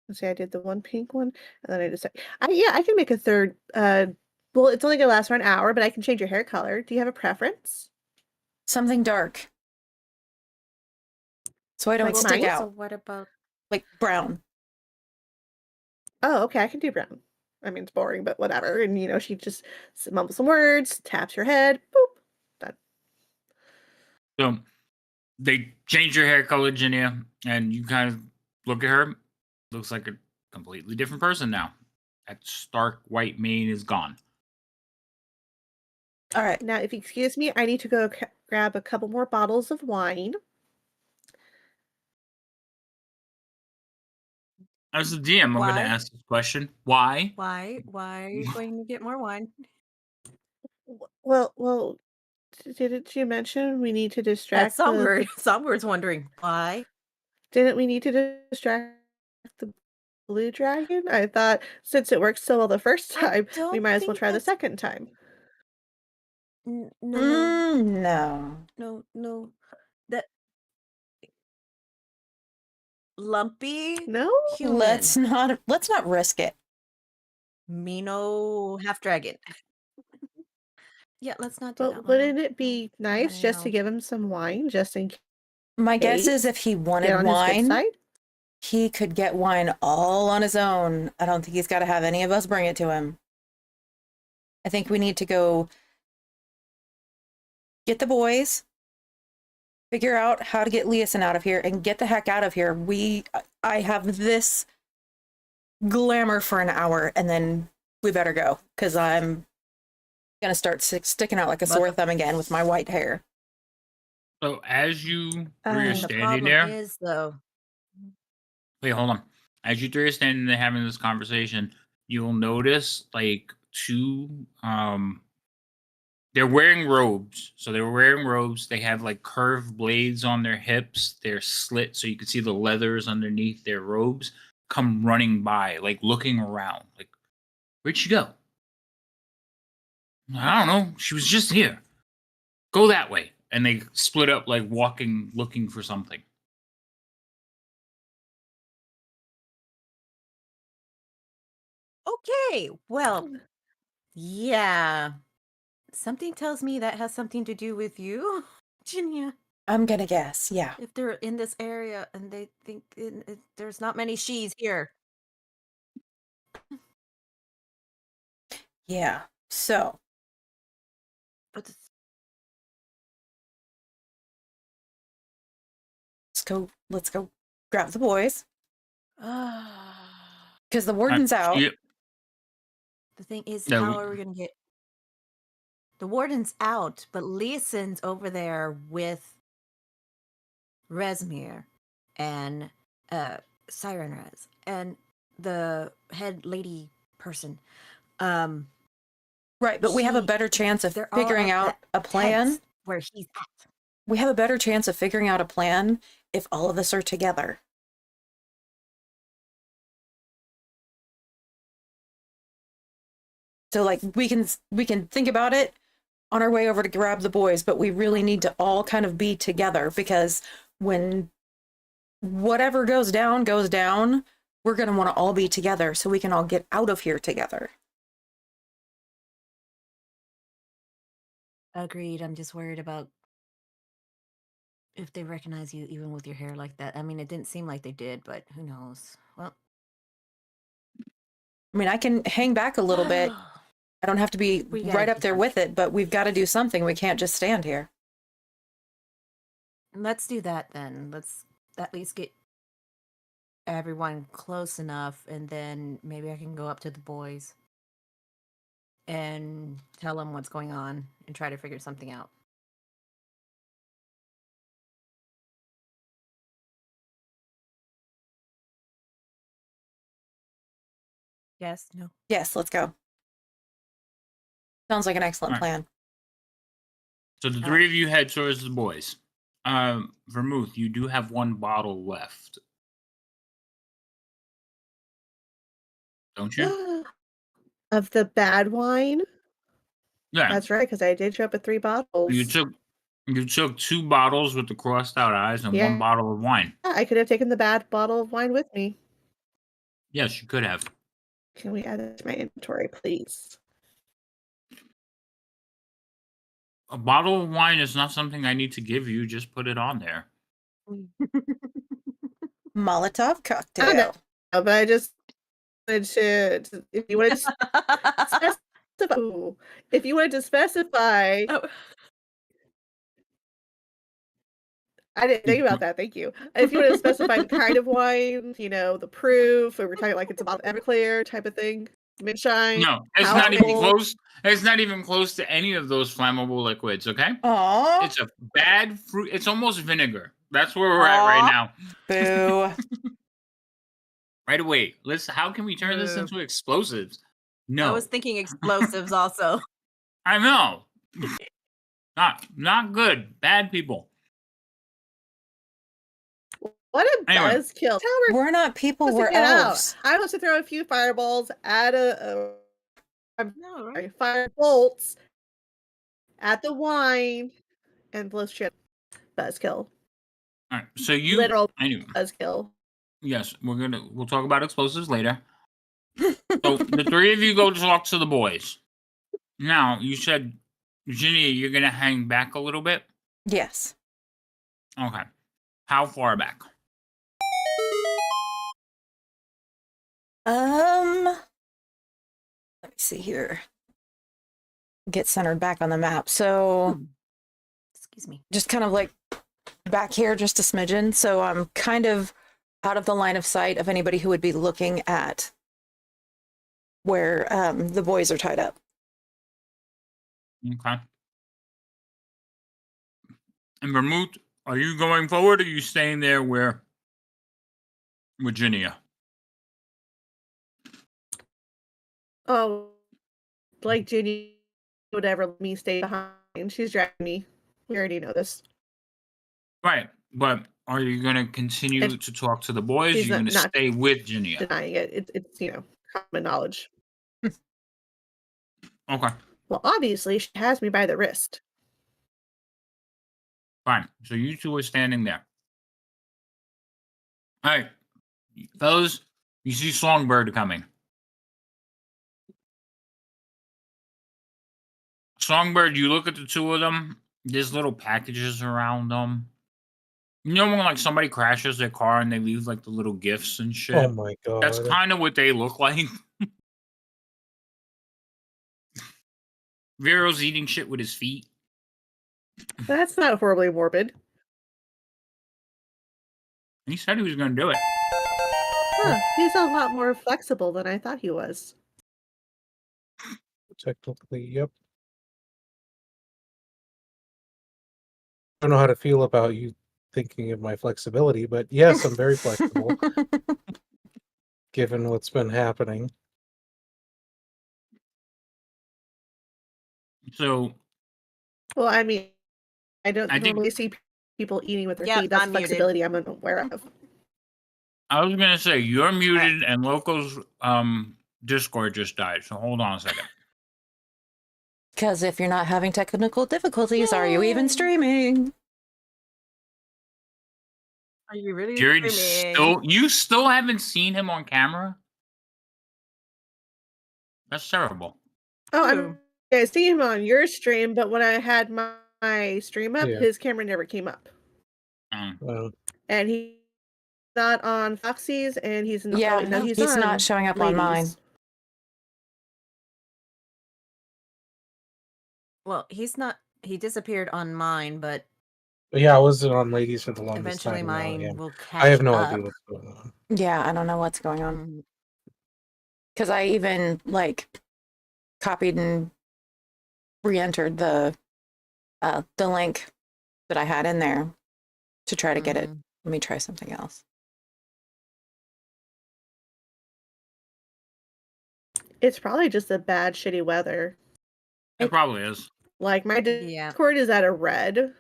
Let's see, I did the one pink one, and then I decided, yeah, I can make a third. Well, it's only gonna last for an hour, but I can change your hair color. Do you have a preference? Something dark. So I don't Like stick mine? so out. what about Like brown. Oh, okay, I can do brown. I mean, it's boring, but whatever. And she just mumbles some words, taps your head, boop, done. So they change your hair color, Jinia, and you kind of look at her. Looks like a completely different person now. That stark white mane is gone. All right. Now, if you excuse me, I need to go grab a couple more bottles of wine. As the DM, I'm going to why? ask this question. Why? Why are you going to get more wine? Well, didn't you mention we need to That's distract the Songbird. Songbir's wondering why. Didn't we need to distract the blue dragon? I thought since it worked so well the first I time, we don't might as well think try the that's second time. no, No. no. That lumpy No? human, Let's not risk it. Mino half dragon. Yeah, let's not do But that one. wouldn't it be nice honey, just to no. give him some wine, just in My guess is case? if he Get wanted on his good wine, side? he could get wine all on his own. I don't think he's got to have any of us bring it to him. I think we need to go get the boys, figure out how to get Leeson out of here, and get the heck out of here. I have this glamour for an hour, and then we better go, because I'm gonna start sticking out like a But sore thumb again with my white hair. So as you three are the standing problem there. is though. Wait, hold on. As you three are standing there having this conversation, you'll notice like 2 they're wearing robes. So they're wearing robes. They have like curved blades on their hips. They're slit so you can see the leathers underneath their robes. Come running by, like looking around. Like, where'd she go? I don't know. She was just here. Go that way. And they split up, like walking, looking for something. Okay, well, yeah. Something tells me that has something to do with you, Jinya. I'm gonna guess, yeah. If they're in this area and they think there's not many she's here. Yeah. So But it's- let's go grab the boys. Ah. Because the warden's out. Yeah, The thing is, No, how are we gonna get the warden's out, but Leeson's over there with Resmir and Sirenrez and the head lady person. Right, but we have a She- better chance of they're all figuring at out that a plan. tent where he's at. We have a better chance of figuring out a plan if all of us are together. So like we can think about it on our way over to grab the boys, but we really need to all kind of be together, because when whatever goes down, we're going to want to all be together so we can all get out of here together. Agreed. I'm just worried about if they recognize you even with your hair like that. I mean, it didn't seem like they did, but who knows? Well, I mean, I can hang back a little bit. I don't have to be We gotta right do up there with it, but we've got to do something. We can't just stand here. Let's do that then. Let's at least get everyone close enough, and then maybe I can go up to the boys and tell them what's going on and try to figure something out. Yes? No? Yes, let's go. Sounds like an excellent Right. plan. so the three of you head towards the boys. Vermouth, you do have one bottle left, don't you? Of the bad wine. Yeah. That's right, because I did show up with 3 bottles. You took 2 bottles with the crossed out eyes and Yeah. 1 bottle of wine. I could have taken the bad bottle of wine with me. Yes, you could have. Can we add it to my inventory, please? A bottle of wine is not something I need to give you. Just put it on there. Molotov I cocktail. know, but I just wanted to if you wanted to specify, if you wanted to specify, Oh. I didn't think about that. Thank you. If you wanted to specify the kind of wine, the proof, or we're talking like it's a bottle of Everclear type of thing, Midshine. No, it's How not even old? close. It's not even close to any of those flammable liquids. Okay, Aw, it's a bad fruit. It's almost vinegar. That's where we're at right Aw. now. boo. Right away. How can we turn this Boo. into explosives? No, I was thinking explosives also. I know. Not good. Bad people. What a Anyway. buzzkill! That's how We're not people, supposed we're to get out. elves. I'm supposed to throw a few fireballs at No, right? fire bolts at the wine and blow shit. Buzzkill. All right. So you Literal anyway. buzzkill. Yes, we'll talk about explosives later. So the 3 of you go talk to the boys. Now you said, Virginia, you're gonna hang back a little bit. Yes. Okay. How far back? Let me see here. Get centered back on the map. So Excuse me. just kind of like back here just a smidgen. So I'm kind of out of the line of sight of anybody who would be looking at where the boys are tied up. Okay. And Vermouth, are you going forward or are you staying there where Virginia? Oh, like Ginny would ever let me stay behind. She's dragging me. We already know this. Right. But are you gonna continue And to talk to the boys? she's You're gonna not stay with Virginia. denying it. It's common knowledge. Okay. Well, obviously, she has me by the wrist. Fine. So you 2 are standing there. All right. Fellas, you see Songbird coming. Songbird, you look at the 2 of them, there's little packages around them. You know when like somebody crashes their car and they leave like the little gifts and shit? Oh my god. That's kind of what they look like. Vero's eating shit with his feet. That's not horribly morbid. He said he was going to do it. Huh, he's a lot more flexible than I thought he was. Technically, yep. I don't know how to feel about you thinking of my flexibility, but yes, I'm very flexible given what's been happening. So Well, I mean, I don't I think normally see people eating with their Yep, feet. That's I'm muted. flexibility I'm unaware of. I was going to say you're muted and Loco's Discord just died. So hold on a second. Because if you're not having technical difficulties, are you even Yay. streaming? Are you really Jared, streaming? you still haven't seen him on camera? That's terrible. Oh, Who? I see him on your stream, but when I had my stream up, Yeah. his camera never came up. And he's not on Foxy's, and he's not. Yeah, Oh, wait, no, he's on not showing up on mine. Ladies. Well, he's not. He disappeared on mine, but Yeah, I wasn't on Ladies for the longest eventually time. Now I mine am. will catch I have no up. idea what's going on. Yeah, I don't know what's going on. Mhm. Because I even copied and re-entered the link that I had in there to try to get it. Mhm. Let me try something else. It's probably just a bad, shitty weather. It probably is. Like my Yeah. Discord is at a red,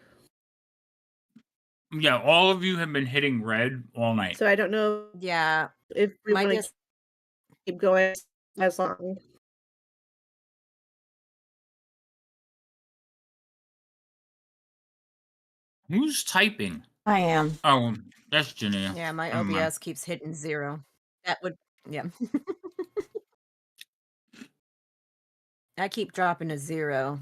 Yeah, all of you have been hitting red all night. so I don't know Yeah, if we my want to keep going as long. Who's typing? I am. Oh, that's Janaea. yeah, my Never mind. OBS keeps hitting 0. That would, yeah. I keep dropping to 0.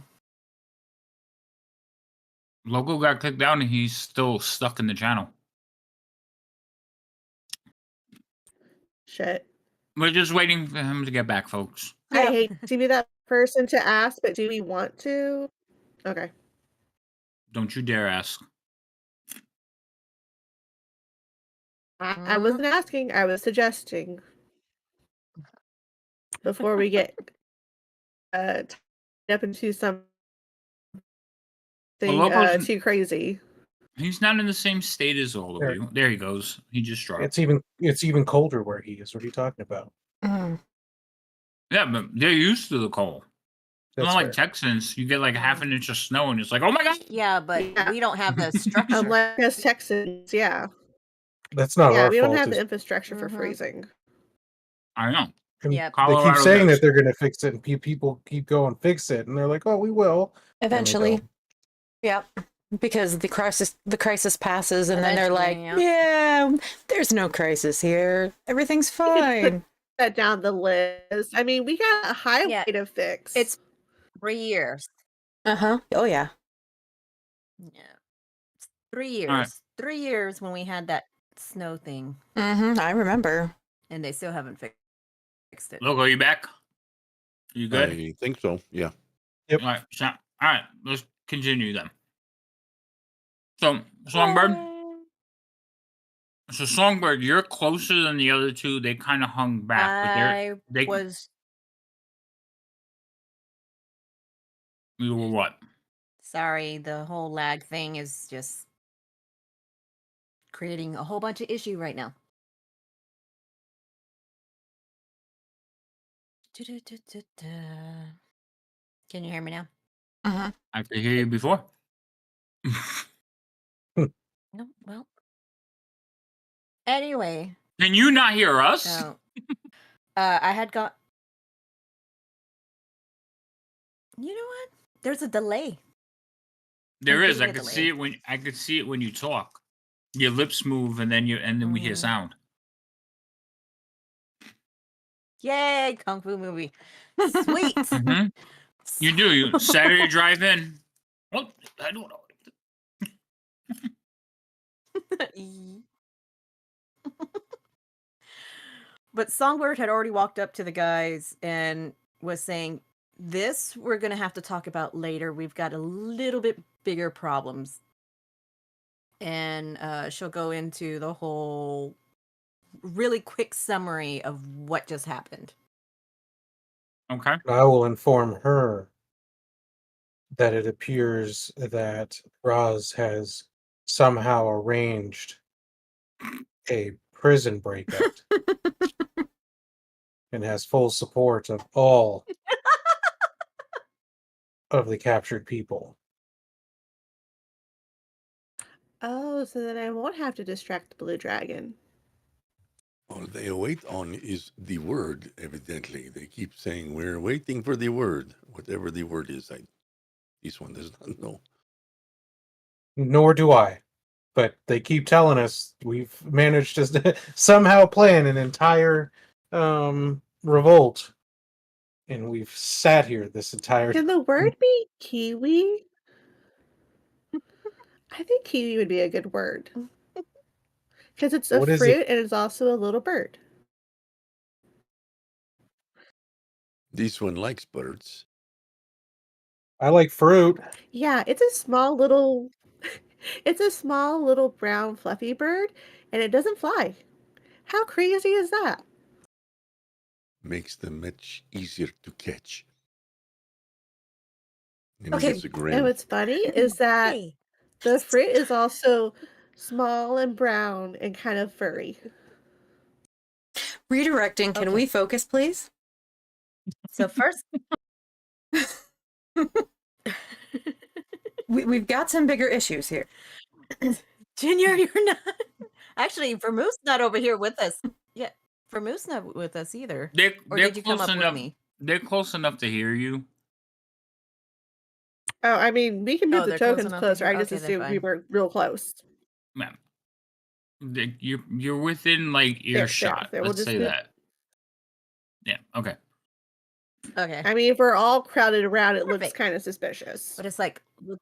Loco got kicked out and he's still stuck in the channel. Shit. We're just waiting for him to get back, folks. I Yep. hate to be that person to ask, but do we want to? Okay. Don't you dare ask. I wasn't asking, I was suggesting. Before we get tied up into something Loco's- too crazy. He's not in the same state as all of There. you. There he goes. He just dropped. It's even colder where he is. What are you talking about? Mm. Yeah, but they're used to the cold. That's Not like fair. Texans. You get like half an inch of snow and it's like, oh my god. Yeah, but Yeah. we don't have the structure. Unlike us Texans, yeah. That's not Yeah, our we don't fault. have the It's- infrastructure for Mhm. freezing. I know. and Yep. They keep Colorado saying does. that they're going to fix it, and people keep going fix it, and they're like, "Oh, we will." And they Eventually. don't. Yep. Because the crisis passes, and then they're like, Eventually, yeah, there's no crisis here. Everything's could put fine. That down the list. I mean, we got a highway to fix. It's 3 years. Uh-huh. Oh, yeah. Yeah. It's 3 years. All right. 3 years when we had that snow thing, Mm-hmm. I remember. and they still haven't fixed it. Loco, you back? You good? I think so. Yeah. Yep. All right. Let's continue then. So, Songbird. So, Songbird, you're closer than the other two. They kind of hung back, but they was you were what? sorry. The whole lag thing is just creating a whole bunch of issue right now. Du-du-du-du-du. Can you hear me now? Uh-huh. I could hear you before. No. Well. Anyway, Can you not hear us? so I had got. You know what? There's a delay. There I'm is. I getting a could see it when you talk. Your lips move, and then we hear Mhm. sound. Yay, kung fu movie. Sweet. Mhm. You do. You Saturday drive in. What? I don't know. But Songbird had already walked up to the guys and was saying, This we're going to have to talk about later. We've got a little bit bigger problems. And she'll go into the whole really quick summary of what just happened. Okay. I will inform her that it appears that Raz has somehow arranged a prison breakout and has full support of all of the captured people. Oh, so then I won't have to distract the blue dragon. All they await on is the word, evidently. They keep saying, we're waiting for the word. Whatever the word is, this one does not know. Nor do I. But they keep telling us we've managed to somehow plan an entire revolt. And we've sat here this entire Can the word be kiwi? I think kiwi would be a good word. Because it's a What is it? fruit and it's also a little bird. This one likes birds. I like fruit. Yeah, it's a small little it's a small little brown fluffy bird and it doesn't fly. How crazy is that? Makes them much easier to catch. And Okay, he gets a And grin. what's funny is that Hey, the fruit is also small and brown and kind of furry. Redirecting, can Okay. we focus, please? so first, We've got some bigger issues here. Junior, you're not. Actually, Vermouth's not over here with us. Yeah, Vermouth's not with us either. They're Or they're did you come close up enough. with me? They're close enough to hear you. Oh, I mean, we can move Oh, the they're close tokens enough to closer. hear- I just okay, then assumed we fine. were real close. Ma'am. You're within like earshot. there, we'll Let's just say move- that. Yeah. Okay. Okay. I mean, if we're all crowded around, it looks Perfect. kind of suspicious. But it's like, look,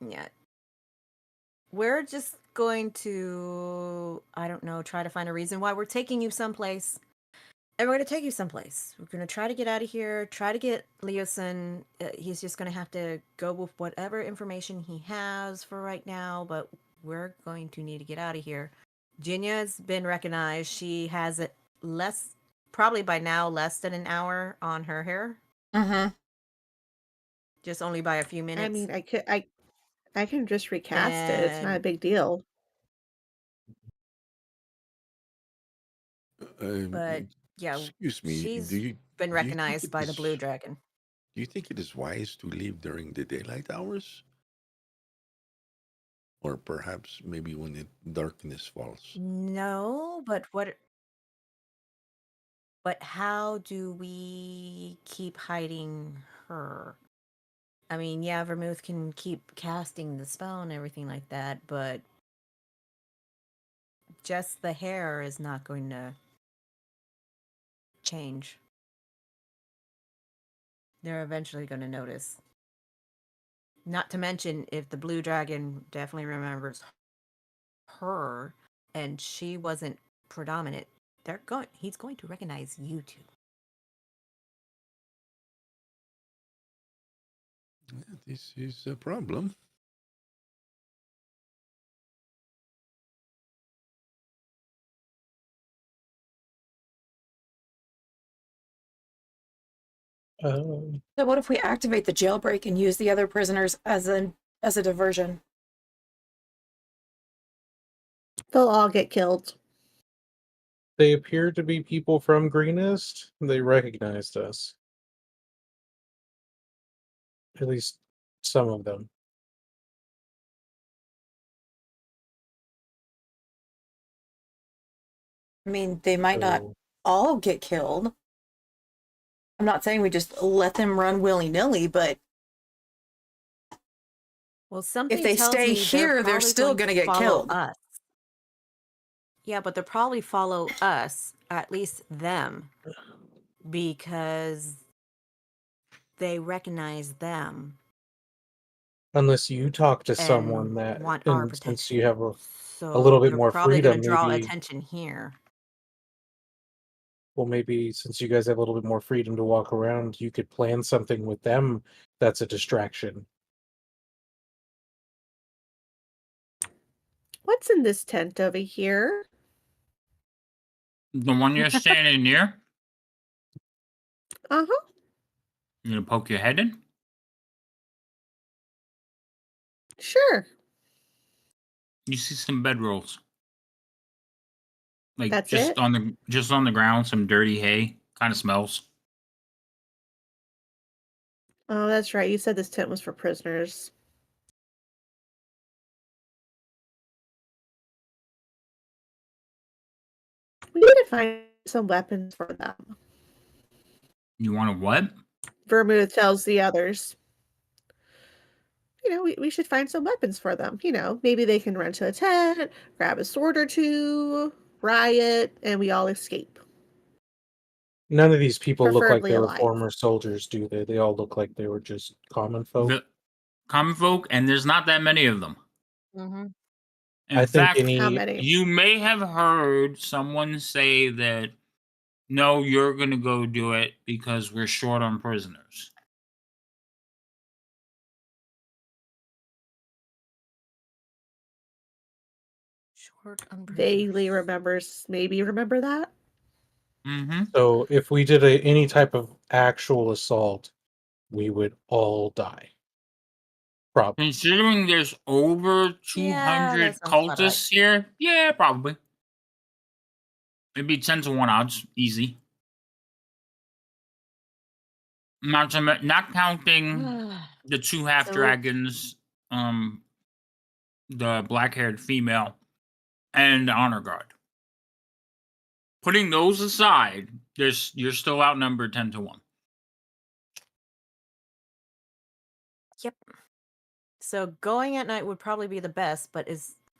yeah. We're just going to, I don't know, try to find a reason why we're taking you someplace. And we're going to take you someplace. We're going to try to get out of here, try to get Leosin. He's just going to have to go with whatever information he has for right now, but we're going to need to get out of here. Jinya's been recognized. She has it probably by now, less than an hour on her hair. Mm-hmm. Just only by a few minutes. I mean, I can just recast it. It's not a And- big deal. But yeah, excuse me. she's do you been do you think recognized it by the is- blue dragon. Do you think it is wise to leave during the daylight hours? Or perhaps maybe when the darkness falls? No, but how do we keep hiding her? I mean, yeah, Vermouth can keep casting the spell and everything like that, but just the hair is not going to change. They're eventually going to notice. Not to mention, if the blue dragon definitely remembers her and she wasn't predominant, he's going to recognize you two. Yeah, this is a problem. Um, So what if we activate the jailbreak and use the other prisoners as a diversion? They'll all get killed. they appear to be people from Greenest. They recognized us. At least some of them. I mean, they might not So, all get killed. I'm not saying we just let them run willy-nilly, but Well, something if they tells stay me here, they're probably still going gonna get follow killed. Us. Yeah, but they'll probably follow us, at least them, because they recognize them unless you talk to and someone that, want our and since protection. you have a So little bit they're more probably going freedom, to draw maybe. attention here. Well, maybe since you guys have a little bit more freedom to walk around, you could plan something with them that's a distraction. What's in this tent over here? The one you're standing near, Uh-huh. you gonna poke your head in? Sure. You see some bedrolls. Like That's just it? on the ground, some dirty hay. Kind of smells. Oh, that's right. You said this tent was for prisoners. We need to find some weapons for them. You want a what? Vermouth tells the others. We should find some weapons for them. Maybe they can run to a tent, grab a sword or two, riot, and we all escape. None of these people look like Preferably they were alive. former soldiers, do they? They all look like they were just common folk. The common folk, and there's not that many of them. Mm-hmm. In I think fact, How any many? you may have heard someone say that, no, you're going to go do it because we're short on prisoners. Short on Vaguely prisoners. maybe remember that? Mm-hmm. so if we did any type of actual assault, we would all die. Probably. Considering there's over Yeah, 200 that sounds about right. cultists here, yeah, probably. It'd be 10 to 1 odds, easy. Not counting the two half dragons, the black-haired female, and the honor guard. Putting those aside, you're still outnumbered 10 to 1. Yep. So going at night would probably be the best, but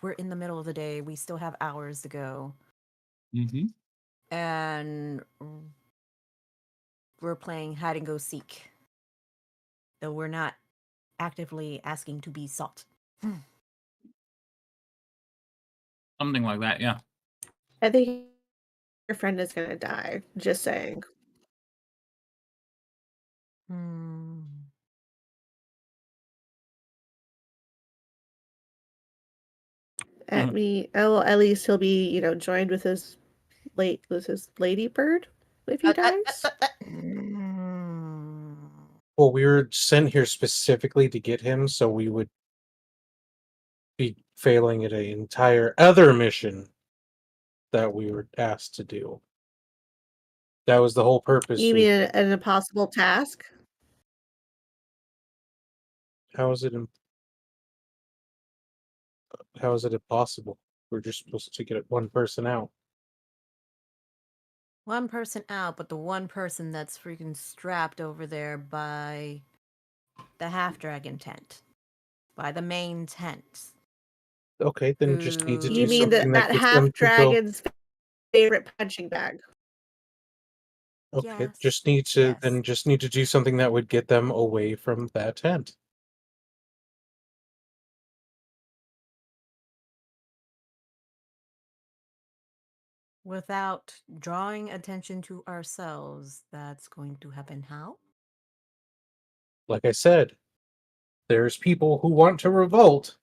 we're in the middle of the day. We still have hours to go. Mm-hmm. And we're playing hide and go seek. Though we're not actively asking to be sought. Something like that, yeah. I think your friend is going to die. Just saying. Hmm. At least he'll be, joined with his lady bird if he dies. Well, we were sent here specifically to get him, so we would be failing at an entire other mission that we were asked to do. That was the whole purpose. You mean an impossible task? How is it impossible? We're just supposed to get one person out. One person out, but the one person that's freaking strapped over there by the half dragon tent. By the main tent. Okay, then just need to do You mean something that gets half them to go. dragon's favorite punching bag? Okay, Yes, just need to do something that would get them away from that tent. Without drawing attention to ourselves, that's going to happen how? Like I said, there's people who want to revolt.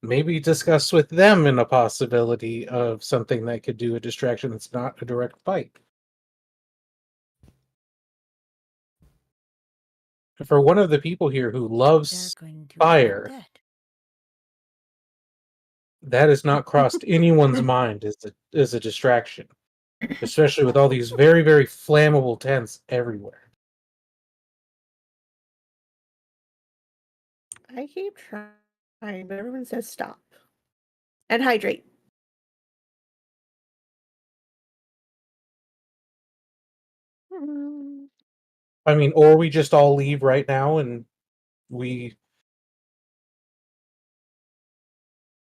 Maybe discuss with them in a possibility of something that could do a distraction that's not a direct fight. For one of the people here who They're loves going to fire, end it. that has not crossed anyone's mind as a distraction, especially with all these very, very flammable tents everywhere. I keep trying, but everyone says stop. And hydrate. I mean, or we just all leave right now and we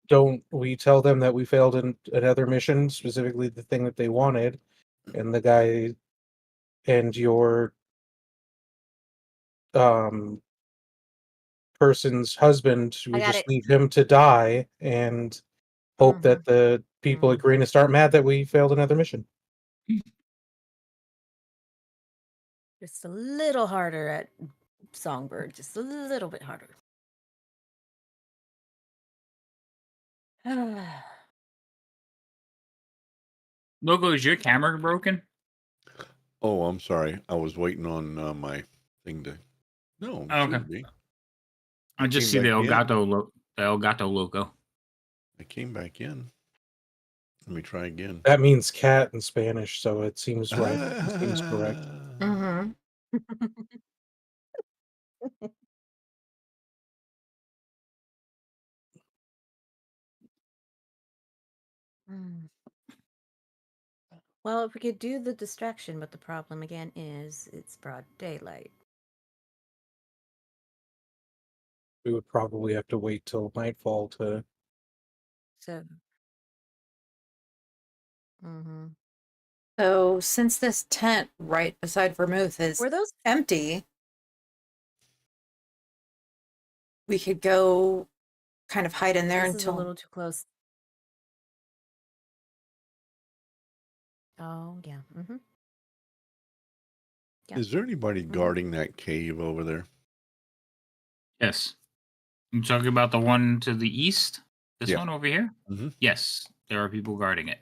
tell them that we failed in another mission, specifically the thing that they wanted, and the guy and your person's husband, we got just it. leave him to die and hope that the people at Green start mad that we failed another mission. Just a little harder at Songbird, just a little bit harder. Logo, is your camera broken? Oh, I'm sorry. I was waiting on my thing to. No, it Okay. shouldn't be. I just came see the back in. Elgato logo. I came back in. Let me try again. That means cat in Spanish, so it seems right. It seems correct. Mm-hmm. Mm. Well, if we could do the distraction, but the problem again is it's broad daylight. We would probably have to wait till nightfall to. So, mm-hmm. So since this tent right beside Vermouth is Were those empty, we could go kind of hide in there this is a until little too close. Oh, yeah. Mm-hmm. Yeah. Is there anybody guarding that cave over there? Yes. You talking about the one to the east? This Yeah. one over here? Mhm. Yes, there are people guarding it.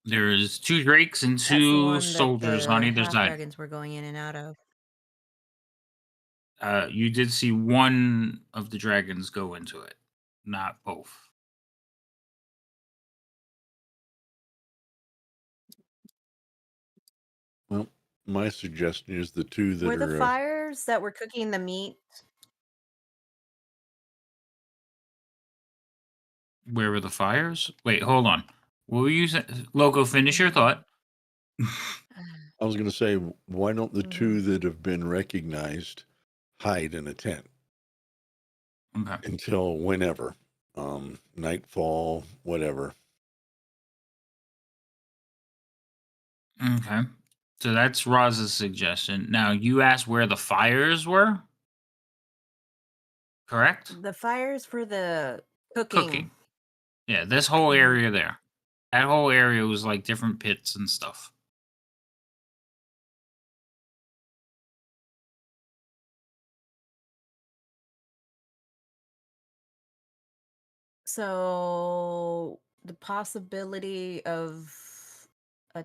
There's 2 drakes and That's the 2 one that soldiers on the either half side. dragons were going in and out of. You did see one of the dragons go into it, not both. Well, my suggestion is the 2 that Were the are. fires that were cooking the meat? Where were the fires? Wait, hold on. What were you saying? Loco, finish your thought. I was going to say, why don't the Mhm. 2 that have been recognized hide in a tent Okay. until whenever, nightfall, whatever. Okay. So that's Roz's suggestion. Now, you asked where the fires were? Correct? The fires for the cooking. Cooking. Yeah, this whole Mhm. area there. That whole area was like different pits and stuff. So the possibility of a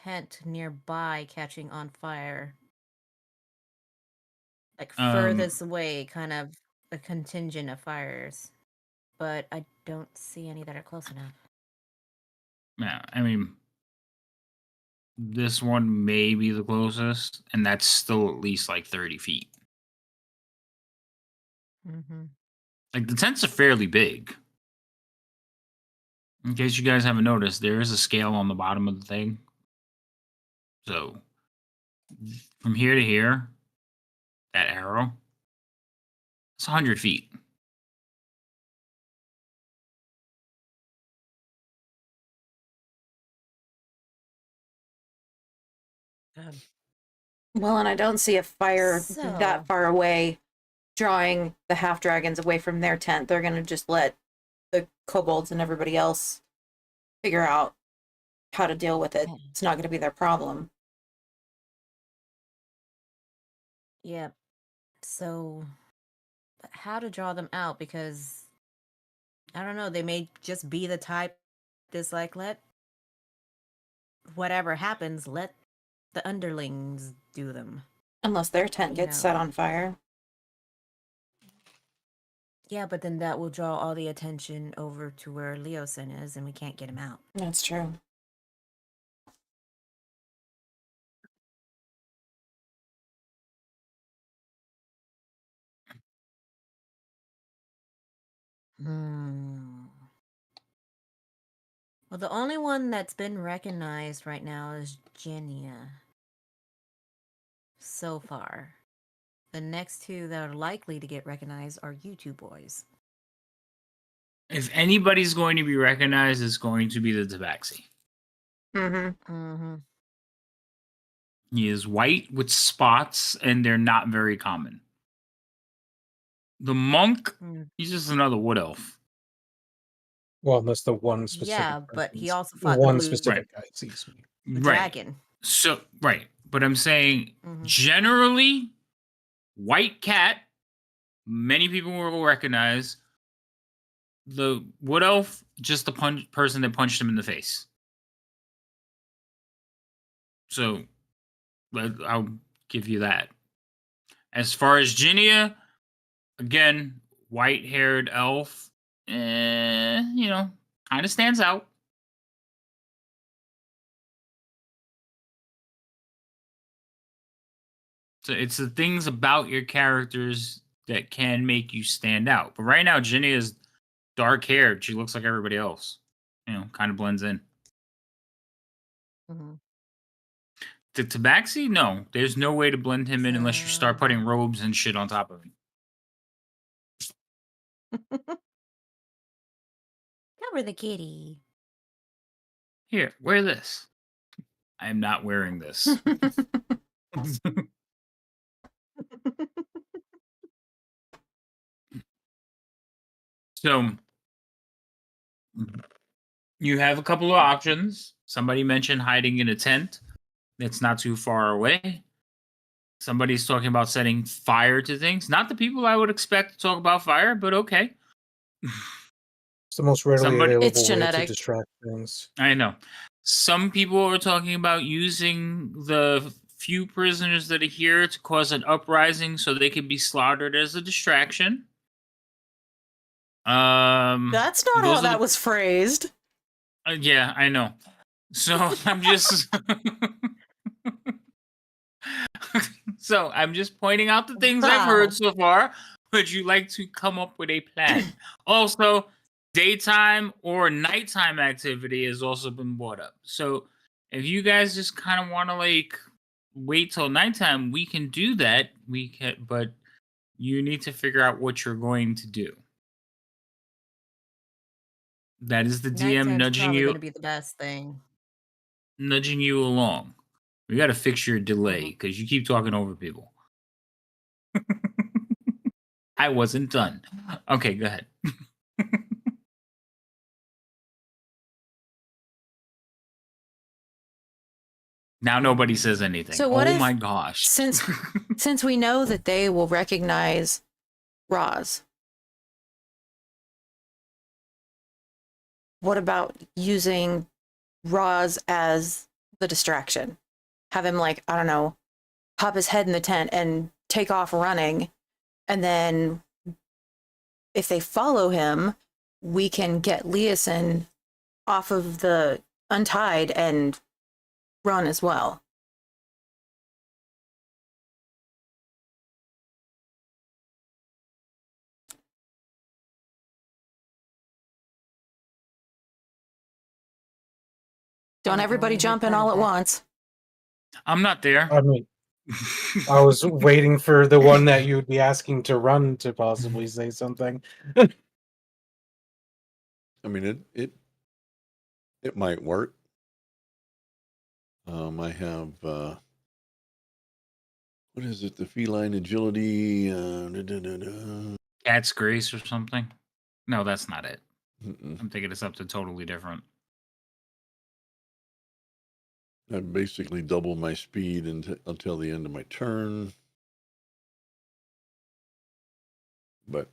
tent nearby catching on fire, like furthest away, kind of a contingent of fires, but I don't see any that are close enough. Yeah, I mean, this one may be the closest, and that's still at least like 30 feet. Mm-hmm. Like, the tents are fairly big. In case you guys haven't noticed, there is a scale on the bottom of the thing. So, from here to here, that arrow, it's 100 feet. well, and I don't see a fire So- that far away drawing the half dragons away from their tent. They're gonna just let the kobolds and everybody else figure out how to deal with it. Yeah. It's not gonna be their problem. Yep. So, but how to draw them out? Because I don't know. They may just be the type that's like, let whatever happens, let the underlings do them. Unless their tent You gets set know. on fire. Yeah, but then that will draw all the attention over to where Leosin is, and we can't get him out. That's true. Well, the only one that's been recognized right now is Genia. So far. The next 2 that are likely to get recognized are you 2 boys. If anybody's going to be recognized, it's going to be the Tabaxi. Mm-hmm. Mm-hmm. He is white with spots, and they're not very common. The monk, he's just another wood elf. Well, unless the one specific. Yeah, but he person's- also fought one the blue specific guy sees me. the dragon. So right, but I'm saying Mhm. generally, white cat. Many people will recognize the wood elf, just the person that punched him in the face. So I'll give you that. As far as Ginia, again, white-haired elf, kind of stands out. So it's the things about your characters that can make you stand out. But right now, Ginny is dark-haired. She looks like everybody else. Kind of blends in. Mhm. The Tabaxi, no. There's no way to blend him in unless you start putting Uh-huh. robes and shit on top of him. Cover the kitty. Here, wear this. I am not wearing this. So you have a couple of options. Somebody mentioned hiding in a tent that's not too far away. Somebody's talking about setting fire to things. Not the people I would expect to talk about fire, but okay. It's the most readily Somebody- available It's way to genetic. distract things. I know. Some people are talking about using the few prisoners that are here to cause an uprising so they can be slaughtered as a distraction. That's not how those are that the- was phrased. Yeah, I know. So I'm just pointing out the things I've Wow. heard so far. Would you like to come up with a plan? Also, daytime or nighttime activity has also been brought up. So if you guys just kind of want to wait till nighttime, we can do that. We can, but you need to figure out what you're going to do. That is the DM Nighttime's probably going to be the best thing. nudging you along. We got to fix your delay Mhm. because you keep talking over people. I wasn't done. Okay, go ahead. Now nobody says anything. So what Oh if- my gosh. Since we know that they will recognize Roz, what about using Roz as the distraction? Have him, like, I don't know, pop his head in the tent and take off running. And then if they follow him, we can get Leeson off of the untied and run as well. Don't everybody jump in all at once. I'm not there. I mean, I was waiting for the one that you would be asking to run to possibly say something. I mean, it might work. I have what is it? The feline agility. Cat's Grace or something. No, that's not it. Mm-mm. I'm thinking it's something totally different. I basically double my speed until the end of my turn. But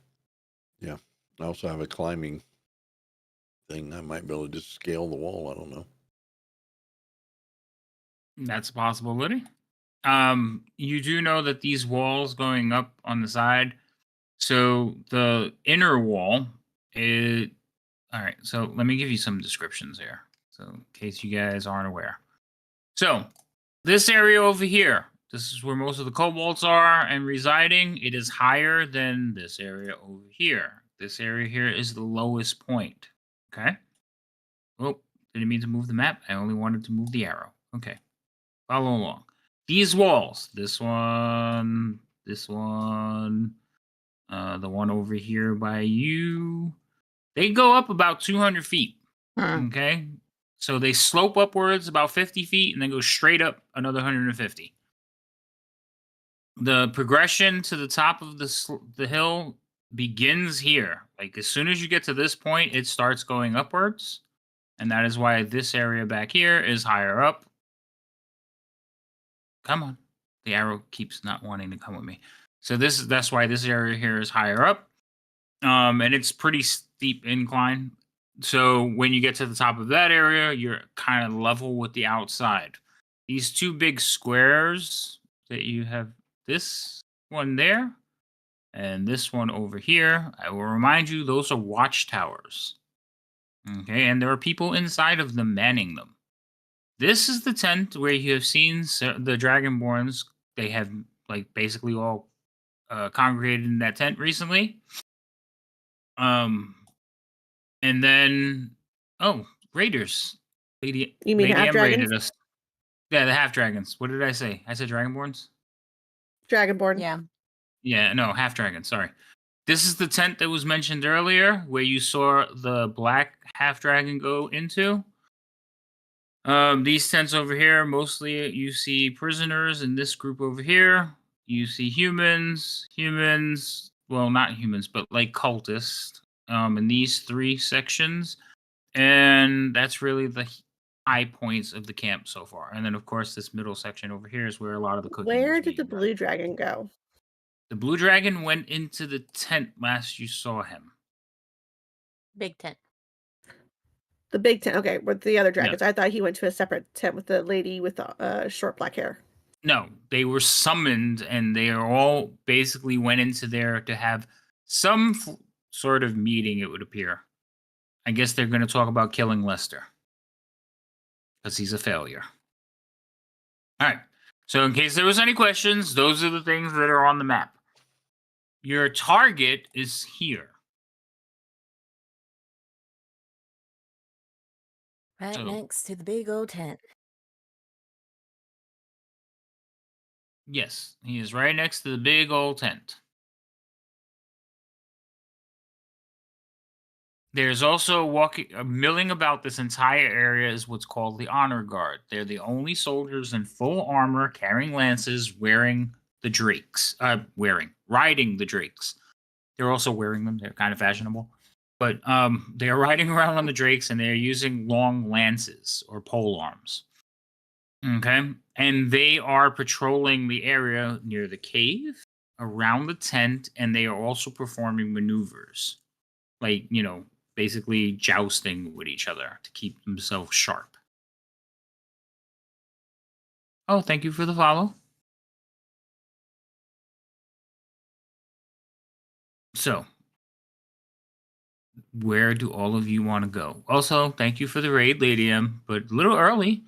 yeah, I also have a climbing thing. I might be able to just scale the wall. I don't know. That's a possibility. You do know that these walls going up on the side. So the inner wall is all right. So let me give you some descriptions here. So in case you guys aren't aware. So this area over here, this is where most of the kobolds are and residing. It is higher than this area over here. This area here is the lowest point. Okay. Oh, didn't mean to move the map. I only wanted to move the arrow. Okay. Follow along. These walls, this one, the one over here by you, they go up about 200 feet. Okay. So they slope upwards about 50 feet and then go straight up another 150. The progression to the top of the hill begins here. Like as soon as you get to this point, it starts going upwards. And that is why this area back here is higher up. Come on. The arrow keeps not wanting to come with me. So that's why this area here is higher up. And it's pretty steep incline. So when you get to the top of that area, you're kind of level with the outside. These two big squares that you have, this one there and this one over here, I will remind you, those are watchtowers. Okay, and there are people inside of them manning them. This is the tent where you have seen the Dragonborns. They have like basically all congregated in that tent recently. And then raiders. You mean Lady half M dragons? raided us. Yeah, the half dragons. What did I say? I said Dragonborns. Dragonborn. Yeah. Yeah, no, half dragons. Sorry. This is the tent that was mentioned earlier, where you saw the black half dragon go into. These tents over here, mostly you see prisoners. In this group over here, you see humans. Well, not humans, but like cultists. In these three sections, and that's really the high points of the camp so far. And then, of course, this middle section over here is where a lot of the cooking. Where is did the being done. blue dragon go? The blue dragon went into the tent last you saw him. Big tent. The big tent. Okay, with the other dragons. I thought he went to a separate tent with the lady with the short black hair. No, they were summoned, and they are all basically went into there to have some sort of meeting, it would appear. I guess they're going to talk about killing Lester. Because he's a failure. All right. So in case there was any questions, those are the things that are on the map. Your target is here. Right So- next to the big old tent. Yes, he is right next to the big old tent. There's also milling about this entire area is what's called the honor guard. They're the only soldiers in full armor, carrying lances, riding the drakes. They're also wearing them. They're kind of fashionable, but they are riding around on the drakes, and they're using long lances or pole arms. Okay, and they are patrolling the area near the cave, around the tent, and they are also performing maneuvers, like basically jousting with each other to keep themselves sharp. Oh, thank you for the follow. So, where do all of you want to go? Also, thank you for the raid, Lady M, but a little early.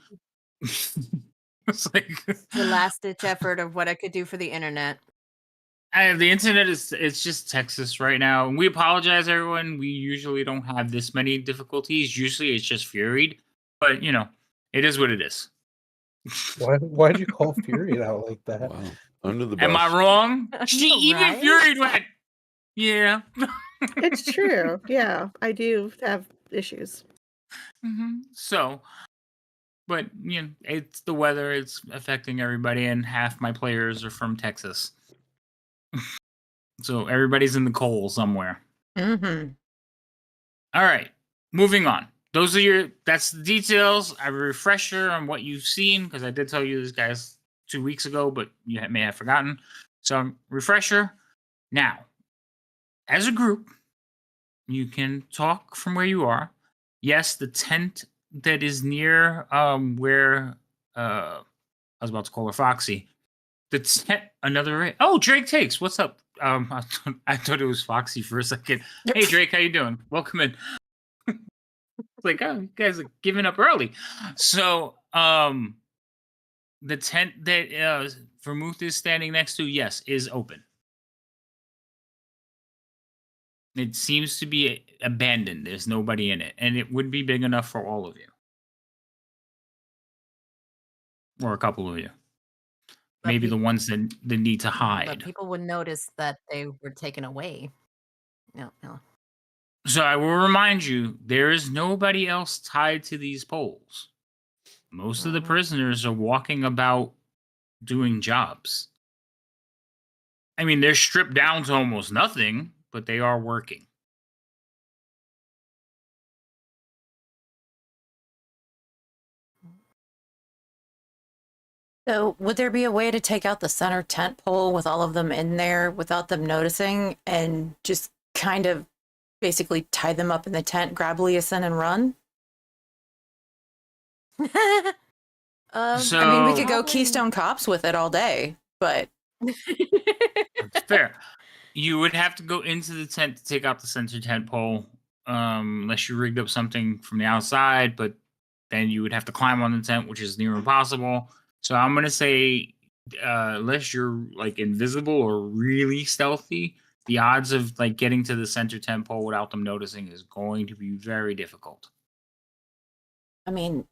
It's like The last ditch effort of what I could do for the internet. the internet it's just Texas right now. And we apologize, everyone. We usually don't have this many difficulties. Usually it's just Furied. But it is what it is. Why'd you call Fury out like that? Wow. Under the bus. Am I wrong? I She know, even right? Furied went. Yeah. It's true. Yeah, I do have issues. So, but it's the weather. It's affecting everybody, and half my players are from Texas. So everybody's in the coal somewhere. Mm-hmm. All right, moving on. That's the details. I have a refresher on what you've seen, because I did tell you this guys 2 weeks ago, but you may have forgotten. So refresher. Now, as a group, you can talk from where you are. Yes, the tent that is near where I was about to call her Foxy. The tent, oh, Drake Takes. What's up? I thought it was Foxy for a second. Hey, Drake, how you doing? Welcome in. It's like, oh, you guys are giving up early. So, the tent that Vermouth is standing next to, yes, is open. It seems to be abandoned. There's nobody in it, and it would be big enough for all of you, or a couple of you. But Maybe the ones that need to But hide. people would notice that they were taken away. No. So I will remind you, there is nobody else tied to these poles. Most of the prisoners are walking about doing jobs. I mean, they're stripped down to almost nothing, but they are working. So, would there be a way to take out the center tent pole with all of them in there without them noticing and just kind of basically tie them up in the tent, grab Leeson, and run? So I mean, we could go Probably- Keystone Cops with it all day, but that's fair. You would have to go into the tent to take out the center tent pole, unless you rigged up something from the outside, but then you would have to climb on the tent, which is near impossible. So I'm gonna say, unless you're like invisible or really stealthy, the odds of like getting to the center tent pole without them noticing is going to be very difficult. I mean,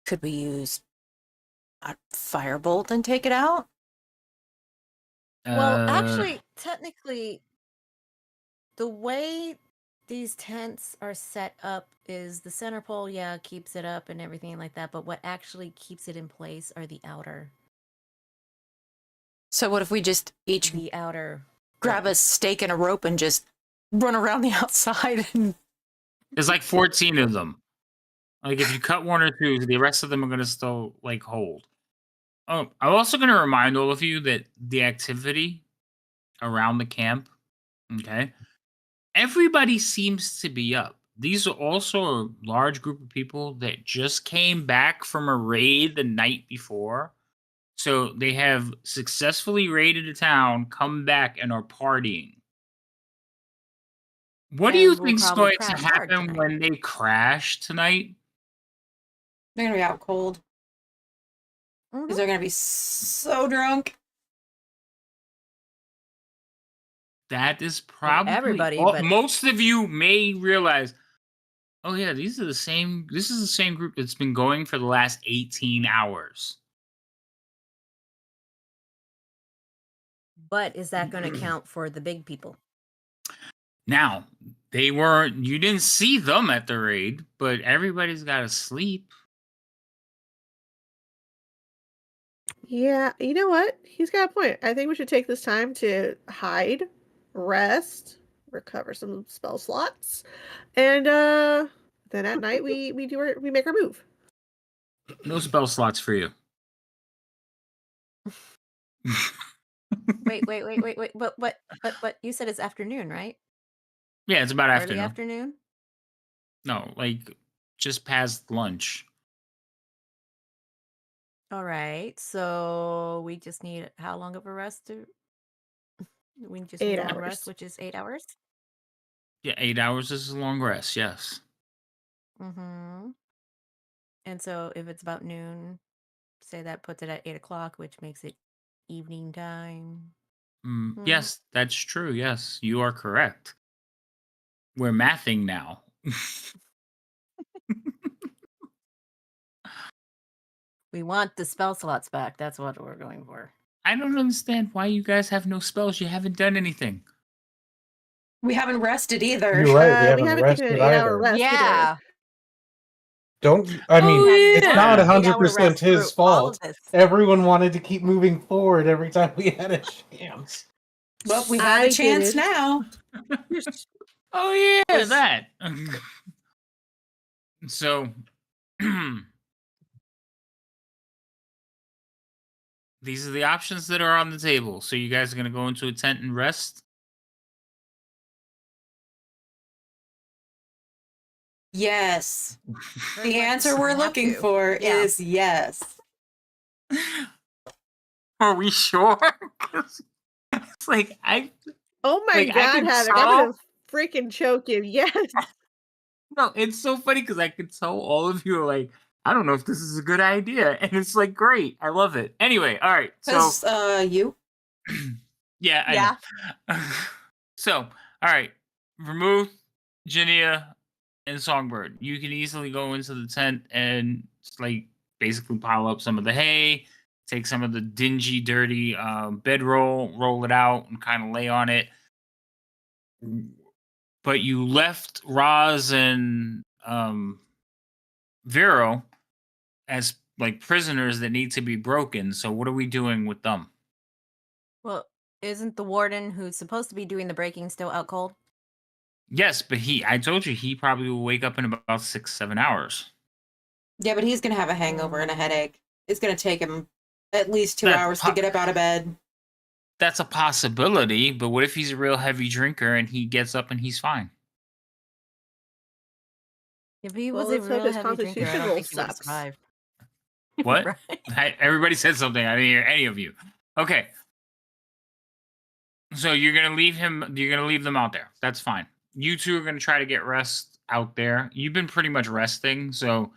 could we use a firebolt and take it out? Well, Uh, actually, technically, the way these tents are set up is the center pole, yeah, keeps it up and everything like that. But what actually keeps it in place are the outer, So, what if we just each the outer. grab a stake and a rope and just run around the outside? And there's like 14 of them. Like if you cut one or two, the rest of them are gonna still like hold. Oh, I'm also gonna remind all of you that the activity around the camp, okay, everybody seems to be up. These are also a large group of people that just came back from a raid the night before. So they have successfully raided a town, come back, and are partying. What do And you we'll think is probably going to crash hard happen tonight. when they crash tonight? they're gonna be out cold Mhm. because they're gonna be so drunk. That is probably everybody, all- but- most of you may realize. Oh yeah, these are the same. This is the same group that's been going for the last 18 hours. But is that going to count for the big people? Now they weren't. You didn't see them at the raid, but everybody's got to sleep. Yeah, you know what? He's got a point. I think we should take this time to hide, rest, recover some spell slots, and then at night we make our move. No spell slots for you. Wait. But you said it's afternoon, right? Yeah, it's about Early afternoon. afternoon? No, like just past lunch. All right. So we just need how long of a rest? We just 8 need one hours. rest, which is 8 hours. Yeah, 8 hours is a long rest. Yes. Mm-hmm. And so if it's about noon, say that puts it at 8 o'clock, which makes it evening time. Yes, that's true. Yes, you are correct. We're mathing now. We want the spell slots back. That's what we're going for. I don't understand why you guys have no spells. You haven't done anything. We haven't rested either. You're right. We haven't taken rested an 8-hour either. rest. Yeah. Don't. I mean, Oh, it's yeah. not Had an 8-hour 100% rest through his all of fault. this. Everyone wanted to keep moving forward every time we had a chance. Well, we have I a chance did it. now. Oh yeah, Yes. that. So these are the options that are on the table. So you guys are gonna go into a tent and rest. Yes. Very The much answer we're have looking to. for Yeah. is yes. Are we sure? 'Cause it's like Oh my Like, I god, can Havoc! I'm tell- gonna freaking choke you. Yes. no, it's so funny because I can tell all of you are like, I don't know if this is a good idea, and it's like great. I love it. Anyway, all right. So Because you. yeah, I Yeah. know. So, all right, Vermouth, Ginia, and Songbird. You can easily go into the tent and just, like basically pile up some of the hay, take some of the dingy, dirty bedroll, roll it out, and kind of lay on it. But you left Roz and Vero as like prisoners that need to be broken. So what are we doing with them? Well, isn't the warden who's supposed to be doing the breaking still out cold? Yes, but I told you he probably will wake up in about 6-7 hours. Yeah, but he's gonna have a hangover and a headache. It's gonna take him at least 2 That's hours to get up out of bed. That's a possibility, but what if he's a real heavy drinker and he gets up and he's fine? If he Well, was a let's hope real his heavy drinker, I constitution don't roll think he would have sucks. survived. What? Right. Everybody said something. I didn't hear any of you. Okay. So you're gonna leave him. You're gonna leave them out there. That's fine. You two are gonna try to get rest out there. You've been pretty much resting, so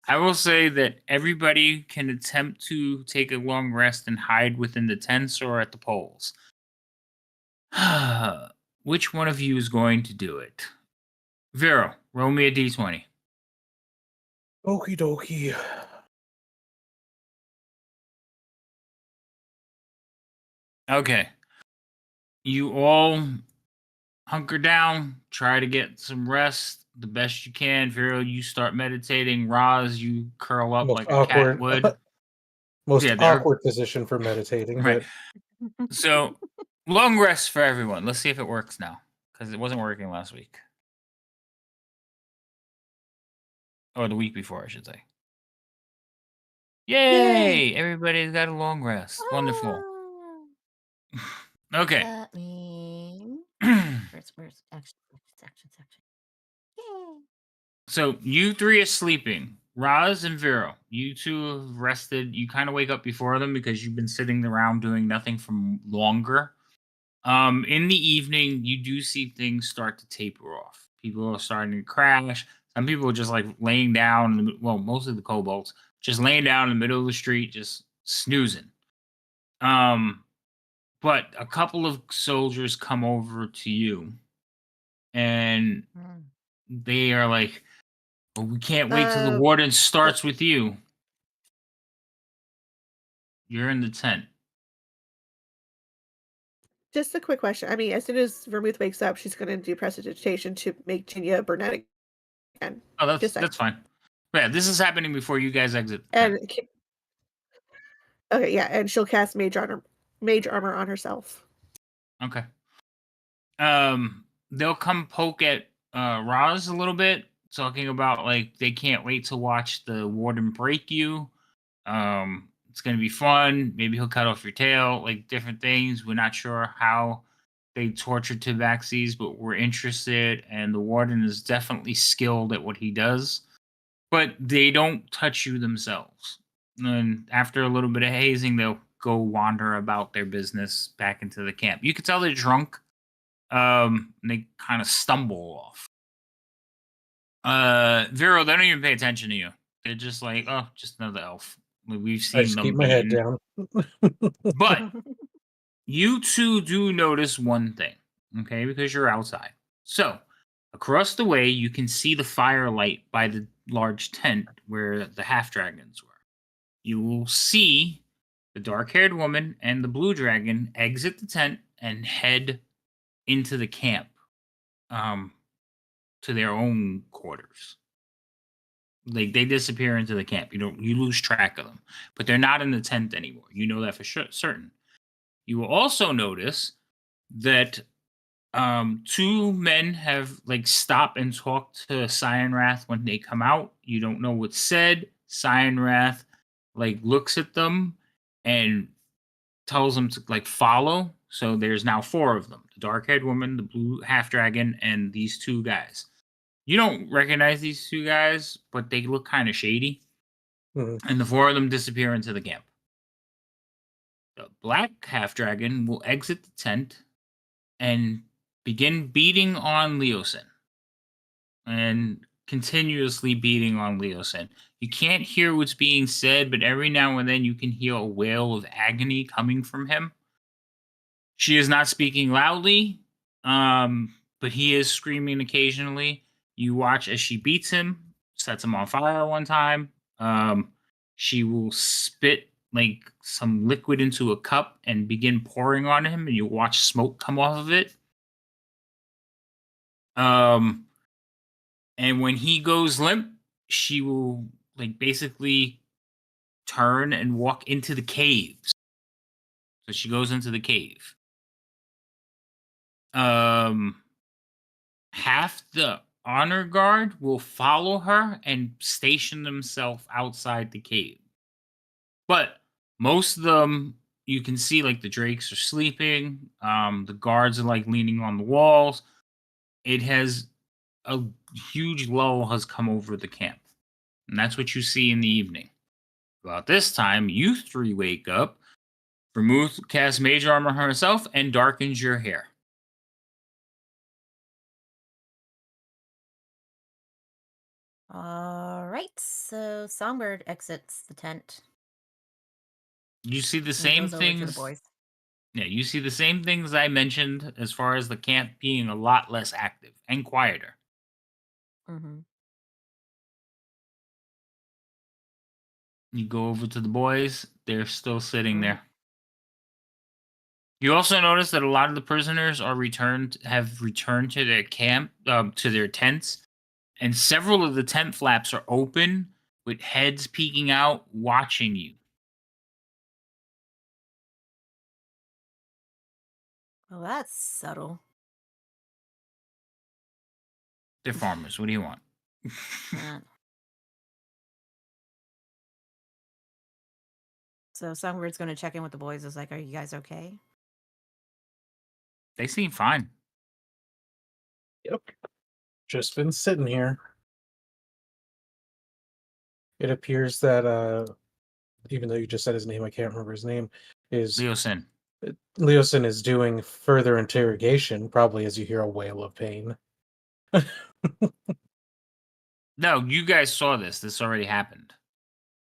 I will say that everybody can attempt to take a long rest and hide within the tents or at the poles. Which one of you is going to do it? Vero, roll me a d20. Okie dokie. Okay. You all hunker down, try to get some rest the best you can. Vero, you start meditating. Roz, you curl up Most like a cat awkward, would. most Yeah, they're awkward position for meditating, right. but So, long rest for everyone. Let's see if it works now, because it wasn't working last week. Or the week before, I should say. Yay! Everybody's got a long rest. Wonderful. Okay. That means where's action? Yay. So you three are sleeping. Roz and Vero, you two have rested. You kind of wake up before them because you've been sitting around doing nothing for longer. In the evening, you do see things start to taper off. People are starting to crash. Some people are just like laying down. Well, mostly the kobolds just laying down in the middle of the street, just snoozing. But a couple of soldiers come over to you, and they are like, well, we can't wait till the warden starts with you. You're in the tent. Just a quick question. I mean, as soon as Vermouth wakes up, she's going to do prestidigitation to make Jinya brunette again. Oh, Just that's fine. Yeah, this is happening before you guys exit the tent. And okay, yeah, and she'll cast mage armor on herself. Okay. They'll come poke at Roz a little bit, talking about like they can't wait to watch the warden break you. It's gonna be fun. Maybe he'll cut off your tail, like different things. We're not sure how they tortured Tabaxis, but we're interested, and the warden is definitely skilled at what he does. But they don't touch you themselves. And after a little bit of hazing, they'll go wander about their business back into the camp. You could tell they're drunk. They kind of stumble off. Vero, they don't even pay attention to you. They're just like, oh, just another elf. We've I seen just them. keep my head down. But you two do notice one thing, okay? Because you're outside. So, across the way, you can see the firelight by the large tent where the half dragons were. You will see the dark haired woman and the blue dragon exit the tent and head into the camp, to their own quarters. Like they disappear into the camp. You lose track of them, but they're not in the tent anymore. You know that for certain. You will also notice that two men have like stopped and talked to Cyanrath when they come out. You don't know what's said. Cyanrath like looks at them and tells them to like follow. So there's now four of them: the dark-haired woman, the blue half dragon, and these two guys. You don't recognize these two guys, but they look kind of shady. Mm-hmm. And the four of them disappear into the camp. The black half dragon will exit the tent and begin beating on Leosin. And continuously beating on Leosin. You can't hear what's being said, but every now and then you can hear a wail of agony coming from him. She is not speaking loudly, but he is screaming occasionally. You watch as she beats him, sets him on fire one time. She will spit like some liquid into a cup and begin pouring on him, and you watch smoke come off of it. And when he goes limp, she will like basically turn and walk into the caves. So she goes into the cave. Half the honor guard will follow her and station themselves outside the cave. But most of them, you can see like the drakes are sleeping. The guards are like leaning on the walls. It has a huge lull has come over the camp, and that's what you see in the evening. About this time, you three wake up. Vermouth casts mage armor herself and darkens your hair. All right. So Songbird exits the tent You see the and same goes over to the things. boys. Yeah, you see the same things I mentioned as far as the camp being a lot less active and quieter. Mm-hmm. You go over to the boys, they're still sitting Mhm. there. You also notice that a lot of the prisoners have returned to their camp, to their tents, and several of the tent flaps are open with heads peeking out, watching you. Well, that's subtle. They're farmers. What do you want? Uh, so Songbird's going to check in with the boys. Is like, are you guys okay? They seem fine. Yep. Just been sitting here. It appears that even though you just said his name, I can't remember his name, is Leosin. Leosin is doing further interrogation, probably as you hear a wail of pain. No, you guys saw this. This already happened.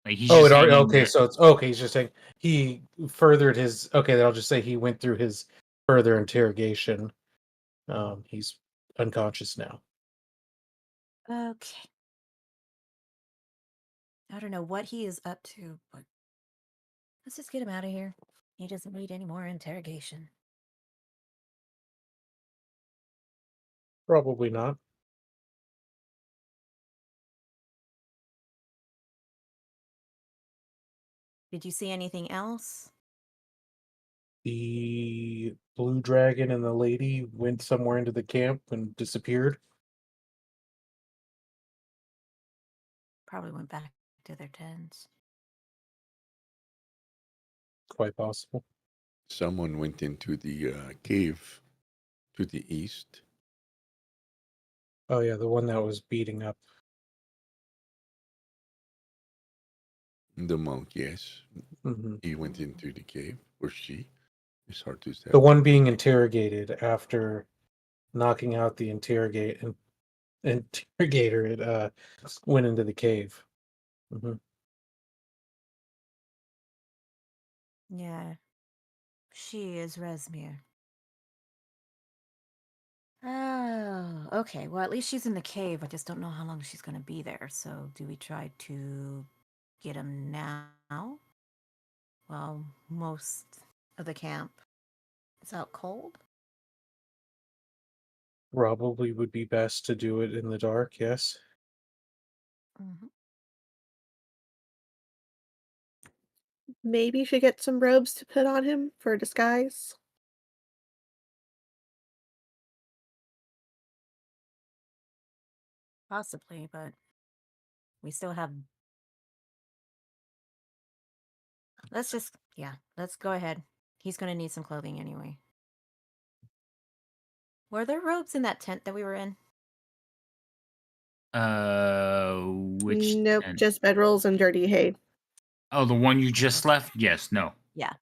Like he's Oh, just it already hanging okay, there. so it's okay, he's just saying he furthered his okay, then I'll just say he went through his further interrogation. He's unconscious now. Okay. I don't know what he is up to, but let's just get him out of here. He doesn't need any more interrogation. Probably not. Did you see anything else? The blue dragon and the lady went somewhere into the camp and disappeared. Probably went back to their tents. Quite possible. Someone went into the cave to the east. Oh yeah, the one that was beating up. The monk, yes. Mhm. He went into the cave, or she. It's hard to tell. The one being interrogated after knocking out the interrogator, it went into the cave. Mhm. Yeah. She is Resmir. Oh, okay. Well, at least she's in the cave. I just don't know how long she's going to be there. So, do we try to get him now? Well, most of the camp is out cold. Probably would be best to do it in the dark, yes. Mm-hmm. Maybe you should get some robes to put on him for a disguise. Possibly, but we still have. Let's go ahead. He's going to need some clothing anyway. Were there robes in that tent that we were in? Which Nope, tent? just bedrolls and dirty hay. Oh, the one you just left? Yes, no. Yeah.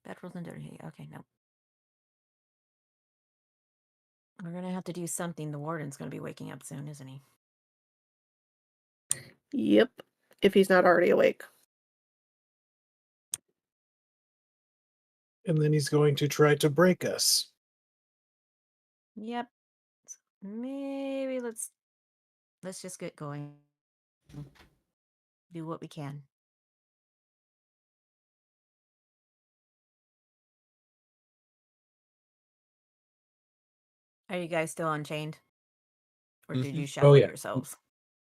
Bedrolls and dirty hay. Okay, no. We're going to have to do something. The warden's going to be waking up soon, isn't he? Yep, if he's not already awake. And then he's going to try to break us. Yep. Maybe let's just get going. Do what we can. Are you guys still unchained? Or did you Mhm. shackle Oh, yeah. yourselves?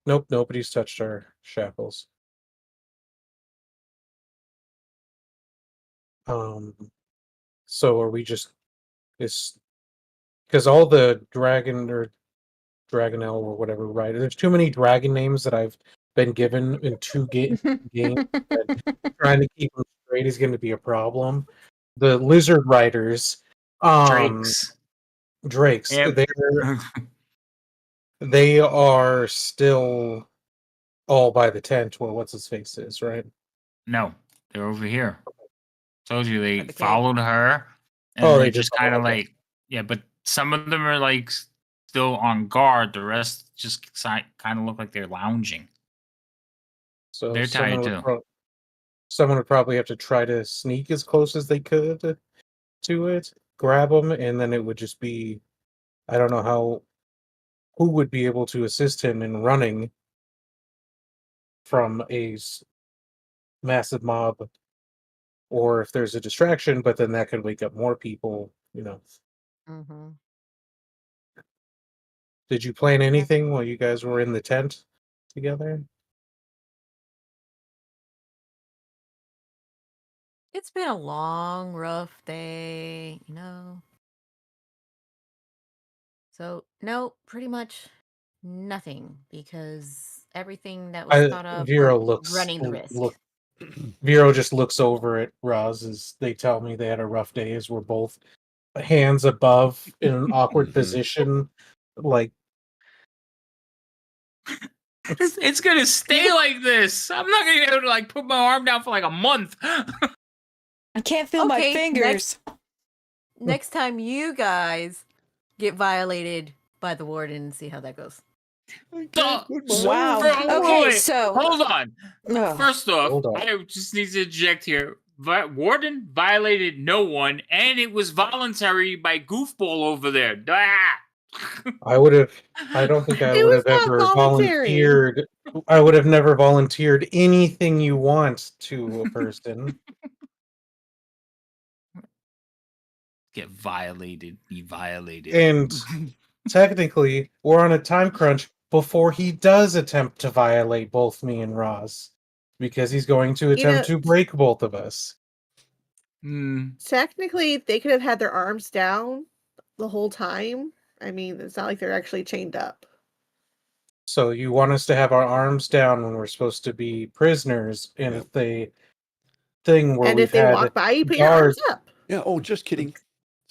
Nope, nobody's touched our shackles. So are we just is because all the dragon or Dragonel or whatever rider. There's too many dragon names that I've been given in two games. Trying to keep them straight is going to be a problem. The lizard riders, Drakes. Drakes, Yep. they are still all by the tent where what's his face is, right? No, they're over here. Told you they At the cave. followed her, and Oh, they they just just kind of followed her. like but some of them are like still on guard. The rest just kind of look like they're lounging. So They're tired too. Someone would probably have to try to sneak as close as they could to it, grab them, and then it would just be, I don't know who would be able to assist him in running from a massive mob, or if there's a distraction, but then that could wake up more people, Mm-hmm. Did you plan anything while you guys were in the tent together? It's been a long, rough day, So, no, pretty much nothing because everything that was thought of Vero were running the risk. Vero just looks over at Roz as they tell me they had a rough day, as we're both hands above in an awkward position, like It's gonna stay like this. I'm not gonna be able to like put my arm down for like a month. I can't feel my Okay, fingers. Next time you guys get violated by the warden and see how that goes. Wow. Wait, Okay, so hold on. Ugh. First off, Hold on. I just need to interject here. Warden violated no one, and it was voluntary by Goofball over there. I don't think I It would was have not ever voluntary. volunteered. I would have never volunteered anything you want to a person. Get violated, be violated. And technically, we're on a time crunch before he does attempt to violate both me and Roz, because he's going to attempt to break both of us. Technically, they could have had their arms down the whole time. I mean, it's not like they're actually chained up. So you want us to have our arms down when we're supposed to be prisoners, and if they thing where And we've if they had walk by, you put your arms up. Yeah. Oh, just kidding.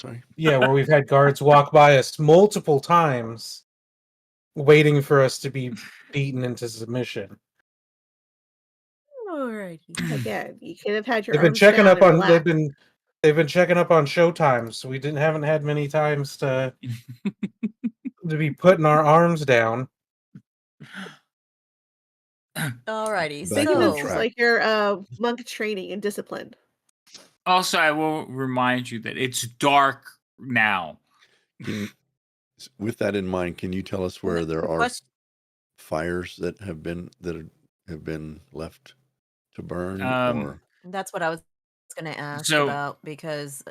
Sorry. Yeah, where we've had guards walk by us multiple times, waiting for us to be beaten into submission. Alrighty. Again, you could have had your They've been arms checking down up and on. relaxed. They've been checking up on showtimes. So we haven't had many times to be putting our arms down. Alrighty, Back Think of on this so as track. like your monk training and discipline. Also, I will remind you that it's dark now. With that in mind, can you tell us where there are question- fires that have been left to burn? Or that's what I was going to ask So- about because,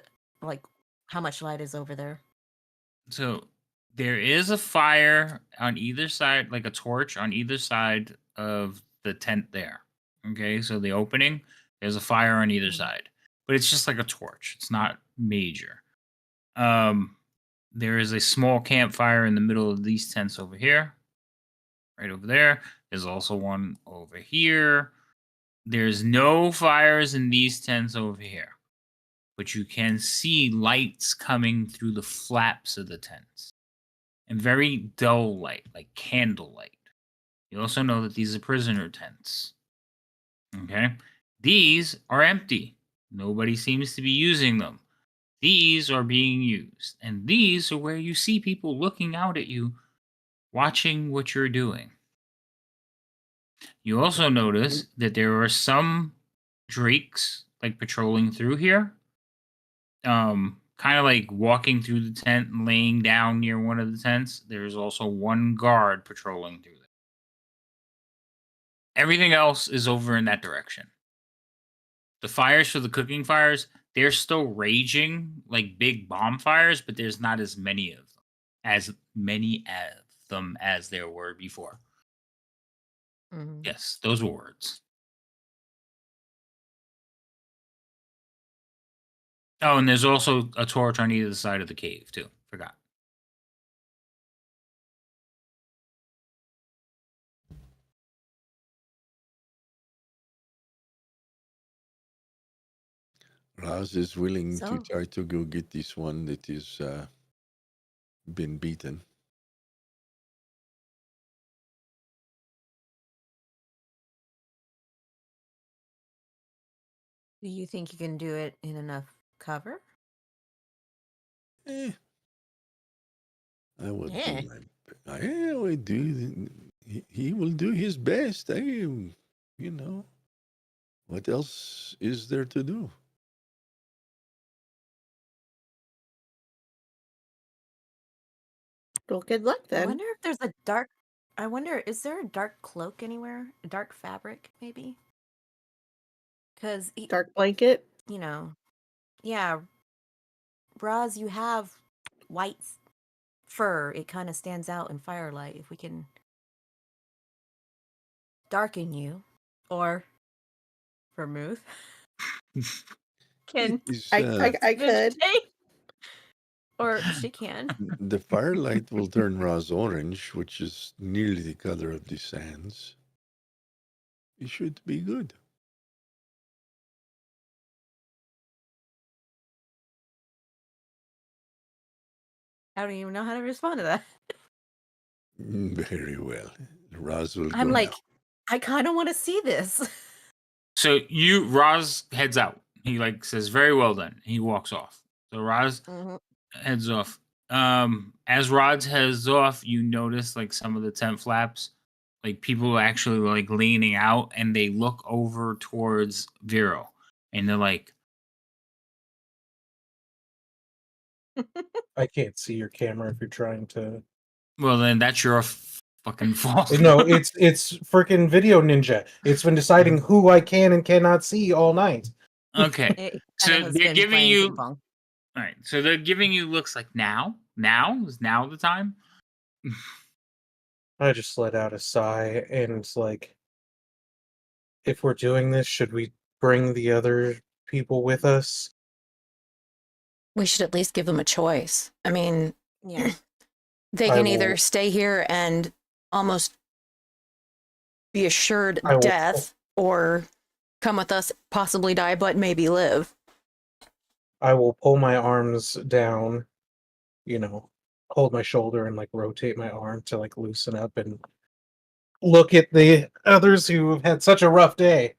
like, how much light is over there? So there is a fire on either side, like a torch on either side of the tent there. Okay, so the opening, there's a fire on either side, but it's just like a torch. It's not major. There is a small campfire in the middle of these tents over here, right over there. There's also one over here. There's no fires in these tents over here, but you can see lights coming through the flaps of the tents, and very dull light, like candlelight. You also know that these are prisoner tents. Okay? These are empty. Nobody seems to be using them. These are being used. And these are where you see people looking out at you, watching what you're doing. You also notice that there are some drakes like patrolling through here. Kind of like walking through the tent and laying down near one of the tents. There's also one guard patrolling through there. Everything else is over in that direction. The fires for the cooking fires, they're still raging like big bonfires, but there's not as many of them as there were before. Mhm. Yes, those were words. Oh, and there's also a torch on either side of the cave too. Forgot. Raz is willing to So- try to go get this one that is been beaten. Do you think you can do it in enough cover? I will Eh. do I will do. He will do his best. What else is there to do? Well, good luck I then. wonder if there's a dark. I wonder, is there a dark cloak anywhere? A dark fabric, maybe? Because, Dark blanket. you know, yeah, Roz, you have white fur. It kind of stands out in firelight. If we can darken you, or vermouth, can It is, I could. or she can. the firelight will turn Raz orange, which is nearly the color of the sands. It should be good. I don't even know how to respond to that. Very well. Raz will I'm go like, now. I kind of want to see this. So Roz heads out. He like says, "Very well done." He walks off. So Roz heads off. As Roz heads off, you notice like some of the tent flaps, like people are actually like leaning out, and they look over towards Vero, and they're like, I can't see your camera if you're trying to. "Well, then that's your fucking fault." No, it's freaking Video Ninja. It's been deciding who I can and cannot see all night. Okay. It So kinda has they're been giving playing you ping pong. all right. So they're giving you looks like now. Now is now the time. I just let out a sigh and it's like, if we're doing this, should we bring the other people with us? We should at least give them a choice. I mean, Yeah. they I can will- either stay here and almost be assured I will- death or come with us, possibly die, but maybe live. I will pull my arms down, hold my shoulder and like rotate my arm to like loosen up and look at the others who have had such a rough day.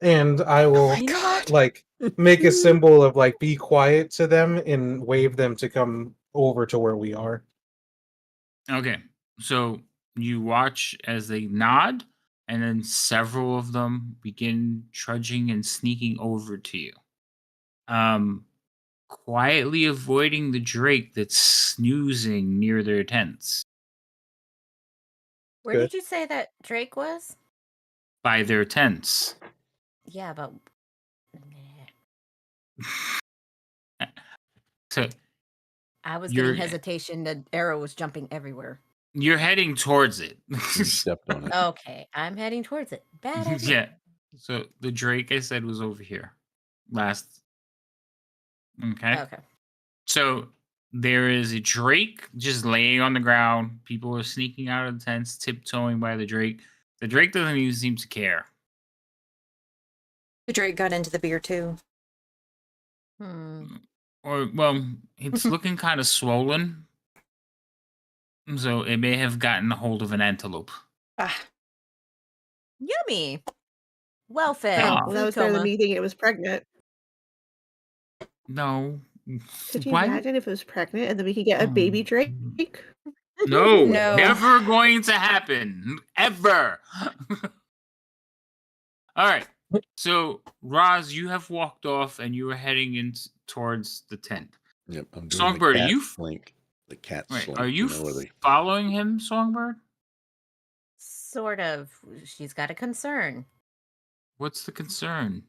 And I will You know what? like make a symbol of like be quiet to them and wave them to come over to where we are. Okay. So you watch as they nod, and then several of them begin trudging and sneaking over to you. Quietly avoiding the Drake that's snoozing near their tents. Where Good. did you say that Drake was? By their tents. Yeah, but So I was You're- getting hesitation. The arrow was jumping everywhere. you're heading towards it. You stepped on it. Okay, I'm heading towards it. Bad idea. Yeah. So the Drake I said was over here. Last. Okay. Okay. So there is a Drake just laying on the ground. People are sneaking out of the tents, tiptoeing by the Drake. The Drake doesn't even seem to care. The Drake got into the beer too. Or, well, it's looking kind of swollen. So it may have gotten a hold of an antelope. Ah, Yummy. Well fed. Ah. Well, that was Food better than coma. me thinking it was pregnant. No. Could you What? imagine if it was pregnant and then we could get a baby Drake? No, No. never going to happen. Ever. All right. So, Roz, you have walked off and you are heading in towards the tent. Yep, I'm doing Songbird, the are cat you slink. The cat Right. slink. Are you where they following him, Songbird? Sort of. She's got a concern. What's the concern?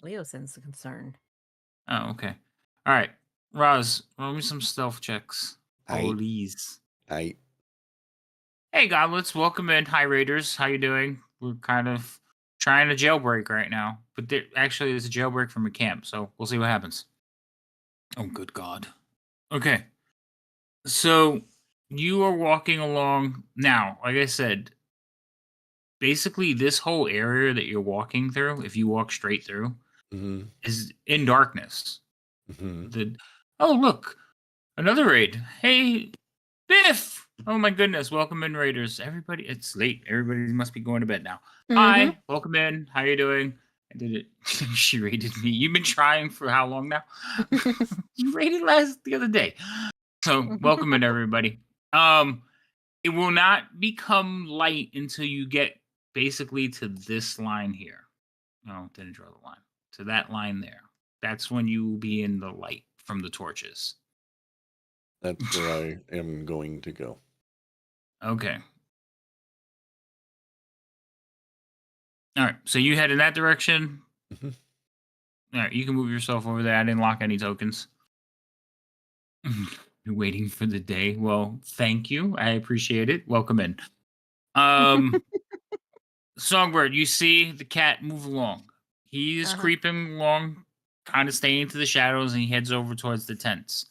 Leo sends the concern. Oh, okay. All right. Roz, roll me some stealth checks. Aye. Please. I Hey, goblets. Welcome in. Hi, Raiders. How you doing? We're kind of trying to jailbreak right now. But actually, there's a jailbreak from a camp, so we'll see what happens. Oh, good God. Okay. So, you are walking along. Now, like I said, basically, this whole area that you're walking through, if you walk straight through, Mm-hmm. is in darkness. Mm-hmm. Oh, look, another raid. Hey, Biff. Oh my goodness, welcome in, raiders. Everybody, it's late. Everybody must be going to bed now. Hi, welcome in. How you doing? I did it. She raided me. You've been trying for how long now? You raided the other day. So welcome in, everybody. It will not become light until you get basically to this line here. No, didn't draw the line. To that line there. That's when you will be in the light from the torches. That's where I am going to go. Okay. All right. So you head in that direction. Mhm. All right. You can move yourself over there. I didn't lock any tokens. You're waiting for the day. Well, thank you. I appreciate it. Welcome in. Songbird, you see the cat move along. He's creeping along, kind of staying into the shadows, and he heads over towards the tents.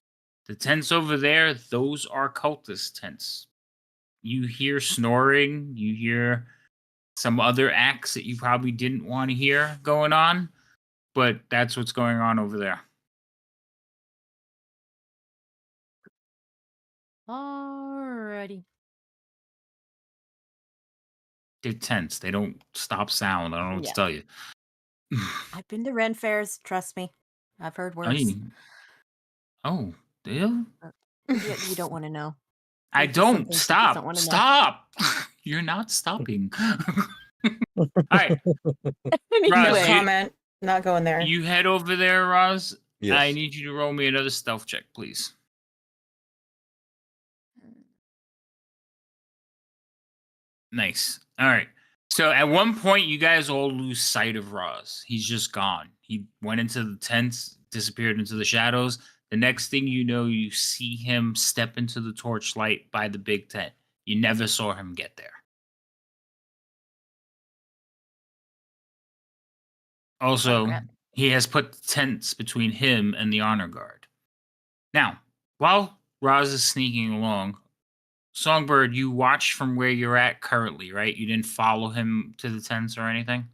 The tents over there, those are cultist tents. You hear snoring. You hear some other acts that you probably didn't want to hear going on, but that's what's going on over there. Alrighty. They're tense. They don't stop sound. I don't know what to Yeah. tell you. I've been to Ren fairs. Trust me, I've heard I worse. mean, oh, do you? You don't want to know. I There's just some don't. things you just don't Stop. wanna know. Stop. You're not stopping. All right. No Roz, comment. Not going there. you head over there, Roz. Yes. I need you to roll me another stealth check, please. Nice. All right. So at one point, you guys all lose sight of Roz. He's just gone. He went into the tents, disappeared into the shadows. The next thing you know, you see him step into the torchlight by the big tent. You never saw him get there. Also, crap. he has put tents between him and the honor guard. Now, while Roz is sneaking along, Songbird, you watch from where you're at currently, right? You didn't follow him to the tents or anything?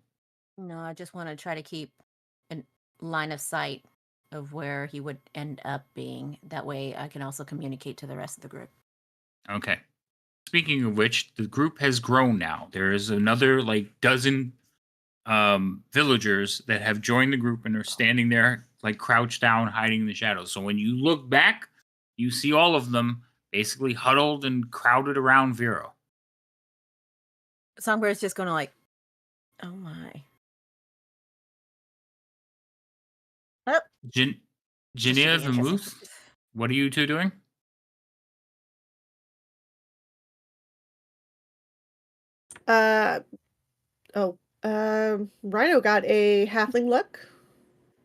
No, I just want to try to keep a line of sight of where he would end up being. That way I can also communicate to the rest of the group. Okay. Speaking of which, the group has grown now. There is another dozen villagers that have joined the group and are standing there crouched down, hiding in the shadows. So when you look back, you see all of them basically huddled and crowded around Vero. Songbird's just going to oh my. Oh, Jania, Vermouth, what are you two doing? Rhino got a halfling look,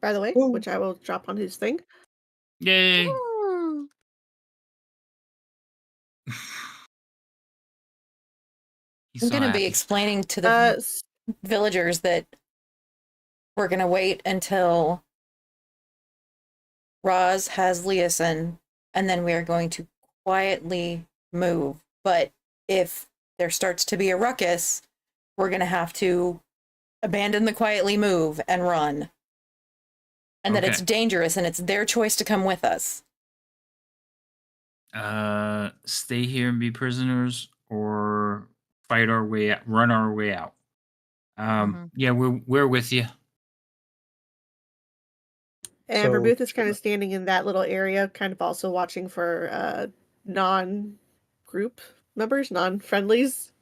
by the way, Ooh. which I will drop on his thing. Yay! I'm going to be explaining to the villagers that we're going to wait until Roz has Leosin, and then we are going to quietly move. But if there starts to be a ruckus, we're going to have to abandon the quietly move and run. And that it's dangerous and it's their choice to come with us. Stay here and be prisoners, or fight our way out, run our way out. Yeah, we're with you. And Vermouth is kind of standing in that little area, kind of also watching for non-group members, non-friendlies.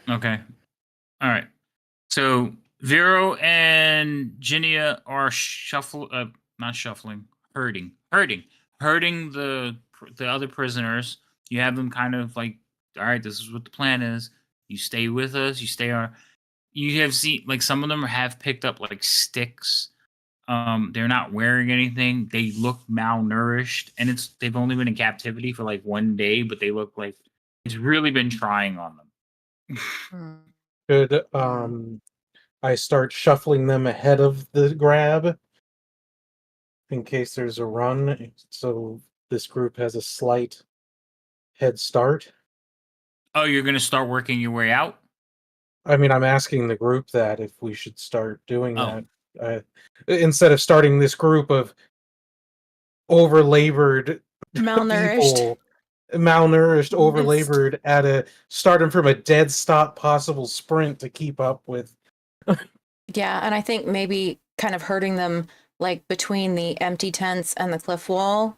Okay. All right. So Vero and Ginia are herding the other prisoners. You have them kind of all right, this is what the plan is. You stay with us. You stay on. You have seen some of them have picked up sticks. They're not wearing anything. They look malnourished, and they've only been in captivity for 1 day, but they look like it's really been trying on them. Could I start shuffling them ahead of the grab in case there's a run, so this group has a slight head start? Oh, you're gonna start working your way out? I mean, I'm asking the group that if we should start doing that. instead of starting this group of overlabored Malnourished. people, malnourished, Yes. overlabored, at a starting from a dead stop possible sprint to keep up with. Yeah, and I think maybe kind of hurting them like between the empty tents and the cliff wall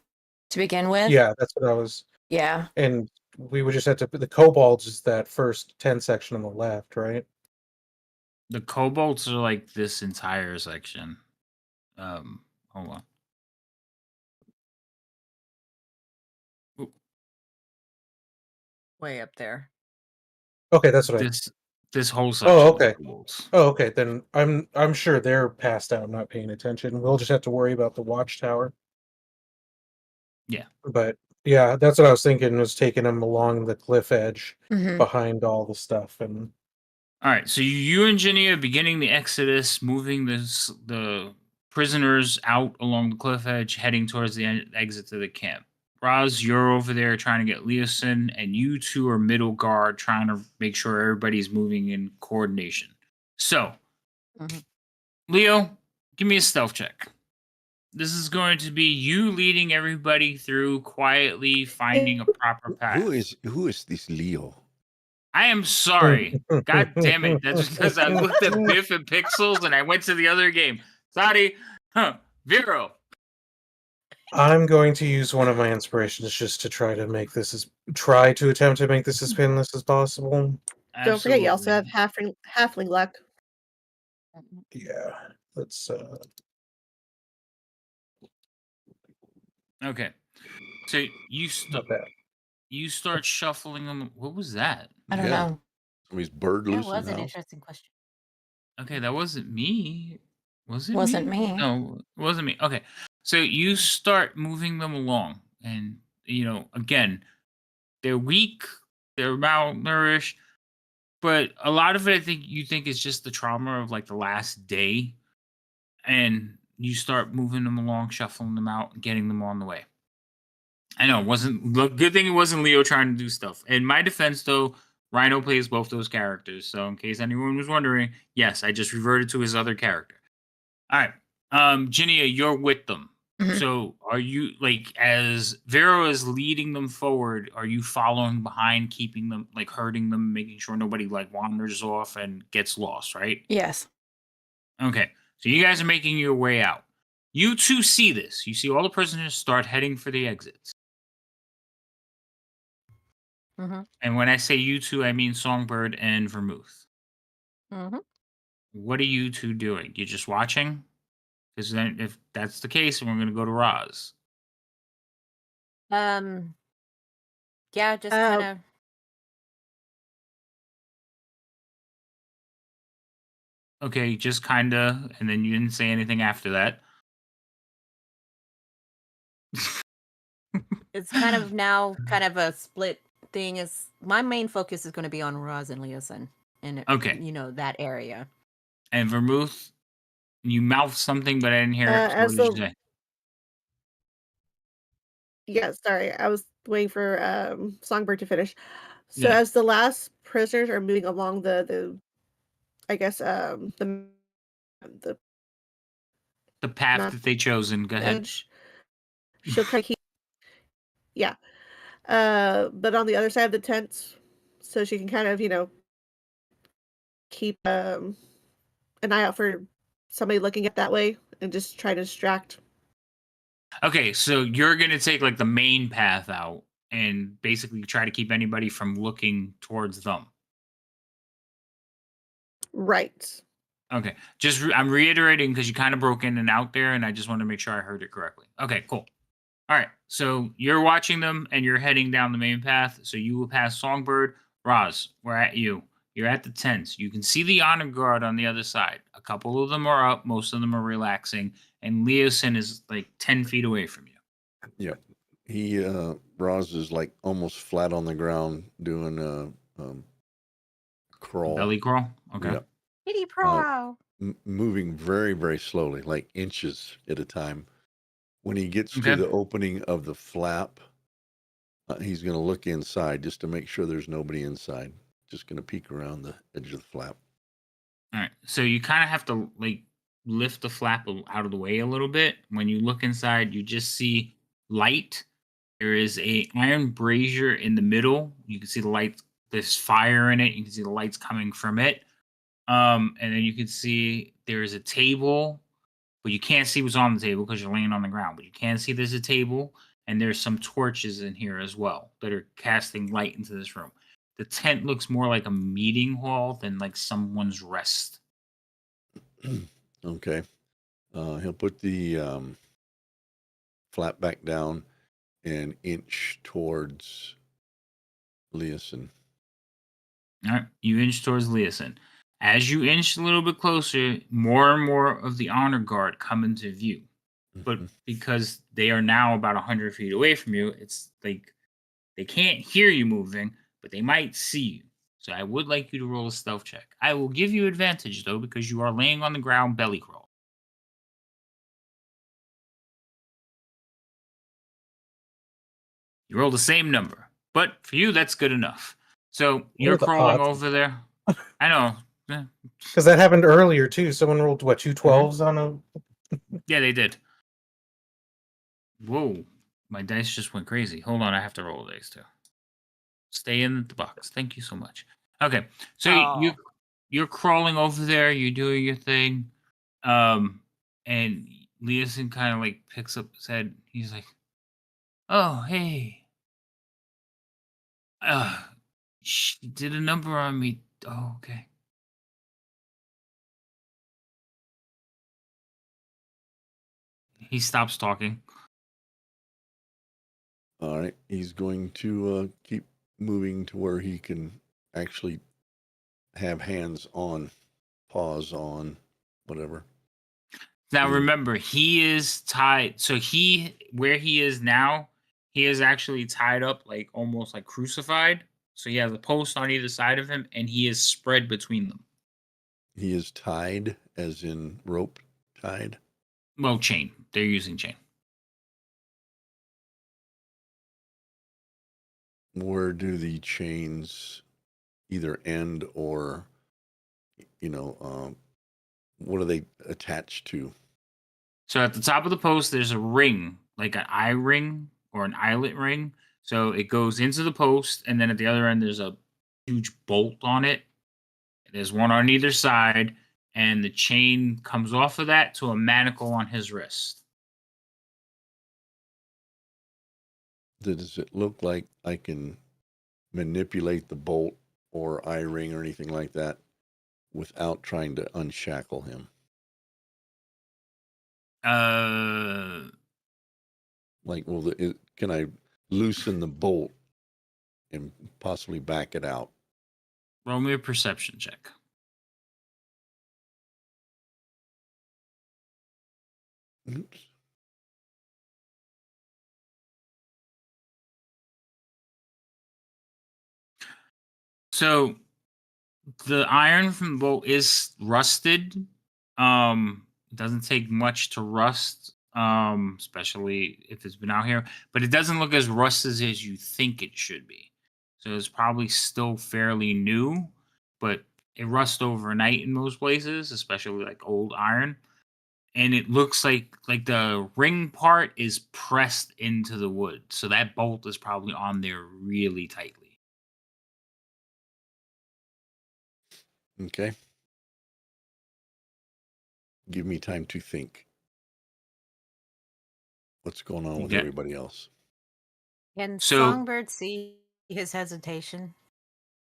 to begin with. Yeah, that's what I was. Yeah. And we would just have to. The kobolds is that first 10 section on the left, right? The kobolds are like this entire section. Hold on. Oop, Way up there. Okay, that's what I. This whole section. Oh, is okay. kobolds. Oh, okay. Then I'm sure they're passed out, not paying attention. We'll just have to worry about the watchtower. Yeah. But yeah, that's what I was thinking, was taking them along the cliff edge Mhm. behind all the stuff. And All right, so you and Ginny are beginning the exodus, moving the prisoners out along the cliff edge, heading towards the exit to the camp. Roz, you're over there trying to get Leosin, and you two are middle guard, trying to make sure everybody's moving in coordination. So, Mhm. Leo, give me a stealth check. This is going to be you leading everybody through quietly, finding a proper path. Who is this Leo? I am sorry. God damn it. That's because I looked at Biff and Pixels and I went to the other game. Sorry. Vero. I'm going to use one of my inspirations just to try to attempt to make this as painless as possible. Don't forget, you also have Absolutely. halfling luck. Yeah, let's. Okay. So Not bad. you start shuffling them. What was that? I don't Yeah. know. Somebody's bird That loose in was the an house. interesting question. Okay, that wasn't me. Was it Wasn't me? me. No, it wasn't me. Okay. So you start moving them along. And, again, they're weak, they're malnourished, but a lot of it, I think you think is just the trauma of like the last day. And you start moving them along, shuffling them out, and getting them on the way. I know, good thing it wasn't Leo trying to do stuff. In my defense, though, Rhino plays both those characters. So in case anyone was wondering, yes, I just reverted to his other character. All right. Ginia, you're with them. Mhm. So are you, like, as Vero is leading them forward, are you following behind, keeping them, like, herding them, making sure nobody, like, wanders off and gets lost, right? Yes. Okay. So you guys are making your way out. You two see this. You see all the prisoners start heading for the exits. Mm-hmm. And when I say you two, I mean Songbird and Vermouth. Mm-hmm. What are you two doing? You're just watching? Because then, if that's the case, we're going to go to Roz. Yeah, just kind of. Okay, just kind of, and then you didn't say anything after that. It's kind of now kind of a split thing. Is my main focus is going to be on Roz and Leosin, and Okay. that area. And Vermouth, you mouthed something, but I didn't hear it. So what did you say? Yeah, sorry. I was waiting for Songbird to finish. So Yeah. as the last prisoners are moving along the I guess the The path not that they chosen. Go ahead. edge, she'll try to keep but on the other side of the tents, so she can kind of, keep an eye out for somebody looking at that way and just try to distract. Okay, so you're going to take like the main path out and basically try to keep anybody from looking towards them. Right. Okay, I'm reiterating because you kind of broke in and out there, and I just want to make sure I heard it correctly. Okay, cool. All right, so you're watching them, and you're heading down the main path. So you will pass Songbird. Roz, we're at you. You're at the tents. You can see the honor guard on the other side. A couple of them are up. Most of them are relaxing, and Leosin is like 10 feet away from you. Yeah. He Roz is like almost flat on the ground doing a crawl. Belly crawl. Okay. Yeah. Kitty prow. Moving very, very slowly, like inches at a time. When he gets Okay. to the opening of the flap, he's going to look inside just to make sure there's nobody inside. Just going to peek around the edge of the flap. All right. So you kind of have to like lift the flap out of the way a little bit. When you look inside, you just see light. There is a iron brazier in the middle. You can see the light. There's fire in it. You can see the lights coming from it. And then you can see there is a table, but you can't see what's on the table because you're laying on the ground. But you can see there's a table, and there's some torches in here as well that are casting light into this room. The tent looks more like a meeting hall than like someone's rest. Okay. He'll put the flap back down and inch towards Leeson. All right, you inch towards Leeson. As you inch a little bit closer, more and more of the honor guard come into view. But because they are now about 100 feet away from you, it's like they can't hear you moving, but they might see you. So I would like you to roll a stealth check. I will give you advantage, though, because you are laying on the ground belly crawl. You roll the same number, but for you, that's good enough. So you're the crawling odds? over there. I know. Because that happened earlier too. Someone rolled what, 2 12s on a. Yeah, they did. Whoa. My dice just went crazy. Hold on, I have to roll a dice too. Stay in the box. Thank you so much. Okay. So you're crawling over there, you're doing your thing. And Leeson kind of like picks up his head. He's like, "Oh, hey. She did a number on me. Oh, okay." He stops talking. All right. He's going to keep moving to where he can actually have hands on, paws on, whatever. Now remember, he is tied. So where he is now, he is actually tied up like almost like crucified. So he has a post on either side of him, and he is spread between them. He is tied, as in rope tied. Well, chain. They're using chain. Where do the chains either end or, what are they attached to? So at the top of the post, there's a ring, like an eye ring or an eyelet ring. So it goes into the post, and then at the other end, there's a huge bolt on it. There's one on either side, and the chain comes off of that to a manacle on his wrist. Does it look like I can manipulate the bolt or eye ring or anything like that without trying to unshackle him? Like, can I loosen the bolt and possibly back it out? Roll me a perception check. Oops. So the iron from the bolt is rusted. It doesn't take much to rust, especially if it's been out here. But it doesn't look as rusted as you think it should be. So it's probably still fairly new, but it rusts overnight in most places, especially like old iron. And it looks like the ring part is pressed into the wood. So that bolt is probably on there really tightly. Okay. Give me time to think. What's going on with everybody else? Can So- Songbird see his hesitation?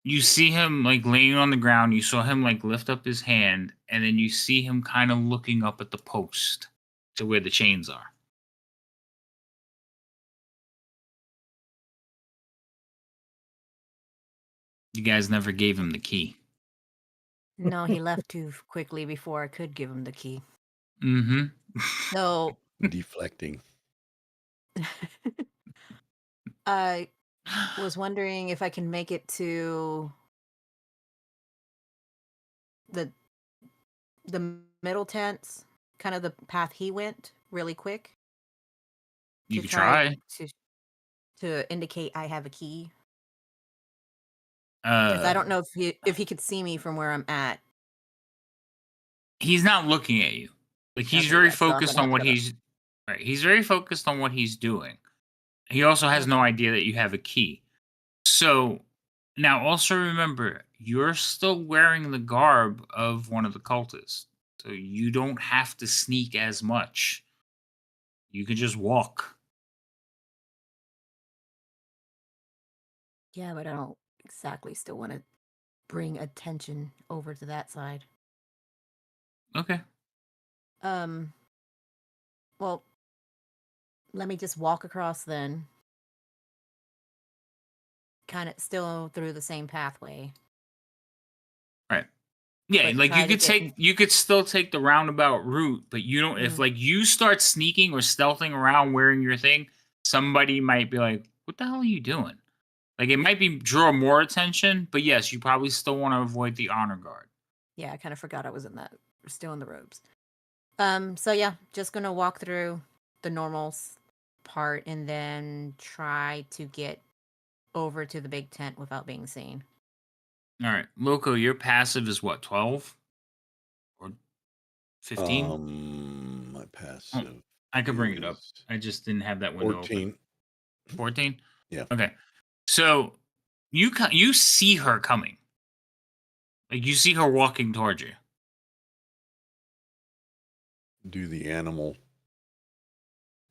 You see him like laying on the ground. You saw him like lift up his hand, and then you see him kind of looking up at the post to where the chains are. You guys never gave him the key. No, he left too quickly before I could give him the key. Mm-hmm. So Deflecting. I was wondering if I can make it to the middle tents, kind of the path he went, really quick. You to could try. to indicate I have a key. Because I don't know if he could see me from where I'm at. He's not looking at you. Like he's Okay, very yeah, so I'm focused gonna on have to what go to he's right. He's very focused on what he's doing. He also has no okay. idea that you have a key. So now also remember, you're still wearing the garb of one of the cultists. So you don't have to sneak as much. You can just walk. Yeah, but I don't exactly still want to bring attention over to that side. Okay. Um, well, let me just walk across then, kind of still through the same pathway, Right. Yeah, but like try to get. you could still take the roundabout route, but you don't if Mhm. like you start sneaking or stealthing around wearing your thing, somebody might be like, "What the hell are you doing?" Like it might be draw more attention, but yes, you probably still want to avoid the honor guard. Yeah, I kind of forgot I was in that. Still in the robes. So yeah, just gonna walk through the part and then try to get over to the big tent without being seen. All right. Loco, your passive is what, 12 or 15? My Oh, passive I could bring it up. is I just didn't have that window open. 14. 14? Yeah. Okay. So you see her coming. Like you see her walking towards you. Do the animal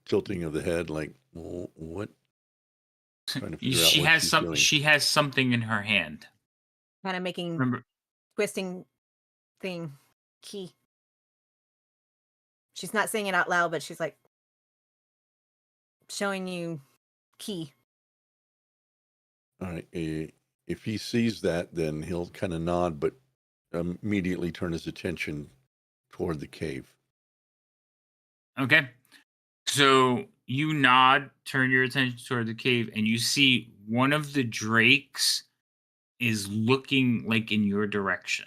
tilting of the head, like, well, what? Trying to figure out what she's doing. She has something in her hand. Kind of making Remember twisting thing key. She's not saying it out loud, but she's like showing you key. All right. If he sees that, then he'll kind of nod, but immediately turn his attention toward the cave. Okay. So you nod, turn your attention toward the cave, and you see one of the drakes is looking like in your direction.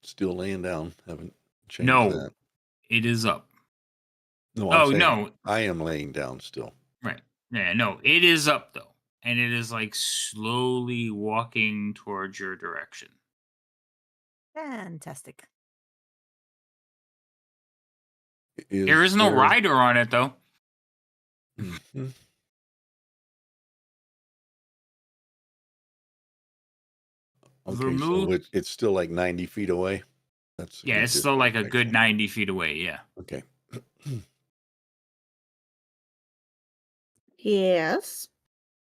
Still laying down. Haven't changed No, that. it is up. No, I'm Oh saying no. I am laying down still. Right. Yeah, no, it is up though. And it is like slowly walking towards your direction. Fantastic. There is no rider on it though. Mhm. Okay, Vermouth. so it's still like 90 feet away. That's a Yeah, good it's still like a distance, good actually. 90 feet away. Yeah. Okay. Yes.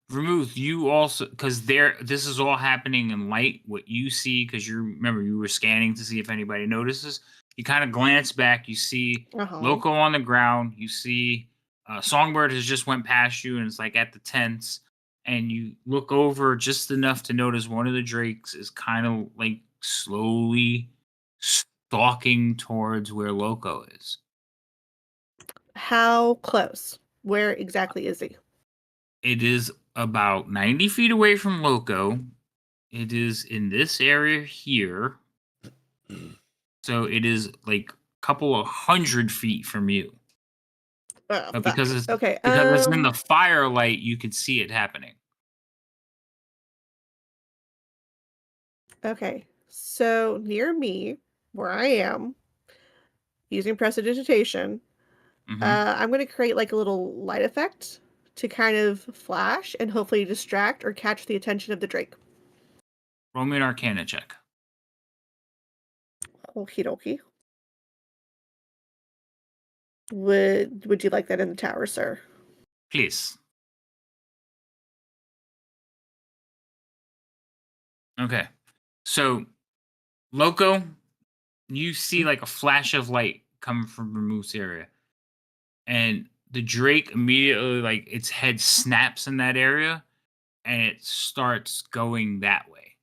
Vermouth, you also because this is all happening in light. What you see, because you remember you were scanning to see if anybody notices. You kind of glance back. You see Uh-huh. Loco on the ground. You see Songbird has just went past you and it's like at the tents. And you look over just enough to notice one of the drakes is kind of like slowly stalking towards where Loco is. How close? Where exactly is he? It is about 90 feet away from Loco. It is in this area here. So it is like a couple of 100 feet from you. Oh, But fuck. Okay. because it's in the firelight, you can see it happening. Okay. So near me, where I am, using prestidigitation, Mm-hmm. I'm going to create like a little light effect to kind of flash and hopefully distract or catch the attention of the Drake. Roll me an Arcana check. Okie dokie. Would you like that in the tower, sir? Please. Okay. So, Loco, you see like a flash of light coming from Vermouth's area. And the Drake immediately, like, its head snaps in that area and it starts going that way.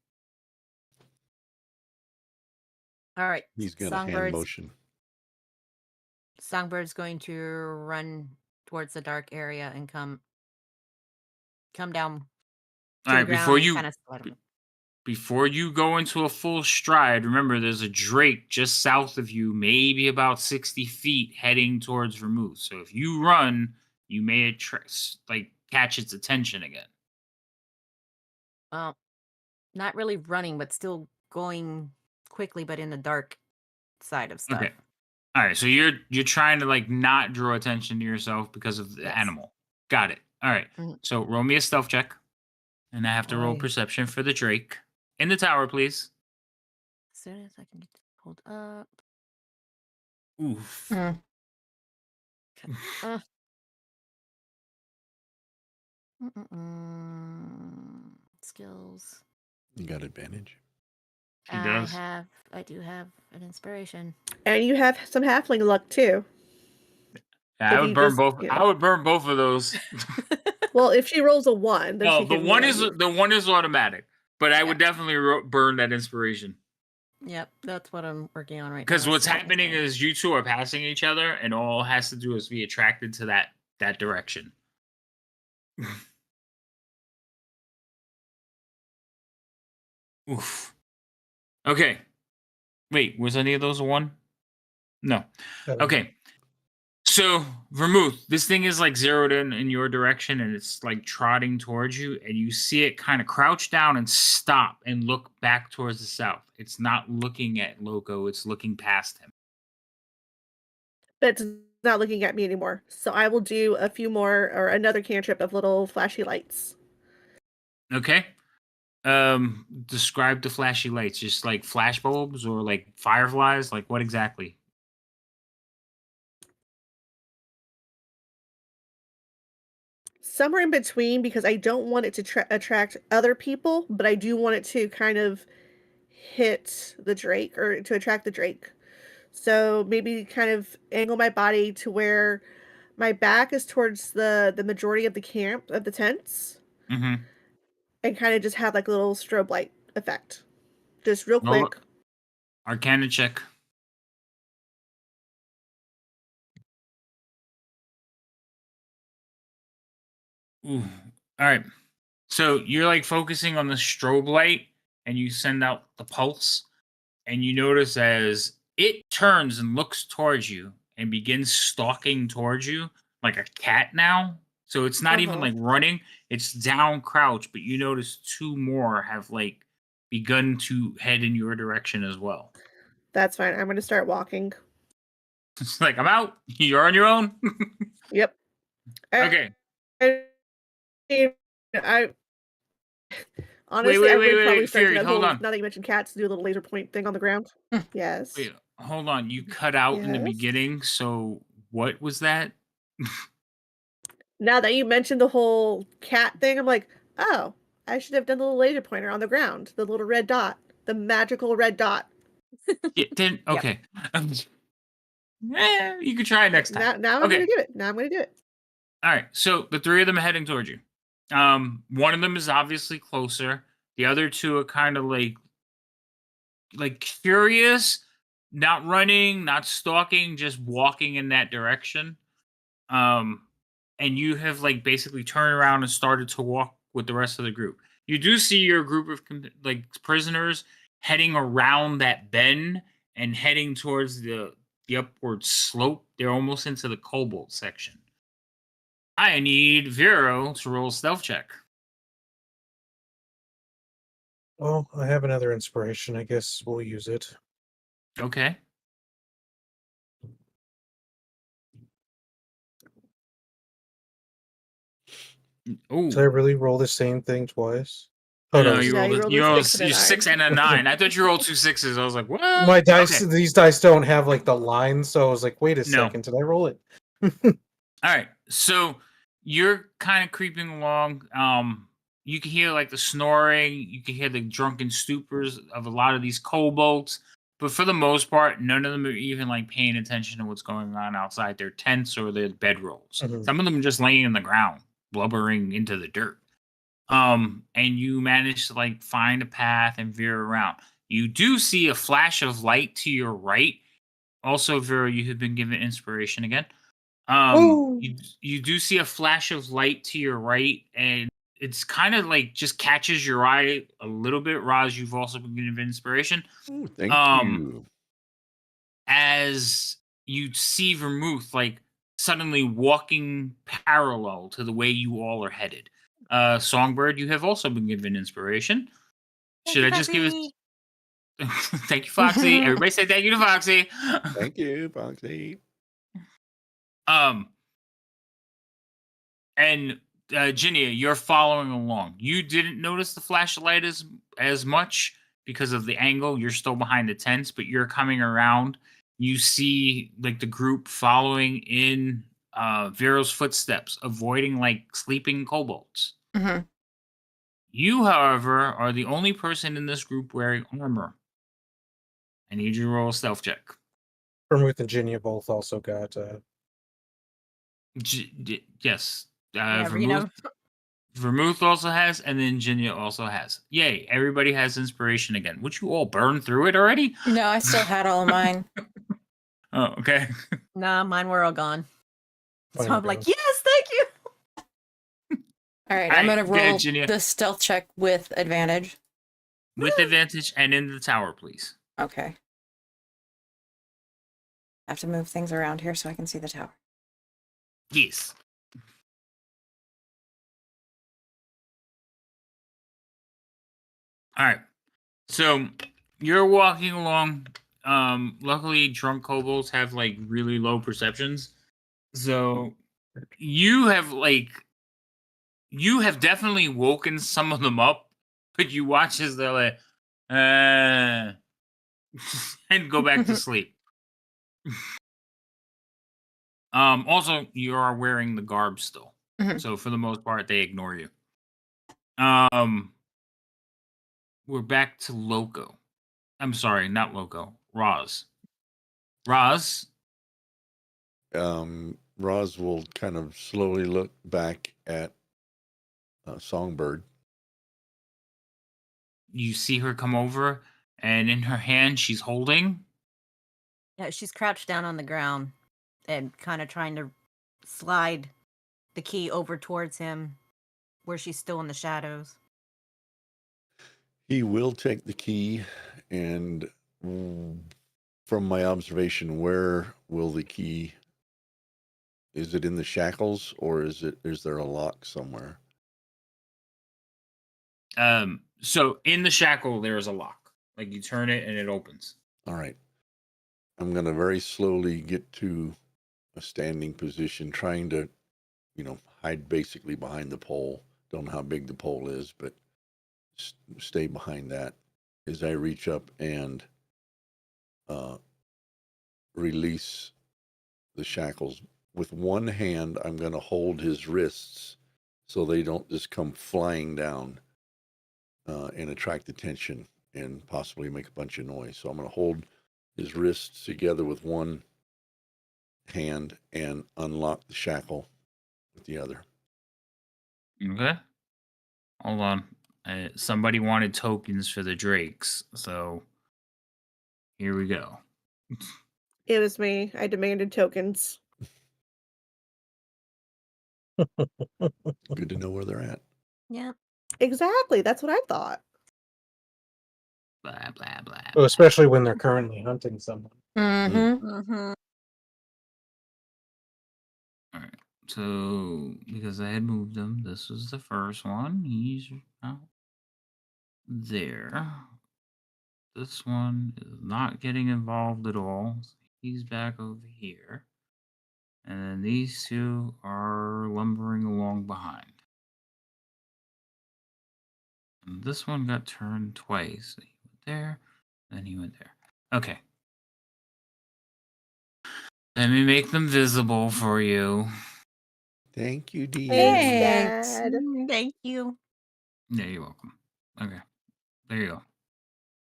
All right. He's got a hand motion. Songbird's going to run towards the dark area and come down to All the right, ground and kind of before you go into a full stride, remember there's a Drake just south of you, maybe about 60 feet heading towards Vermouth. So if you run, you may catch its attention again. Well, not really running, but still going quickly, but in the dark side of stuff. Okay. All right. So you're trying to like not draw attention to yourself because of the Yes. animal. Got it. All right. Mhm. So roll me a stealth check, and I have to roll Boy. perception for the Drake in the tower, please. As soon as I can get this pulled up. Oof. Mm. Uh. Skills. You got advantage. He does. I do have an inspiration. And you have some halfling luck too. Yeah, I If would you burn just, both. you know. I would burn both of those. Well, if she rolls a 1, then No, she the can. one you know, is use- the one is automatic, but I would Yeah. definitely burn that inspiration. Yep, that's what I'm working on right now. Because what's is my happening inspiration. is you two are passing each other, and all it has to do is be attracted to that direction. Oof. Okay. Wait, was any of those a 1? No. Okay. So, Vermouth, this thing is like zeroed in your direction, and it's like trotting towards you, and you see it kind of crouch down and stop and look back towards the south. It's not looking at Loco, it's looking past him. But it's not looking at me anymore. So I will do a few more or another cantrip of little flashy lights. Okay. Describe the flashy lights. Just like flash bulbs or like fireflies? Like what exactly? Somewhere in between, because I don't want it to attract other people, but I do want it to kind of hit the Drake or to attract the Drake. So maybe kind of angle my body to where my back is towards the majority of the camp of the tents, Mm-hmm. and kind of just have like a little strobe light effect, just real Roll quick. Arcana check. Ooh. All right. So you're like focusing on the strobe light and you send out the pulse, and you notice as it turns and looks towards you and begins stalking towards you like a cat now. So it's not even Uh-huh. like running, it's down crouch, but you notice 2 more have like begun to head in your direction as well. That's fine. I'm going to start walking. It's like, I'm out. You're on your own. Yep. Okay. I honestly, Wait, I would probably start Fury, doing that hold whole. on. Now that you mentioned cats, do a little laser point thing on the ground. Yes. Wait, hold on. You cut out in the Yes. beginning. So what was that? Now that you mentioned the whole cat thing, I'm like, oh, I should have done the little laser pointer on the ground, the little red dot, the magical red dot. Yeah, then Yep. okay. You can try it next time. Now I'm Okay. gonna do it. Now I'm gonna do it. All right. So the 3 of them are heading towards you. One of them is obviously closer. The other 2 are kind of like curious, not running, not stalking, just walking in that direction. And you have like basically turned around and started to walk with the rest of the group. You do see your group of like prisoners heading around that bend and heading towards the upward slope. They're almost into the cobalt section. I need Vero to roll a stealth check. Well, I have another inspiration. I guess we'll use it. Okay. Oh, Did I really roll the same thing twice? Oh no, no, you No, rolled you a, rolled you a rolled 6 and a 6 9. and a 9. I thought you rolled 2 6s. I was like, what? my dice. Okay. These dice don't have like the lines, so I was like, wait a No. second, did I roll it? All right. So you're kind of creeping along. You can hear like the snoring. You can hear the drunken stupors of a lot of these kobolds. But for the most part, none of them are even like paying attention to what's going on outside their tents or their bedrolls. Mhm. Some of them are just laying in the ground, blubbering into the dirt. And you manage to like find a path and veer around. You do see a flash of light to your right. Also, Vera, you have been given inspiration again. Woo! You do see a flash of light to your right, and it's kind of like just catches your eye a little bit. Raj, you've also been given inspiration. Ooh, thank you. As you see Vermouth like suddenly walking parallel to the way you all are headed. Songbird, you have also been given inspiration. Should I just give it? Thank you, Foxy. Everybody say thank you to Foxy. Thank you, Foxy. And Ginny, you're following along. You didn't notice the flashlight as much because of the angle. You're still behind the tents, but you're coming around. You see like the group following in Vero's footsteps, avoiding like sleeping kobolds. Mhm. You, however, are the only person in this group wearing armor. I need you to roll a stealth check. Vermouth and Ginia both also got. Yes. Whatever, you know. Vermouth also has, and then Ginia also has. Yay, everybody has inspiration again. Would you all burn through it already? No, I still had all of mine. Oh, okay. Nah, mine were all gone. So Fine, I'm like, guys. yes, thank you. All right, All I'm right, gonna go ahead, roll Ginia. the stealth check with advantage. With advantage and in the tower, please. Okay. I have to move things around here so I can see the tower. Yes. All right. So you're walking along. Luckily, drunk kobolds have like really low perceptions. So you have definitely woken some of them up, but you watch as they're like, and go back to sleep. Also, you are wearing the garb still, Mhm. so for the most part, they ignore you. We're back to Loco. I'm sorry, not Loco. Roz. Roz. Roz will kind of slowly look back at Songbird. You see her come over, and in her hand, she's holding. Yeah, she's crouched down on the ground and kind of trying to slide the key over towards him where she's still in the shadows. He will take the key, and from my observation, where will the key? Is it in the shackles, or is there a lock somewhere? So in the shackle, there is a lock. Like you turn it and it opens. All right. I'm going to very slowly get to a standing position, trying to, hide basically behind the pole. Don't know how big the pole is, but stay behind that as I reach up and release the shackles. With one hand, I'm going to hold his wrists so they don't just come flying down and attract attention and possibly make a bunch of noise. So I'm going to hold his wrists together with one hand and unlock the shackle with the other. Okay. Hold on. Somebody wanted tokens for the drakes, so here we go. It was me. I demanded tokens. Good to know where they're at. Yeah. Exactly. That's what I thought. Blah blah blah. Oh, especially when they're currently hunting someone. Mm-hmm. Mm-hmm. All right. So because I had moved him, this was the first one. He's out there. This one is not getting involved at all. So he's back over here. And then these two are lumbering along behind. And this one got turned twice. So he went there, then he went there. Okay. Let me make them visible for you. Thank you, Thanks, dear. Thanks. Dad. Thank you. Yeah, you're welcome. Okay. There you go.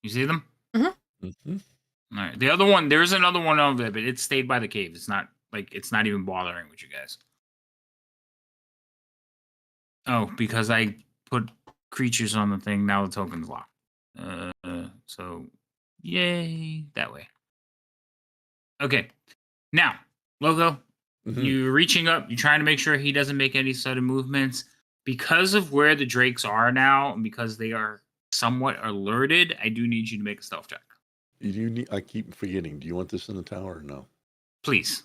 You see them? Mm-hmm. All right. The other one, there's another one over there, but it stayed by the cave. It's not even bothering with you guys. Oh, because I put creatures on the thing, now the token's locked. So yay, that way. Okay. Now, Logo, Mm-hmm. you're reaching up, you're trying to make sure he doesn't make any sudden movements. Because of where the drakes are now, and because they are somewhat alerted, I do need you to make a stealth check. I keep forgetting. Do you want this in the tower or no? Please.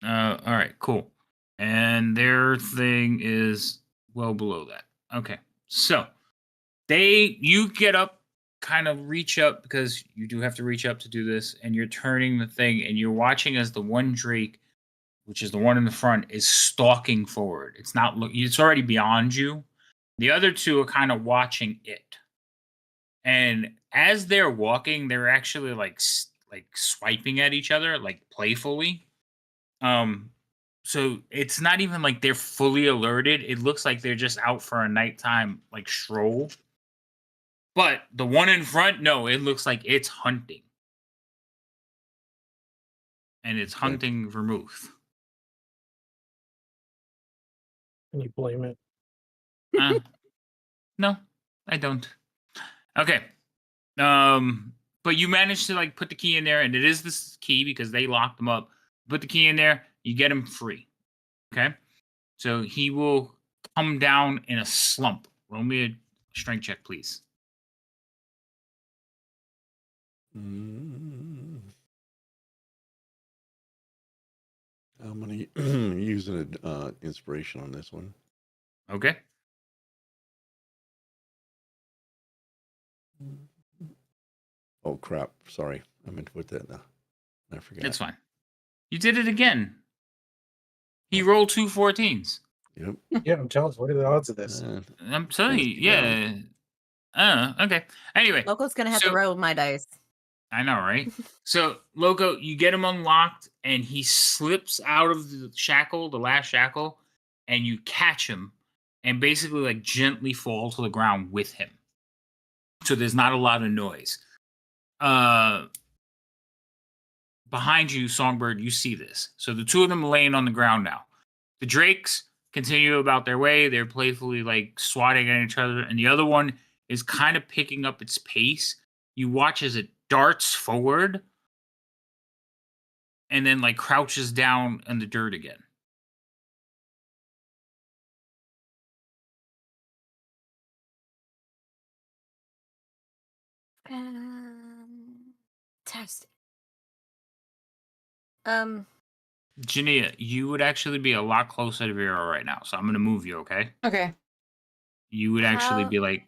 All right, cool. And their thing is well below that. Okay. So you get up, kind of reach up, because you do have to reach up to do this, and you're turning the thing, and you're watching as the one Drake, which is the one in the front, is stalking forward. It's not it's already beyond you. The other two are kind of watching it. And as they're walking, they're actually like swiping at each other, like playfully. So it's not even like they're fully alerted. It looks like they're just out for a nighttime like stroll. But the one in front, no, it looks like it's hunting. And it's hunting vermouth. Can you blame it? No, I don't. Okay. But you managed to like put the key in there, and it is this key because they locked them up. Put the key in there, you get him free. Okay. So he will come down in a slump. Roll me a strength check, please. I'm going to use an inspiration on this one. Okay. Oh, crap. Sorry. I meant to put that now. I forgot. It's fine. You did it again. He rolled 2 14s. Yep. Yeah, I'm jealous. What are the odds of this? I'm telling you, yeah. Okay. Anyway. Loco's gonna have to roll my dice. I know, right? So, Loco, you get him unlocked, and he slips out of the shackle, the last shackle, and you catch him, and basically, like, gently fall to the ground with him. So there's not a lot of noise. Behind you, Songbird, you see this. So the two of them are laying on the ground now. The Drakes continue about their way. They're playfully, like, swatting at each other, and the other one is kind of picking up its pace. You watch as it darts forward and then like crouches down in the dirt again. Test. Jania, you would actually be a lot closer to Vera right now, so I'm gonna move you, okay? Okay. You would actually be like,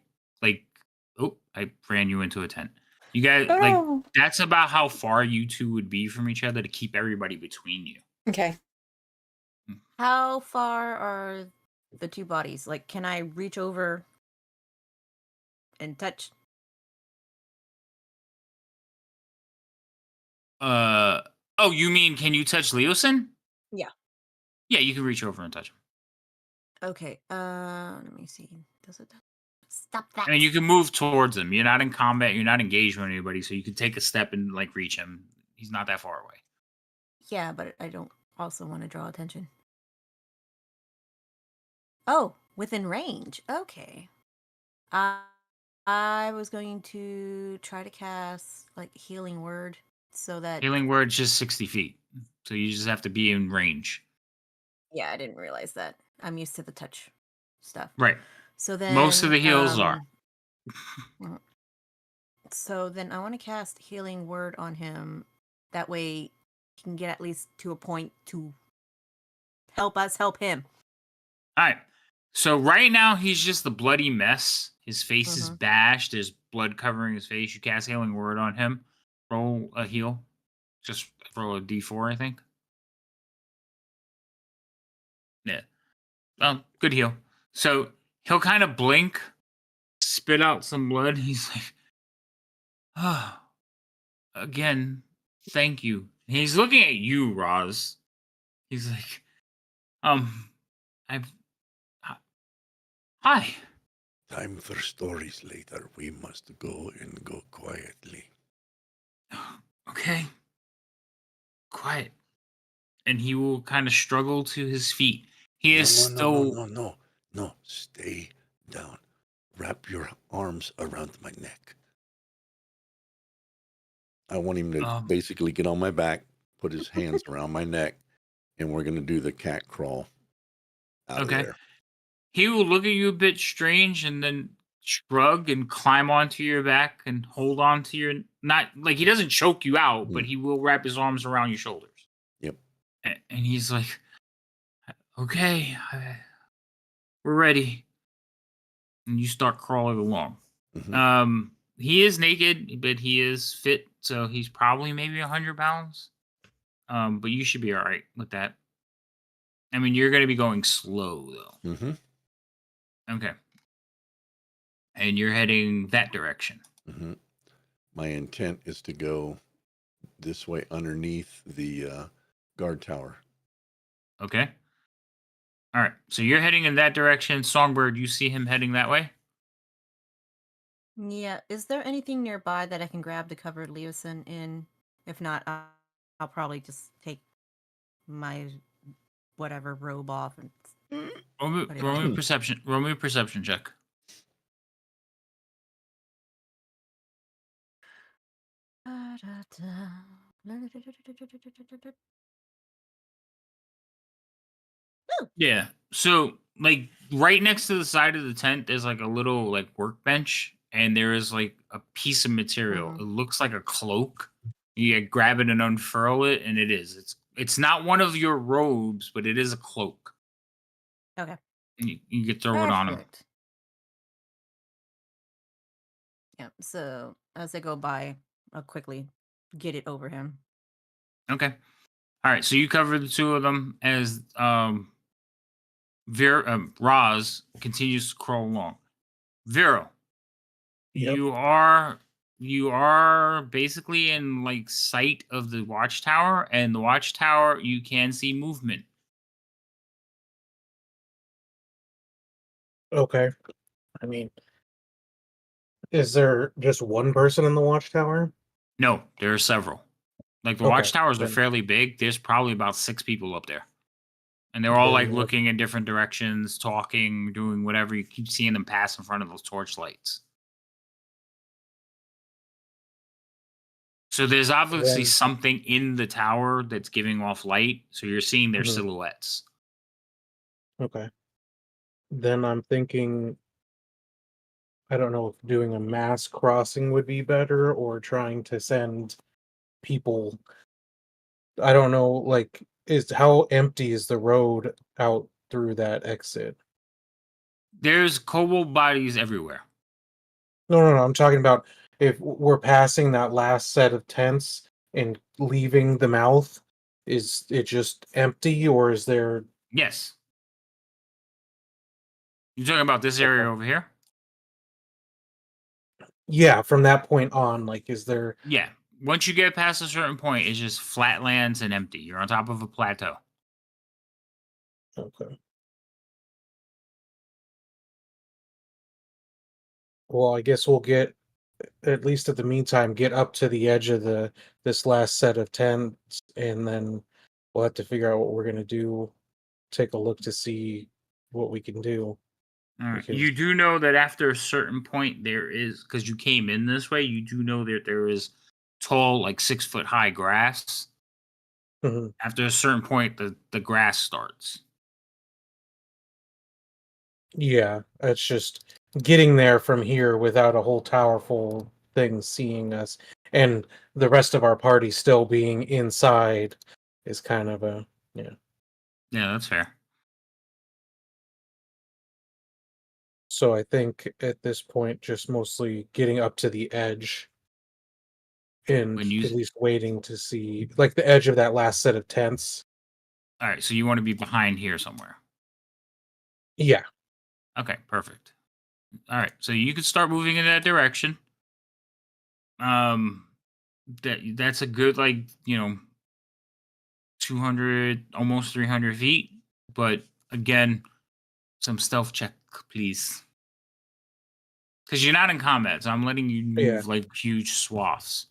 oh, I ran you into a tent. You guys, Oh. like, that's about how far you two would be from each other to keep everybody between you. Okay. How far are the two bodies? Like, can I reach over and touch? Oh, you mean can you touch Leosin? Yeah. Yeah, you can reach over and touch him. Okay. Let me see. Does it? Stop that. I mean, you can move towards him. You're not in combat. You're not engaged with anybody, so you can take a step and like reach him. He's not that far away. Yeah, but I don't also want to draw attention. Oh, within range. Okay. I was going to try to cast like healing word so that Healing word's just 60 feet, so you just have to be in range. Yeah, I didn't realize that. I'm used to the touch stuff. Right. So then Most of the heals are. So then I want to cast healing word on him. That way he can get at least to a point to help us help him. All right. So right now he's just a bloody mess. His face is bashed. There's blood covering his face. You cast healing word on him. Roll a heal. Just roll a d4, I think. Yeah. Well, good heal. So he'll kind of blink, spit out some blood. He's like, oh, again, thank you. He's looking at you, Roz. He's like, hi. Time for stories later. We must go and go quietly. Okay. Quiet. And he will kind of struggle to his feet. He is still... No. Stay down. Wrap your arms around my neck. I want him to basically get on my back, put his hands around my neck, and we're going to do the cat crawl out of there. He will look at you a bit strange and then shrug and climb onto your back and hold on to your... Not like he doesn't choke you out, but he will wrap his arms around your shoulders. Yep. And he's like, Okay, we're ready. And you start crawling along. He is naked, but he is fit, so he's probably maybe 100 pounds. But you should be all right with that. I mean, you're going to be going slow though. Mm-hmm. Okay. And you're heading that direction. Mm-hmm. My intent is to go this way underneath the guard tower. Okay. All right. So you're heading in that direction. Songbird, you see him heading that way? Yeah. Is there anything nearby that I can grab to cover Leosin in? If not, I'll probably just take my whatever robe off and put it Roll me on. a perception. Roll me a perception check. Yeah. So, like, right next to the side of the tent, there's like a little like workbench, and there is like a piece of material. It looks like a cloak. You grab it and unfurl it, and it is. It's not one of your robes, but it is a cloak. Okay. And you can throw it on him. Perfect. Yeah. So as I go by, I'll quickly get it over him. Okay. All right. So you cover the two of them as Roz continues to crawl along. Vero, Yep. you are basically in like sight of the watchtower, and the watchtower you can see movement. Okay. I mean, is there just one person in the watchtower? No, there are several. Like the Okay, watchtowers are then- fairly big. There's probably about 6 people up there. And they're all like Then- looking in different directions, talking, doing whatever. You keep seeing them pass in front of those torch lights. So there's obviously Then- something in the tower that's giving off light. So you're seeing their Mhm. silhouettes. Okay. Then I'm thinking, I don't know if doing a mass crossing would be better or trying to send people. I don't know, like, how empty is the road out through that exit? There's kobold bodies everywhere. No. I'm talking about if we're passing that last set of tents and leaving the mouth, is it just empty or is there? Yes. You're talking about this area over here? Yeah, from that point on, like, is there? Yeah. Once you get past a certain point, it's just flat lands and empty. You're on top of a plateau. Okay. Well, I guess we'll get, at least at the meantime, get up to the edge of this last set of tents, and then we'll have to figure out what we're gonna do. Take a look to see what we can do. All right. Because- You do know that after a certain point, there is, because you came in this way, you do know that there is tall, like 6 foot high grass. Mhm. After a certain point, the grass starts. Yeah, it's just getting there from here without a whole tower full of things seeing us, and the rest of our party still being inside is kind of a, yeah. Yeah, that's fair. So I think at this point, just mostly getting up to the edge and When you- at least waiting to see, like, the edge of that last set of tents. All right. So you want to be behind here somewhere. Yeah. Okay, perfect. All right, so you can start moving in that direction. That's a good, like, 200, almost 300 feet. But again, some stealth check, please, because you're not in combat. So I'm letting you move Yeah. like huge swaths.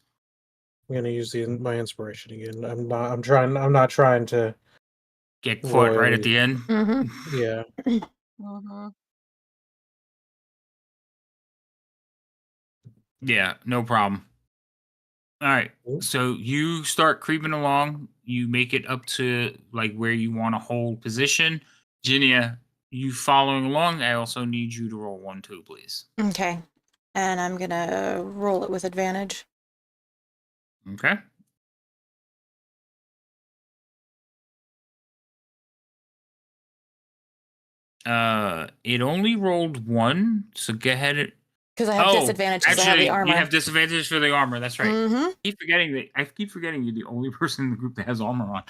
I'm gonna use my inspiration again. I'm not trying to. Get caught right at Royally. the end. Mm-hmm. Yeah. Mm-hmm. Yeah, no problem. All right. Cool. So you start creeping along. You make it up to like where you want to hold position. Ginia, you following along. I also need you to roll 1, 2, please. Okay. And I'm gonna roll it with advantage. Okay. It only rolled one, so go ahead and Because I have disadvantage because I have actually, the armor. you have disadvantage for the armor. That's right. Mm-hmm. I keep forgetting you're the only person in the group that has armor on.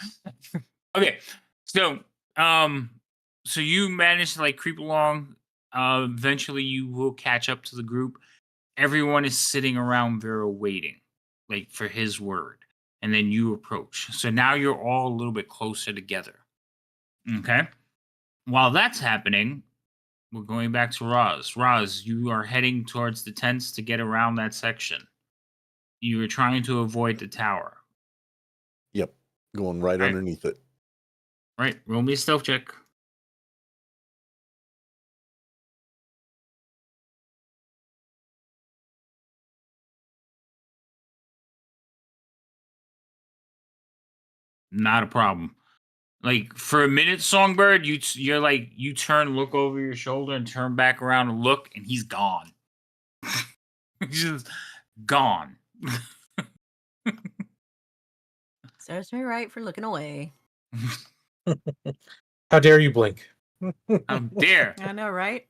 Okay, so so you manage to like creep along. Eventually, you will catch up to the group. Everyone is sitting around Vera waiting, like for his word, and then you approach. So now you're all a little bit closer together. Okay. While that's happening, we're going back to Roz. Roz, you are heading towards the tents to get around that section. You are trying to avoid the tower. Yep. Going right Right. underneath it. Right. Roll me a stealth check. Not a problem. Like for a minute, Songbird, you're like you turn, look over your shoulder, and turn back around and look, and he's gone. He's just gone. Serves me right for looking away. How dare you blink? How dare! I know, right?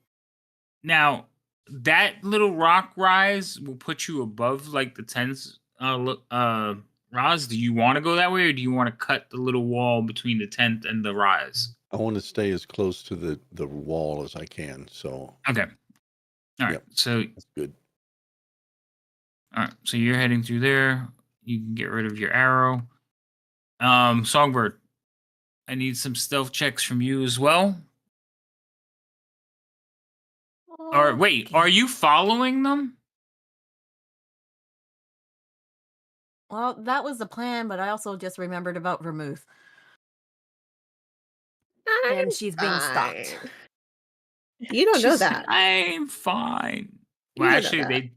Now that little rock rise will put you above like the tents. Roz, do you want to go that way, or do you want to cut the little wall between the tent and the rise? I want to stay as close to the wall as I can. So Okay. All right. Yep. So that's good. all right. So you're heading through there. You can get rid of your arrow. Songbird, I need some stealth checks from you as well. Or wait, Okay. are you following them? Well, that was the plan, but I also just remembered about Vermouth. And she's being stalked. Fine. You don't know She's that. I'm fine. You Well, don't know actually, that.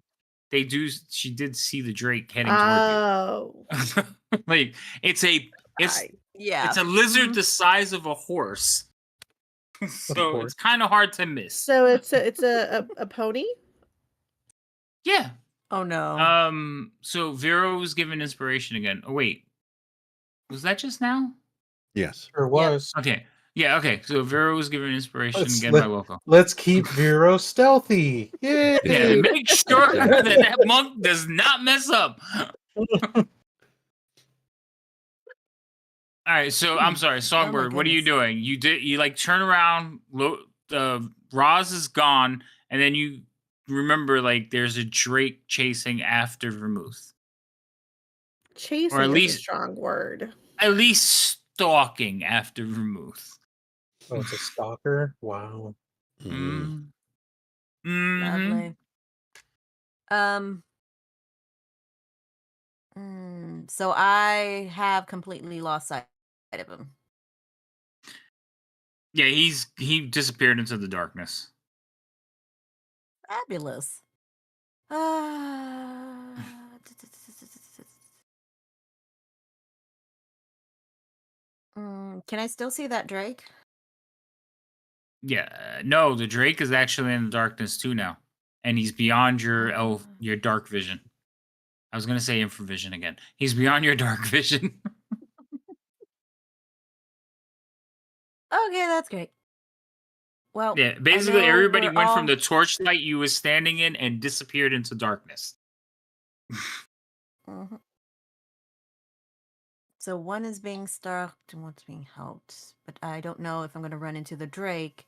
they do. She did see the Drake heading Oh. toward you. Like it's Yeah. a lizard Mhm. the size of a horse. So course. it's kind of hard to miss. So it's a pony? Yeah. Oh no. So Vero was given inspiration again. Oh wait, was that just now? Yes. Sure was. Okay. Yeah. Okay. So Vero was given inspiration Let's, again by Loco. let's keep Vero stealthy. Yay! Yeah. Make sure that monk does not mess up. All right. So I'm sorry, Songbird. What are you goodness. doing? You like turn around. Roz is gone, and then you remember like there's a Drake chasing after Vermouth. Chasing at is a least- strong word. At least stalking after Vermouth. Oh, it's a stalker. Wow. Mhm. Lovely. So I have completely lost sight of him. Yeah, he disappeared into the darkness. Fabulous. Can I still see that Drake? Yeah, no, the Drake is actually in the darkness too now, and he's beyond your your dark vision. I was gonna say infravision again. He's beyond your dark vision. Okay, that's great. Well, Yeah, I basically know everybody we're went from all- the torchlight you was standing in and disappeared into darkness. Mhm. So one is being stalked and one's being helped, but I don't know if I'm going to run into the Drake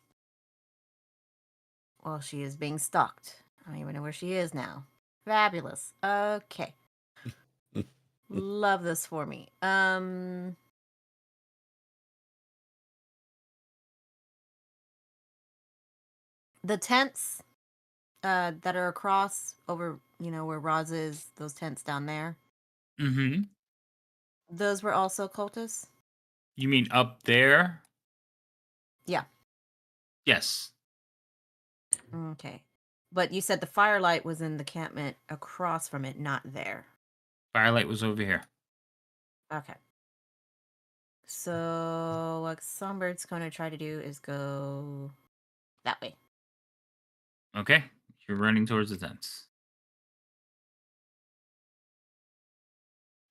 while she is being stalked. I don't even know where she is now. Fabulous. Okay. Love this for me. The tents that are across over, where Roz is, those tents down there, Mm-hmm. those were also cultists? You mean up there? Yeah. Yes. Okay. But you said the firelight was in the campment across from it, not there. Firelight was over here. Okay. So what Songbbird's going to try to do is go that way. Okay. You're running towards the tents.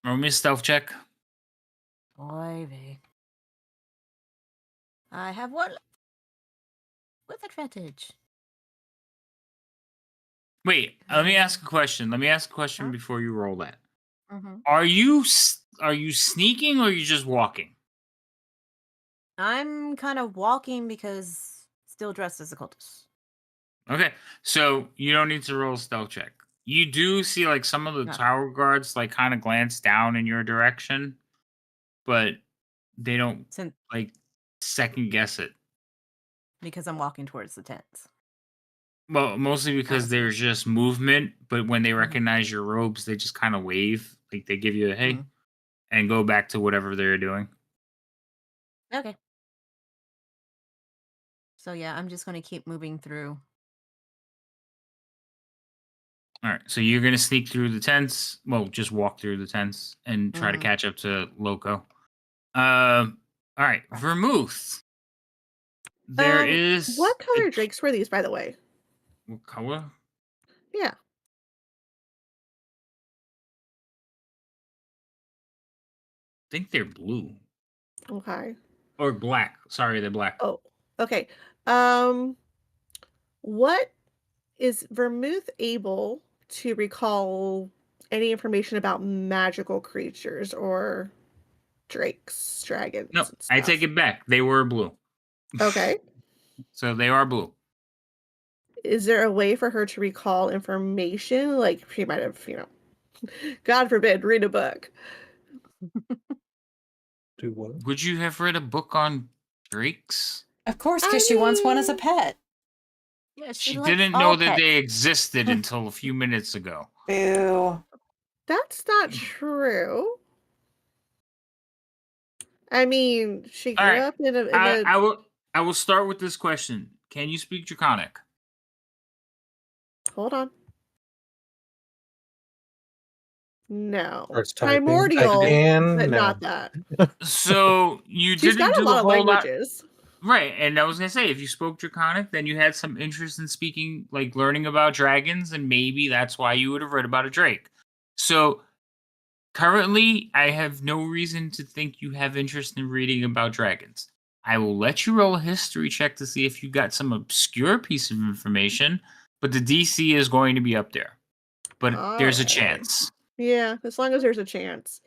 Roll me a stealth check. Oy vey. I have one. With advantage. Wait, let me ask a question. Huh? Before you roll that. Mm-hmm. Are you sneaking or are you just walking? I'm kind of walking because still dressed as a cultist. Okay, so you don't need to roll a stealth check. You do see like some of the No. tower guards like kind of glance down in your direction, but they don't Since like second guess it. because I'm walking towards the tents. Well, mostly because Honestly. there's just movement, but when they Mhm. recognize your robes, they just kind of wave, like they give you a hey, Mhm. and go back to whatever they're doing. Okay. So yeah, I'm just gonna keep moving through. All right, so you're gonna sneak through the tents. Well, just walk through the tents and try to Mhm. catch up to Loco. All right, Vermouth. There is What a color drakes were these, by the way? what color? Yeah. I think they're blue Okay. or black. Sorry, they're black. Oh, okay. Um, what is Vermouth able to recall any information about magical creatures or drakes, No, dragons, and I take stuff? it back. They were blue, Okay. so they are blue. Is there a way for her to recall information? Like she might have, God forbid, read a book. Do what? Would you have read a book on drakes? Of course, I because she wants one as a mean, pet. Yeah, She likes didn't know all that pets. they existed until a few minutes ago. Boo. that's not true. I mean, she All grew right, up in a I will start with this question. Can you speak Draconic? hold on. No. Starts typing. I Primordial, can but now. not that. So you She's didn't got a do lot a of whole lot. languages. Right, and I was gonna say if you spoke Draconic, then you had some interest in speaking, like learning about dragons, and maybe that's why you would have read about a drake. So currently, I have no reason to think you have interest in reading about dragons. I will let you roll a history check to see if you got some obscure piece of information, but the DC is going to be up there. But All there's a right. chance. Yeah, as long as there's a chance.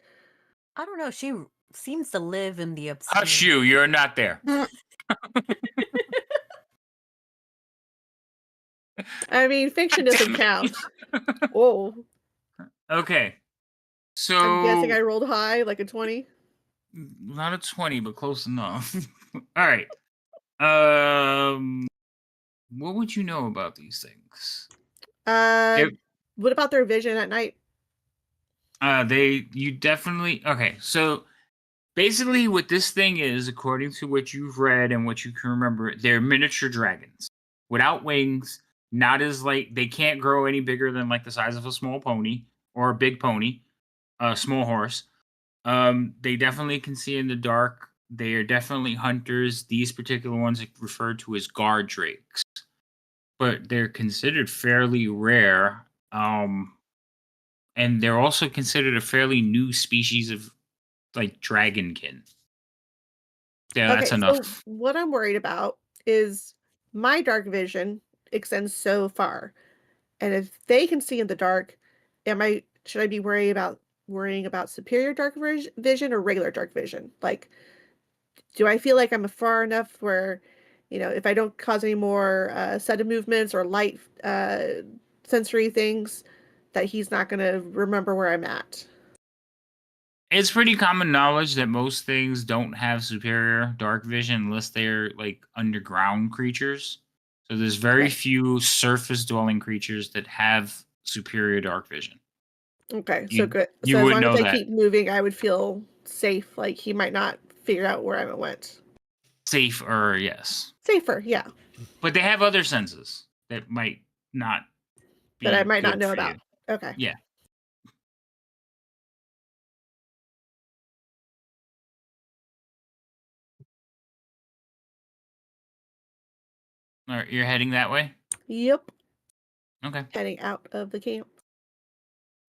I don't know. She seems to live in the obscure. Hush you, you're not there. I mean, fiction doesn't count. Whoa. Okay. So I'm guessing I rolled high, like a 20. not a 20, but close enough. All right. What would you know about these things? If What about their vision at night? you definitely okay. So basically, what this thing is, according to what you've read and what you can remember, they're miniature dragons without wings. Not as like they can't grow any bigger than like the size of a small pony or a big pony, a small horse. They definitely can see in the dark. They are definitely hunters. These particular ones are referred to as guard drakes, but they're considered fairly rare. And they're also considered a fairly new species of like dragonkin. Yeah, that's Okay, so enough. what I'm worried about is my dark vision extends so far. And if they can see in the dark, should I be worrying about superior vision or regular dark vision? Like, do I feel like I'm far enough where, if I don't cause any more sudden movements or light sensory things, that he's not going to remember where I'm at? It's pretty common knowledge that most things don't have superior dark vision unless they're like underground creatures. So there's very Okay. few surface dwelling creatures that have superior dark vision. Okay, so You good. you So as would long as know I that. keep moving, I would feel safe. Like he might not figure out where I went. Safer, yes. Safer, yeah, But they have other senses that might not that I be might not good know for about. you. Okay. Yeah. All right, you're heading that way? Yep. Okay. Heading out of the camp.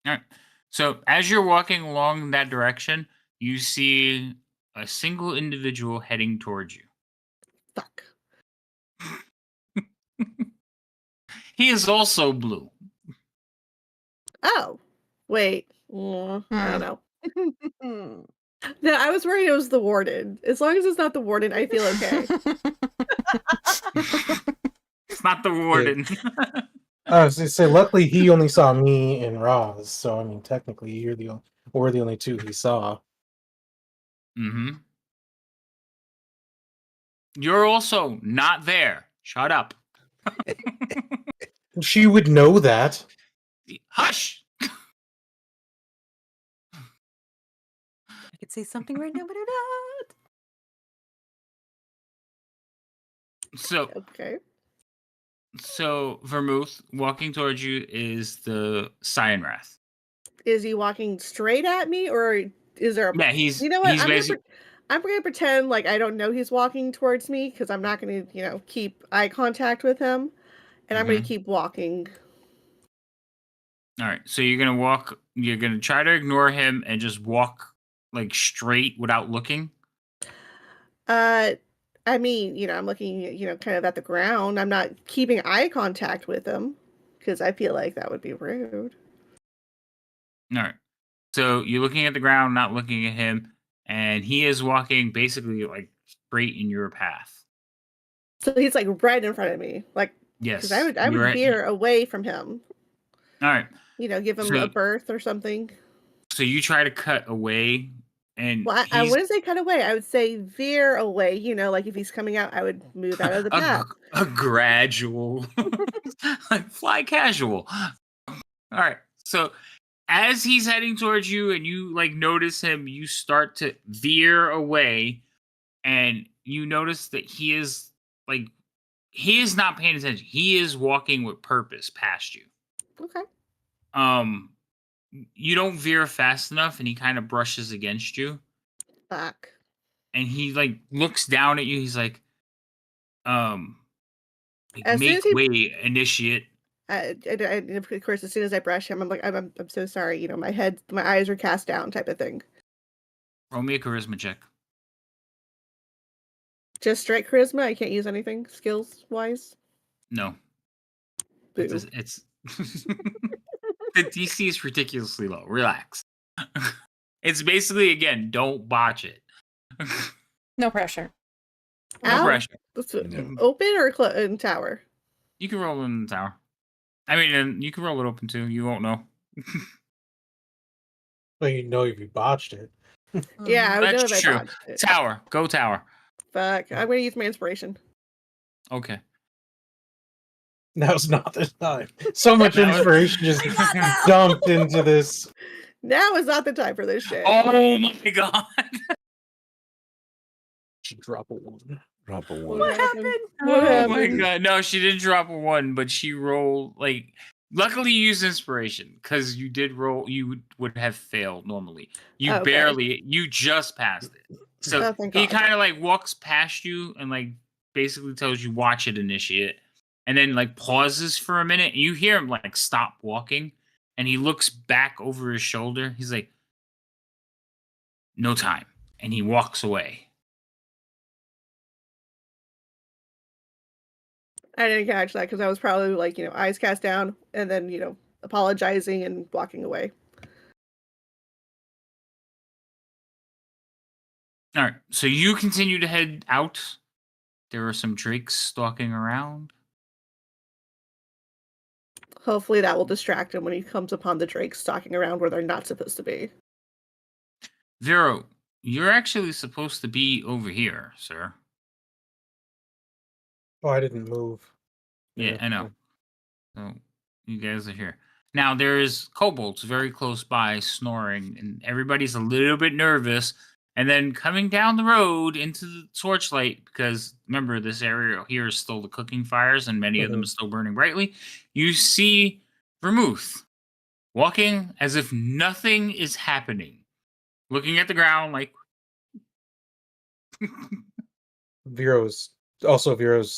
All right. So as you're walking along that direction, you see a single individual heading towards you. Fuck. He is also blue. Oh, wait. I don't know. Hmm. No, I was worried it was the warden. As long as it's not the warden, I feel okay. It's not the warden. I was gonna say, luckily he only saw me and Roz, so I mean, technically, we're the only two he saw. Mm-hmm. You're also not there. Shut up. She would know that. Hush. I could say something right now, but I'm not. So, Okay. Vermouth, walking towards you is the Cyan Wrath. Is he walking straight at me, or is there a? Yeah, he's. You know what? He's basically. I'm gonna pretend like I don't know he's walking towards me because I'm not gonna, keep eye contact with him, and I'm gonna Mhm. keep walking. All right, so you're gonna walk. You're gonna try to ignore him and just walk like straight without looking. I mean, I'm looking, kind of at the ground. I'm not keeping eye contact with him because I feel like that would be rude. All right, so you're looking at the ground, not looking at him, and he is walking basically like straight in your path. So he's like right in front of me, like because Yes, I would you're at. veer away from him. All right, Give him So- a berth or something. so you try to cut away, and Well, I he's wouldn't say cut away. I would say veer away. Like if he's coming out, I would move out of the path. a gradual, like fly casual. All right, so as he's heading towards you and you like notice him, you start to veer away and you notice that he is not paying attention. He is walking with purpose past you. Okay. You don't veer fast enough and he kind of brushes against you Fuck. and he like looks down at you. He's like As soon make as he, way, initiate. of course, as soon as I brush him, I'm like, I'm so sorry. My eyes are cast down, type of thing. Roll me a charisma check. Just straight charisma. I can't use anything skills wise. No. Boo. It's the DC is ridiculously low. Relax. It's basically again, don't botch it. No pressure. No Ow. pressure. No. Open or in tower? You can roll in the tower. I mean, and you can roll it open too. You won't know. Well, you know if you botched it. Yeah, I would know That's if I true. botched it. Tower. Go tower. Fuck. I'm gonna use my inspiration. Okay. Now's not the time. So much Now is- inspiration just dumped into this. Now is not the time for this shit. Oh my god. Should drop a one. Drop a one. What happened? What Oh my happened? god. No, she didn't drop a one, but she rolled like luckily you used inspiration because you did roll you would have failed normally. You Okay. you just passed it. So Oh, thank he God. kind of like walks past you and like basically tells you watch it initiate and then like pauses for a minute and you hear him like stop walking and he looks back over his shoulder. He's like no time and he walks away. I didn't catch that because I was probably like, eyes cast down and then, apologizing and walking away. All right. So you continue to head out. There are some drakes stalking around. Hopefully that will distract him when he comes upon the drakes stalking around where they're not supposed to be. Vero, you're actually supposed to be over here, sir. Oh, I didn't move. Yeah, I know. So you guys are here. Now there's kobolds very close by snoring, and everybody's a little bit nervous. And then coming down the road into the torchlight, because remember this area here is still the cooking fires, and many of them are still burning brightly. You see Vermouth walking as if nothing is happening, looking at the ground like. Vero's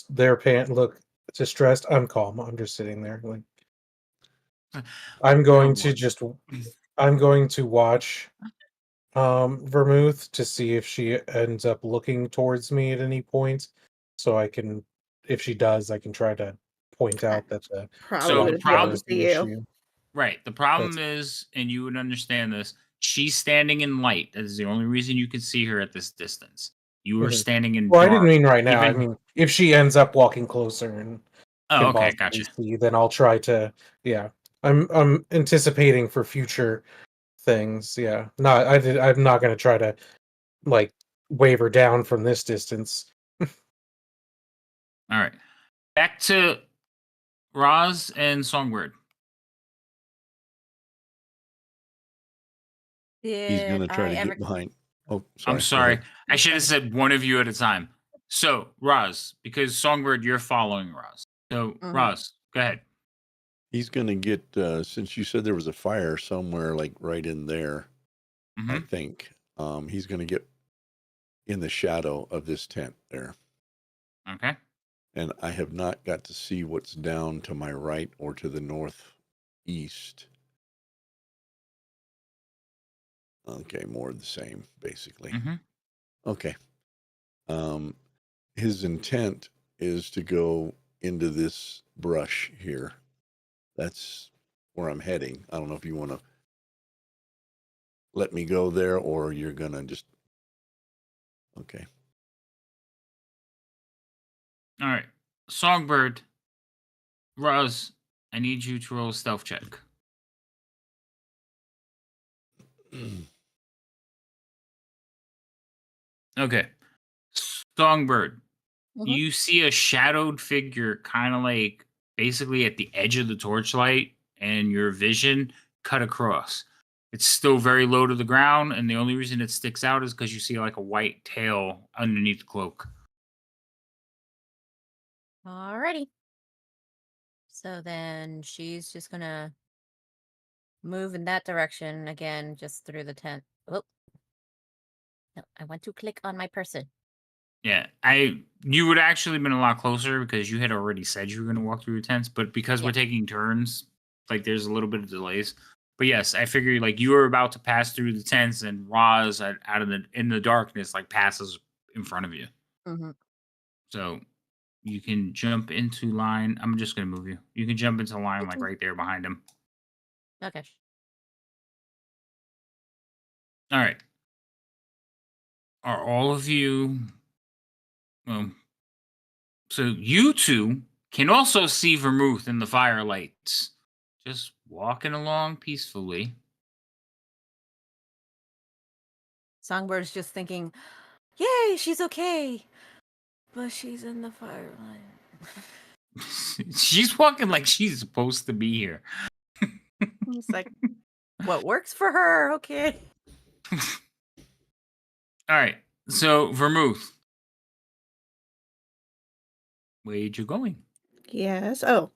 their pant look distressed. I'm calm. I'm just sitting there. Like I'm going to watch Vermouth to see if she ends up looking towards me at any point. So I can if she does, I can try to point out that the Probably So, wouldn't be problem- able water to is the see you. issue. Right. The problem is, and you would understand this, she's standing in light. That is the only reason you can see her at this distance. You are Mhm. standing in Well, I dark. didn't mean right now. I Even- mean, if she ends up walking closer and Oh, can okay, possibly gotcha. see, then I'll try to. Yeah, I'm anticipating for future things. Yeah, I'm not going to try to like wave her down from this distance. All right. Back to Roz and Songbird. He's going to Did try I to ever? get behind. Oh, sorry. I'm go sorry. ahead. I should have said one of you at a time. So, Roz, because Songbird, you're following Roz. So, Mhm. Roz, go ahead. He's going to get, since you said there was a fire somewhere, like right in there, I Mhm. think, he's going to get in the shadow of this tent there. Okay. And I have not got to see what's down to my right or to the northeast. Okay, more of the same, basically. Mm-hmm. Okay. His intent is to go into this brush here. That's where I'm heading. I don't know if you want to let me go there or you're going to just. Okay. All right. Songbird, Roz, I need you to roll a stealth check. Okay. Songbird, Mhm. you see a shadowed figure kind of like basically at the edge of the torchlight, and your vision cut across. It's still very low to the ground, and the only reason it sticks out is because you see like a white tail underneath the cloak. Alrighty. So then she's just gonna move in that direction again, just through the tent. Oh, no, I want to click on my person. Yeah, you would actually been a lot closer because you had already said you were going to walk through the tents, but because we're Yeah. taking turns, like there's a little bit of delays. But yes, I figured like you were about to pass through the tents, and Roz out of the in the darkness like passes in front of you. Mm-hmm. So you can jump into line. I'm just going to move you. You can jump into line like Okay. right there behind him. Okay. All right. Are all of you? So you two can also see Vermouth in the firelights, just walking along peacefully. Songbird's just thinking, "Yay, she's okay, but she's in the firelight." She's walking like she's supposed to be here. It's like, what works for her? Okay. All right. So Vermouth, where you going? Yes. Oh.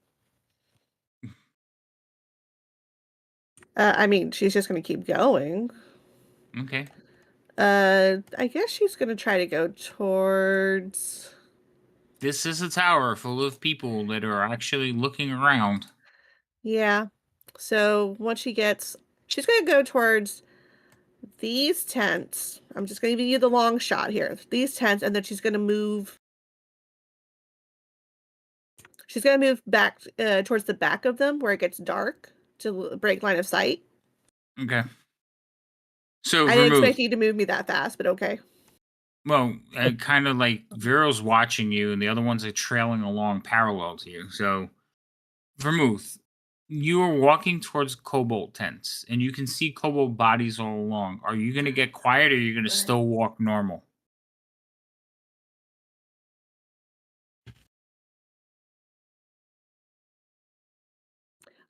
I mean, she's just going to keep going. Okay. I guess she's going to try to go towards. This is a tower full of people that are actually looking around. Yeah. So once she's going to go towards these tents. I'm just going to give you the long shot here. These tents, and then she's going to move. She's going to move back towards the back of them where it gets dark to break line of sight. Okay. So I didn't Vermouth. expect you to move me that fast, but okay. Well, kind of like Vero's watching you, and the other ones are trailing along parallel to you. So, Vermouth, you are walking towards Cobalt tents, and you can see Cobalt bodies all along. Are you going to get quiet, or are you going to still walk normal?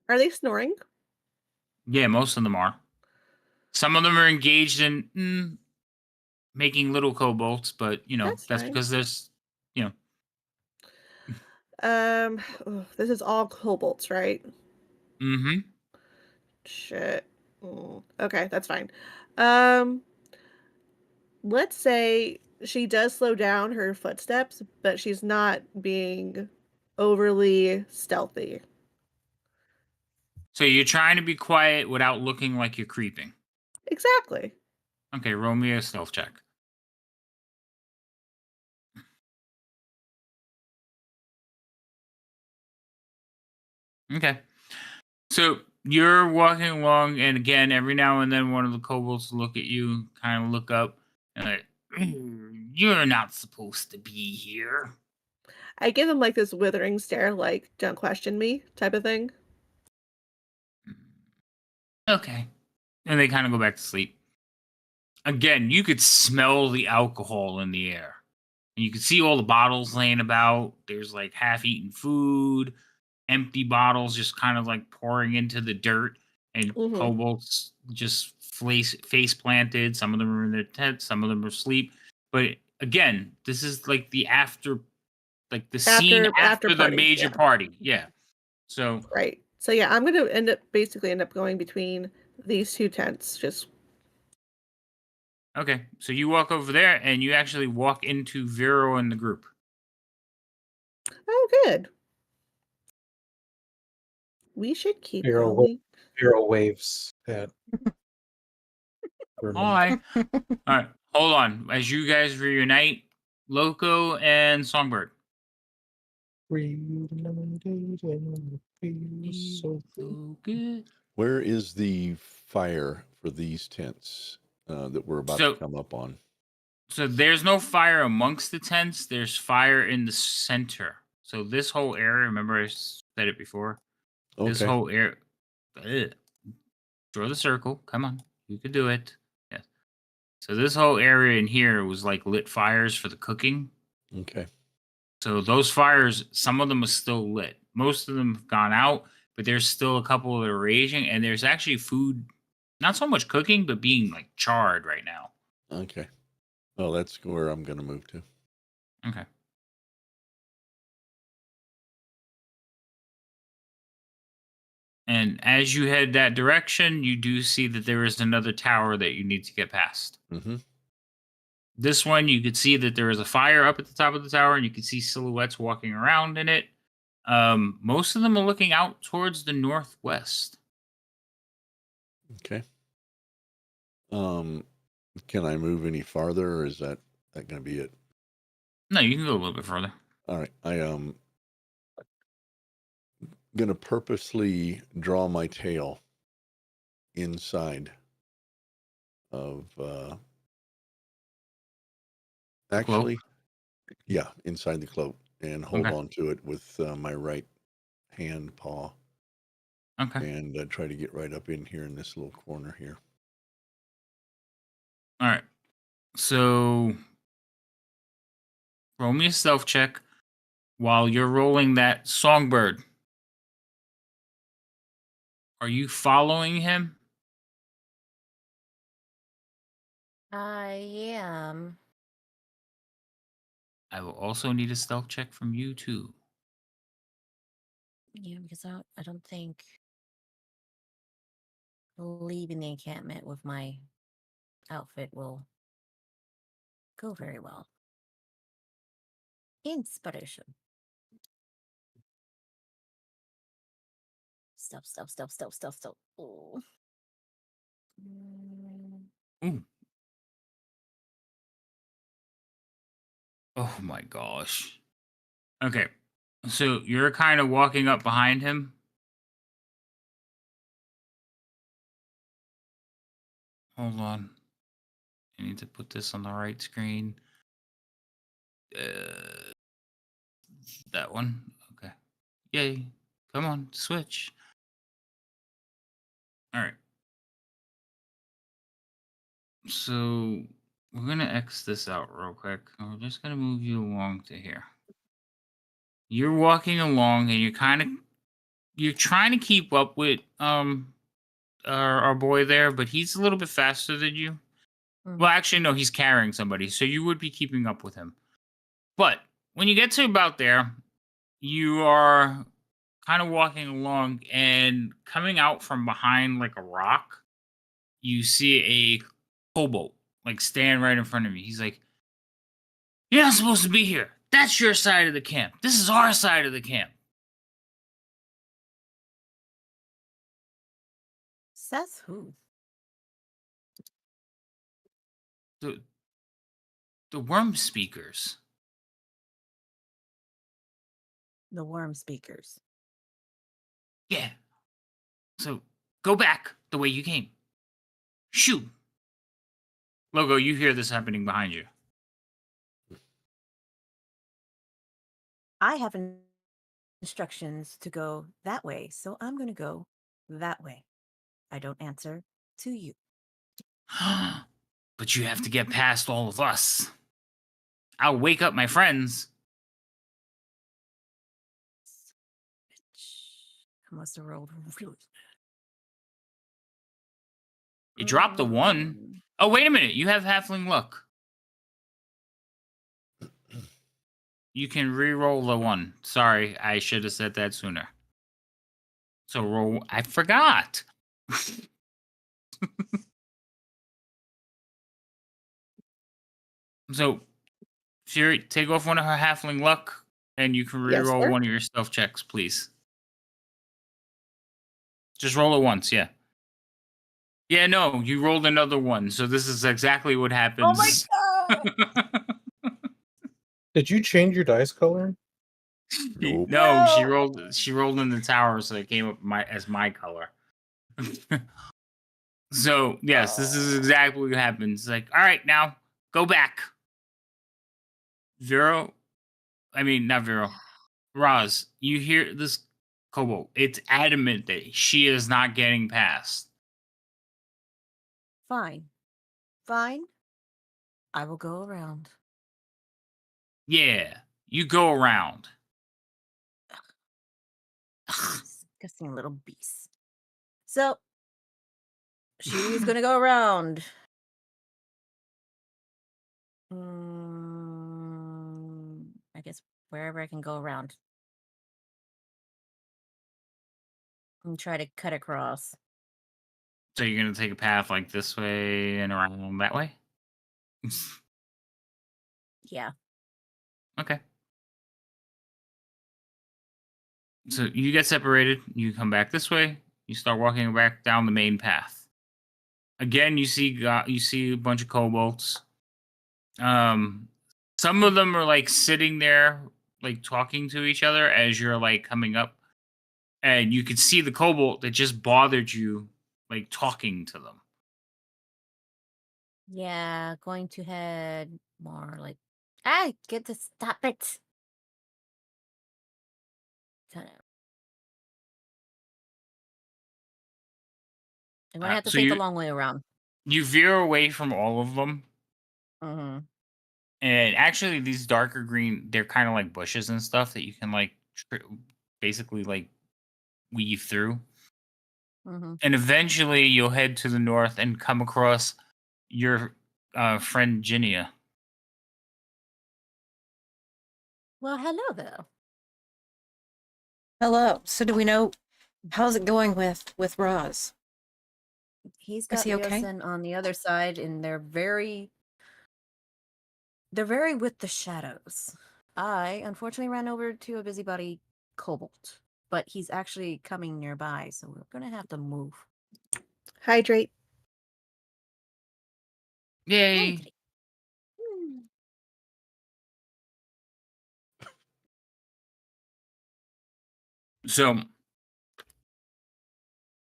Are they snoring? Yeah, most of them are. Some of them are engaged in making little kobolds, but That's that's fine. because there's, you know. This is all kobolds, right? Mm-hmm. Shit. Okay, that's fine. Um, let's say she does slow down her footsteps, but she's not being overly stealthy. So you're trying to be quiet without looking like you're creeping. Exactly. Okay, roll me a stealth check. Okay. So you're walking along, and again, every now and then, one of the kobolds look at you, kind of look up, and like, you're not supposed to be here. I give him like this withering stare, like "Don't question me" type of thing. Okay. And they kind of go back to sleep. Again, you could smell the alcohol in the air. And you can see all the bottles laying about. There's like half-eaten food, empty bottles just kind of like pouring into the dirt, and Hmm. kobolds just face planted. Some of them are in their tents, some of them are asleep. But again, this is like the scene After after the party, major yeah, party. Yeah. So right. So yeah, I'm gonna end up going between these two tents. Just okay. So you walk over there and you actually walk into Vero and the group. oh, good. We should keep Zero, going. zero waves at Vermont. Hi. All right. Hold on. As you guys reunite, Loco and Songbird. Reunited and feel so good. So good. Where is the fire for these tents that we're about to So come up on? So there's no fire amongst the tents. There's fire in the center. So this whole area, remember I said it before? This Okay. whole area. Draw the circle. Come on. You could do it. Yes. So this whole area in here was like lit fires for the cooking. Okay. So those fires, some of them are still lit. Most of them have gone out, but there's still a couple that are raging. And there's actually food, not so much cooking, but being like charred right now. Okay. Oh, that's where I'm going to move to. Okay. And as you head that direction, you do see that there is another tower that you need to get past. Mm-hmm. This one, you could see that there is a fire up at the top of the tower, and you can see silhouettes walking around in it. Most of them are looking out towards the northwest. Okay. Can I move any farther, or is that going to be it? No, you can go a little bit further. All right. I going to purposely draw my tail inside of actually, yeah, inside the cloak, and hold Okay. on to it with my right hand paw, Okay. and try to get right up in here in this little corner here. All right. So roll me a stealth check while you're rolling that songbird. Are you following him? I am. I will also need a stealth check from you too. Yeah, because I don't think leaving the encampment with my outfit will go very well. Inspiration. Stealth. Oh. Ooh. Oh my gosh. Okay. So you're kind of walking up behind him. Hold on. I need to put this on the right screen. That one. Okay. Yay. Come on, switch. All right. So we're going to X this out real quick. We're just going to move you along to here. You're walking along and you're trying to keep up with our boy there, but he's a little bit faster than you. Well, actually, no, he's carrying somebody, so you would be keeping up with him. But when you get to about there, you are kind of walking along, and coming out from behind like a rock, you see a kobold like stand right in front of you. He's like, "You're not supposed to be here. That's your side of the camp. This is our side of the camp." Says who? The the worm speakers. The worm speakers. Yeah. So go back the way you came. Shoo. Logo, you hear this happening behind you. I have instructions to go that way, so I'm going to go that way. I don't answer to you. But you have to get past all of us. I'll wake up my friends. I must have rolled really You dropped a 1. Mm. Oh, wait a minute. You have halfling luck. You can re-roll the 1. Sorry, I should have said that sooner. So roll. I forgot. So, Fury, take off one of her halfling luck, and you can Yes, re-roll sir. one of your stealth checks, please. Just roll it once, yeah. Yeah, no, you rolled another 1, so this is exactly what happens. God! Did you change your dice color? Nope. No, she No! rolled in the tower, so it came up as my color. So yes, this is exactly what happens. It's like, all right, now go back. Not Vero. Roz, you hear this kobold? It's adamant that she is not getting past. Fine. Fine. I will go around. Yeah, you go around. Disgusting little beast. So, she's going to go around. I guess wherever I can go around. And try to cut across. So you're gonna take a path like this way and around that way? Yeah. Okay. So you get separated. You come back this way. You start walking back down the main path. Again, you see a bunch of kobolds. Some of them are like sitting there, like talking to each other as you're like coming up, and you can see the kobold that just bothered you, like talking to them. Yeah, going to head more like get to stop it. I'm gonna have to So take the long way around. you veer away from all of them. Mm-hmm. And actually, these darker green, they're kind of like bushes and stuff that you can like basically like weave through. Mm-hmm. And eventually, you'll head to the north and come across your friend Ginia. Well, hello there. Hello. So do we know how's it going with Roz? He's Is got he okay? Leosin on the other side, and they're very with the shadows. I unfortunately ran over to a busybody kobold, but he's actually coming nearby, so we're gonna have to move. Hydrate. Yay! Hydrate. Hmm. So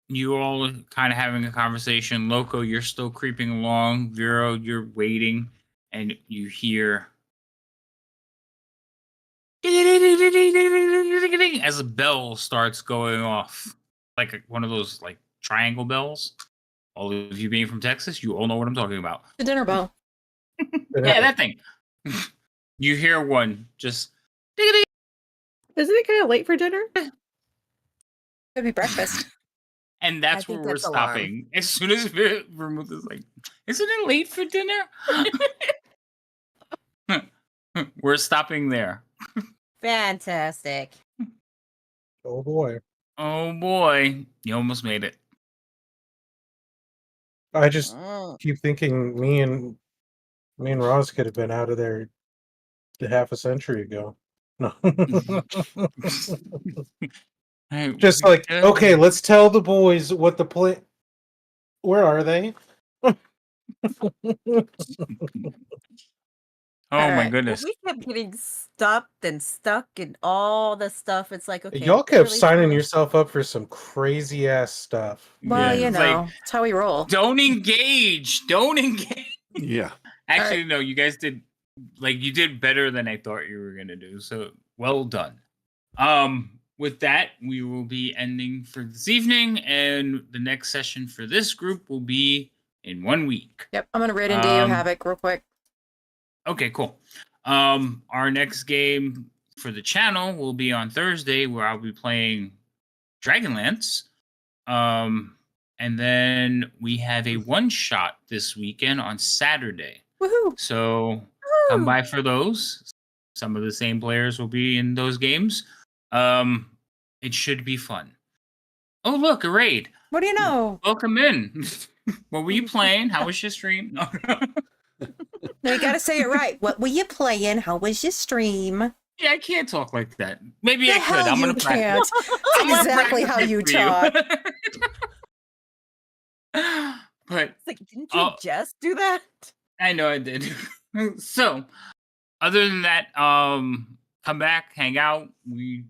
you all kind of having a conversation. Loco, you're still creeping along. Vero, you're waiting, and you hear as a bell starts going off, like one of those like triangle bells. All of you being from Texas, you all know what I'm talking about. The dinner bell. Yeah, that thing. You hear one just. Isn't it kind of late for dinner? Could be breakfast. And that's I think where we're that's alarm. stopping. As soon as Vermouth is like, isn't it late for dinner? We're stopping there. Fantastic. Oh boy. Oh boy, you almost made it. I just Mm. keep thinking me and Roz could have been out of there half a century ago. No. Just like, okay, let's tell the boys what the plan. Where are they? Oh my Alright. goodness. We kept getting stopped and stuck and all the stuff. It's like, okay, Y'all kept clearly signing someone- yourself up for some crazy ass stuff. Well, Yeah, you it's like, know, it's how we roll. don't engage. Don't engage. Yeah. Actually, no, you guys did you did better than I thought you were gonna do. So well done. With that, we will be ending for this evening, and the next session for this group will be in 1 week. Yep, I'm gonna raid into you, Havoc, real quick. Okay, cool. Our next game for the channel will be on Thursday, where I'll be playing Dragonlance. And then we have a one shot this weekend on Saturday. Woohoo! So come by for those. Some of the same players will be in those games. It should be fun. Oh, look, a raid. What do you know? Welcome in. What were you playing? How was your stream? No. No, you gotta say it right. What were you playing? How was your stream? Yeah, I can't talk like that. Maybe The I could. hell I'm you gonna practice. can't. I'm gonna Exactly practice how it you for talk. But It's like, didn't you just do that? I know I did. So, other than that, come back, hang out. We